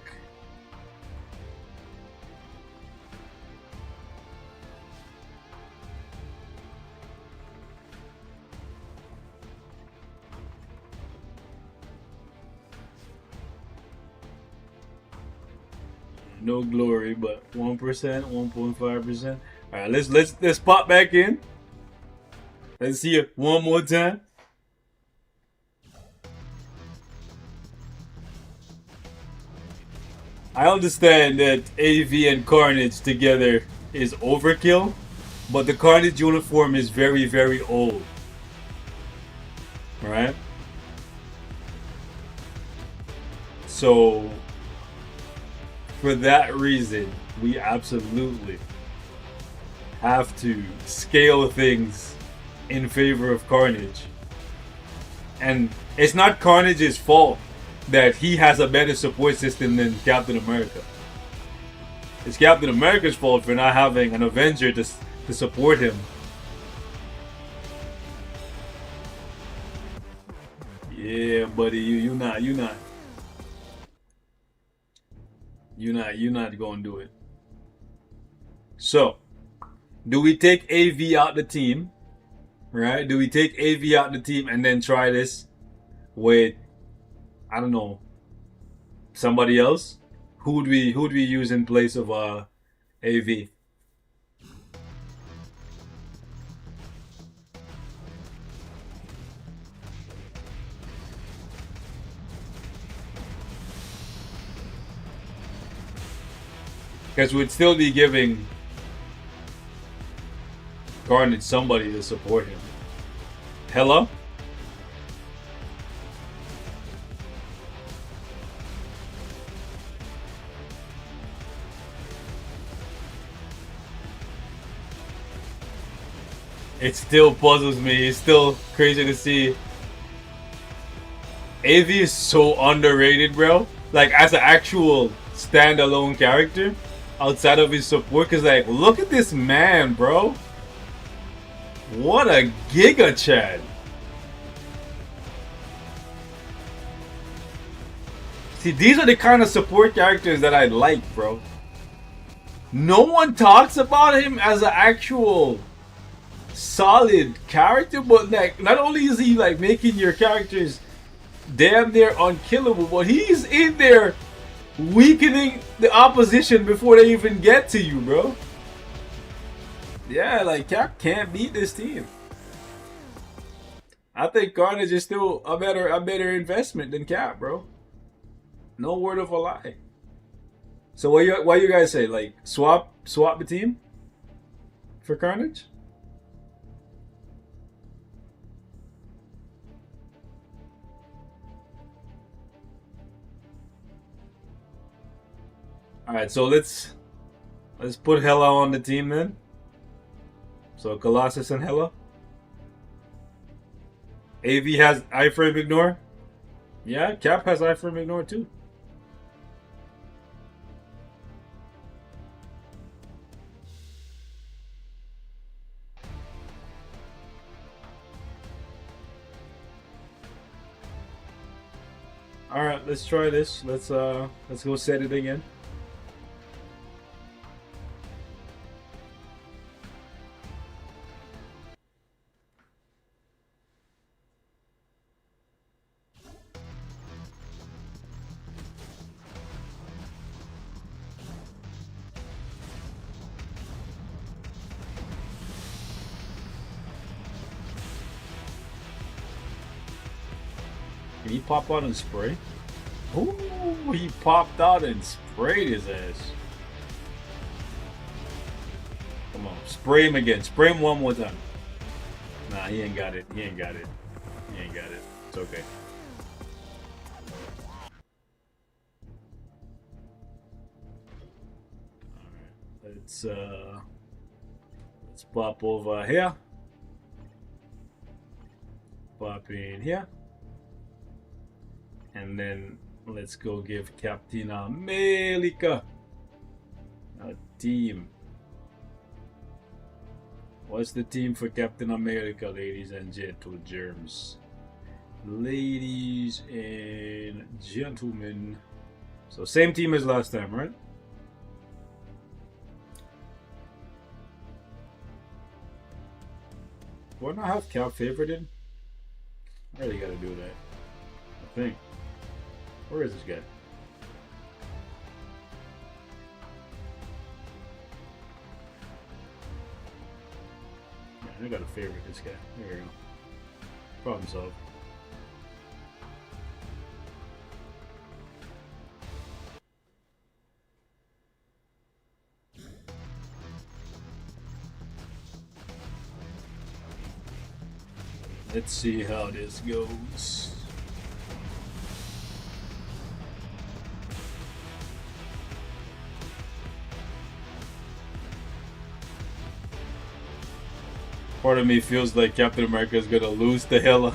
No glory, but 1%, 1.5%. All right, let's pop back in. Let's see it one more time. I understand that AV and Carnage together is overkill, but the Carnage uniform is very, very old. Right? So, for that reason, we absolutely have to scale things in favor of Carnage. And it's not Carnage's fault that he has a better support system than Captain America. It's Captain America's fault for not having an Avenger to support him. Yeah, buddy, you're not gonna do it. So, do we take AV out the team? Right? Do we take AV out the team and then try this with, I don't know, somebody else? Who would we use in place of AV? Because we'd still be giving Carnage somebody to support him. Hello? It still puzzles me. It's still crazy to see. AV is so underrated, bro. Like, as an actual standalone character, outside of his support, because, like, look at this man, bro. What a giga Chad. See, these are the kind of support characters that I like, bro. No one talks about him as an actual solid character, but like, not only is he like making your characters damn near unkillable, but he's in there weakening the opposition before they even get to you, bro. Yeah, like, Cap can't beat this team. I think Carnage is still a better investment than Cap, bro. No word of a lie. So what you guys say? Like, swap the team for Carnage? All right, so let's put Hela on the team then. So Colossus and Hela. AV has iframe ignore. Yeah, Cap has iframe ignore too. All right, let's try this. Let's go set it again. Can he pop out and spray? Ooh, he popped out and sprayed his ass. Come on, spray him again. Spray him one more time. Nah, he ain't got it. He ain't got it. He ain't got it. It's okay. Alright, let's pop over here. Pop in here. And then let's go give Captain America a team. What's the team for Captain America, ladies and gentlemen? Ladies and gentlemen. So same team as last time, right? Do I not have Cap favorited? I really gotta do that. I think. Where is this guy? I gotta favorite this guy. There we go. Problem solved. Let's see how this goes. Part of me feels like Captain America is gonna lose the hell out.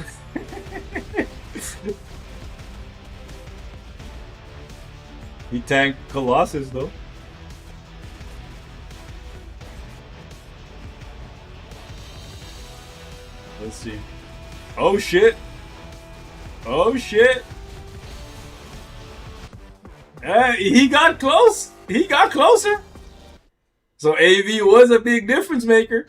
He tanked Colossus though. Let's see. Oh shit! Oh shit! He got close! He got closer! So AV was a big difference maker.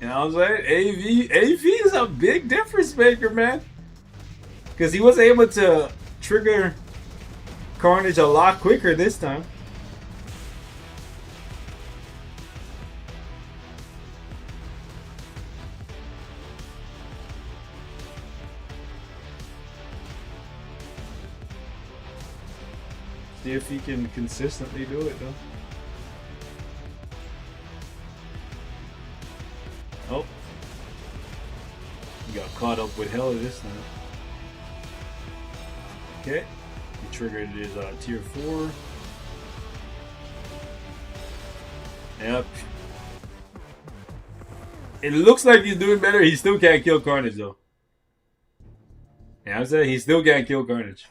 You know what I'm saying? AV is a big difference maker, man. Because he was able to trigger Carnage a lot quicker this time. See if he can consistently do it, though. Oh. He got caught up with Hella this time. Okay. He triggered his tier 4. Yep. It looks like he's doing better. He still can't kill Carnage, though. Yeah, I'm saying he still can't kill Carnage.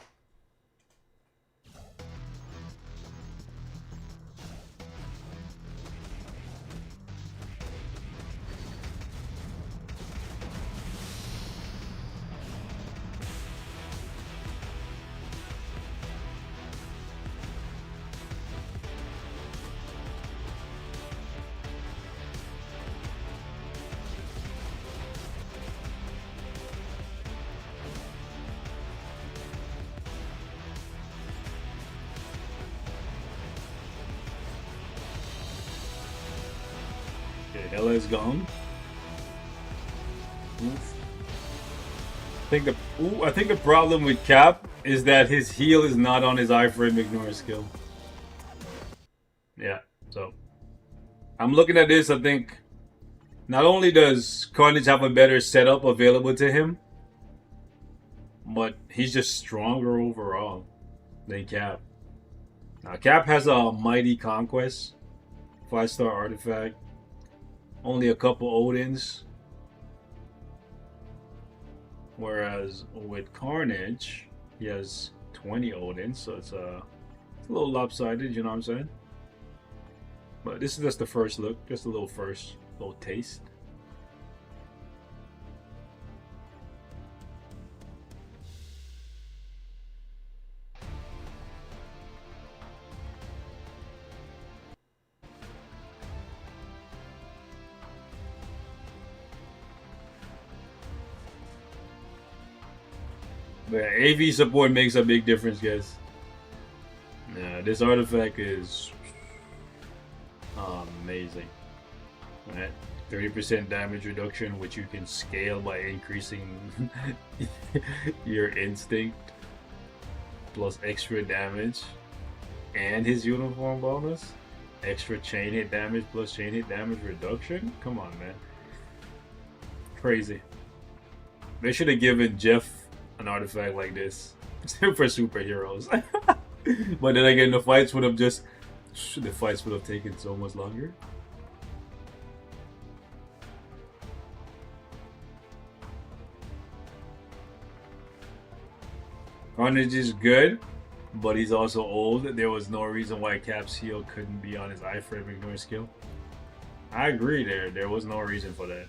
Hella is gone. Oof. I think the problem with Cap is that his heal is not on his iframe ignore skill. Yeah, so I'm looking at this. I think not only does Carnage have a better setup available to him, but he's just stronger overall than Cap. Now Cap has a mighty conquest, 5-star artifact. Only a couple Odins. Whereas with Carnage, he has 20 Odins, so it's a little lopsided, you know what I'm saying? But this is just the first look, just a little taste. But AV support makes a big difference, guys. Yeah, this artifact is amazing. Right? 30% damage reduction, which you can scale by increasing your instinct, plus extra damage, and his uniform bonus. Extra chain hit damage plus chain hit damage reduction. Come on, man. Crazy. They should have given Jeff an artifact like this for superheroes. But then again, the fights would have taken so much longer. Carnage is good, but he's also old. There was no reason why Cap's heal couldn't be on his iframe ignore skill. I agree there was no reason for that.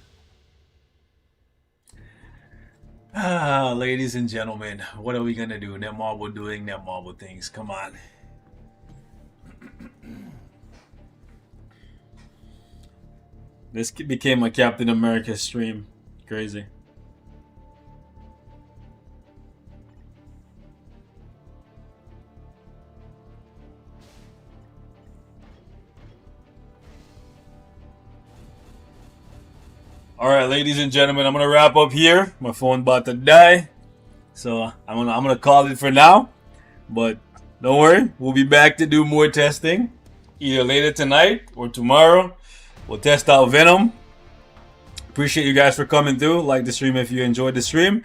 Ladies and gentlemen, what are we gonna do? Netmarble doing Netmarble things. Come on. This became a Captain America stream. Crazy. Alright, ladies and gentlemen, I'm gonna wrap up here. My phone about to die. So I'm gonna call it for now. But don't worry, we'll be back to do more testing. Either later tonight or tomorrow. We'll test out Venom. Appreciate you guys for coming through. Like the stream if you enjoyed the stream.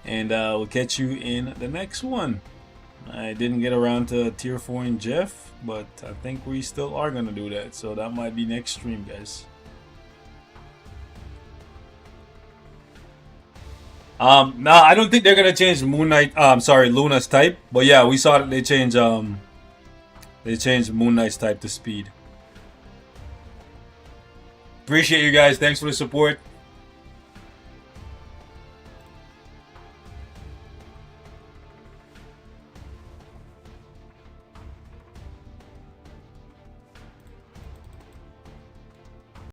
And we'll catch you in the next one. I didn't get around to tier 4 and Jeff, but I think we still are gonna do that. So that might be next stream, guys. No, I don't think they're gonna change Moon Knight. Sorry, Luna's type. But yeah, we saw that they changed Moon Knight's type to speed. Appreciate you guys. Thanks for the support.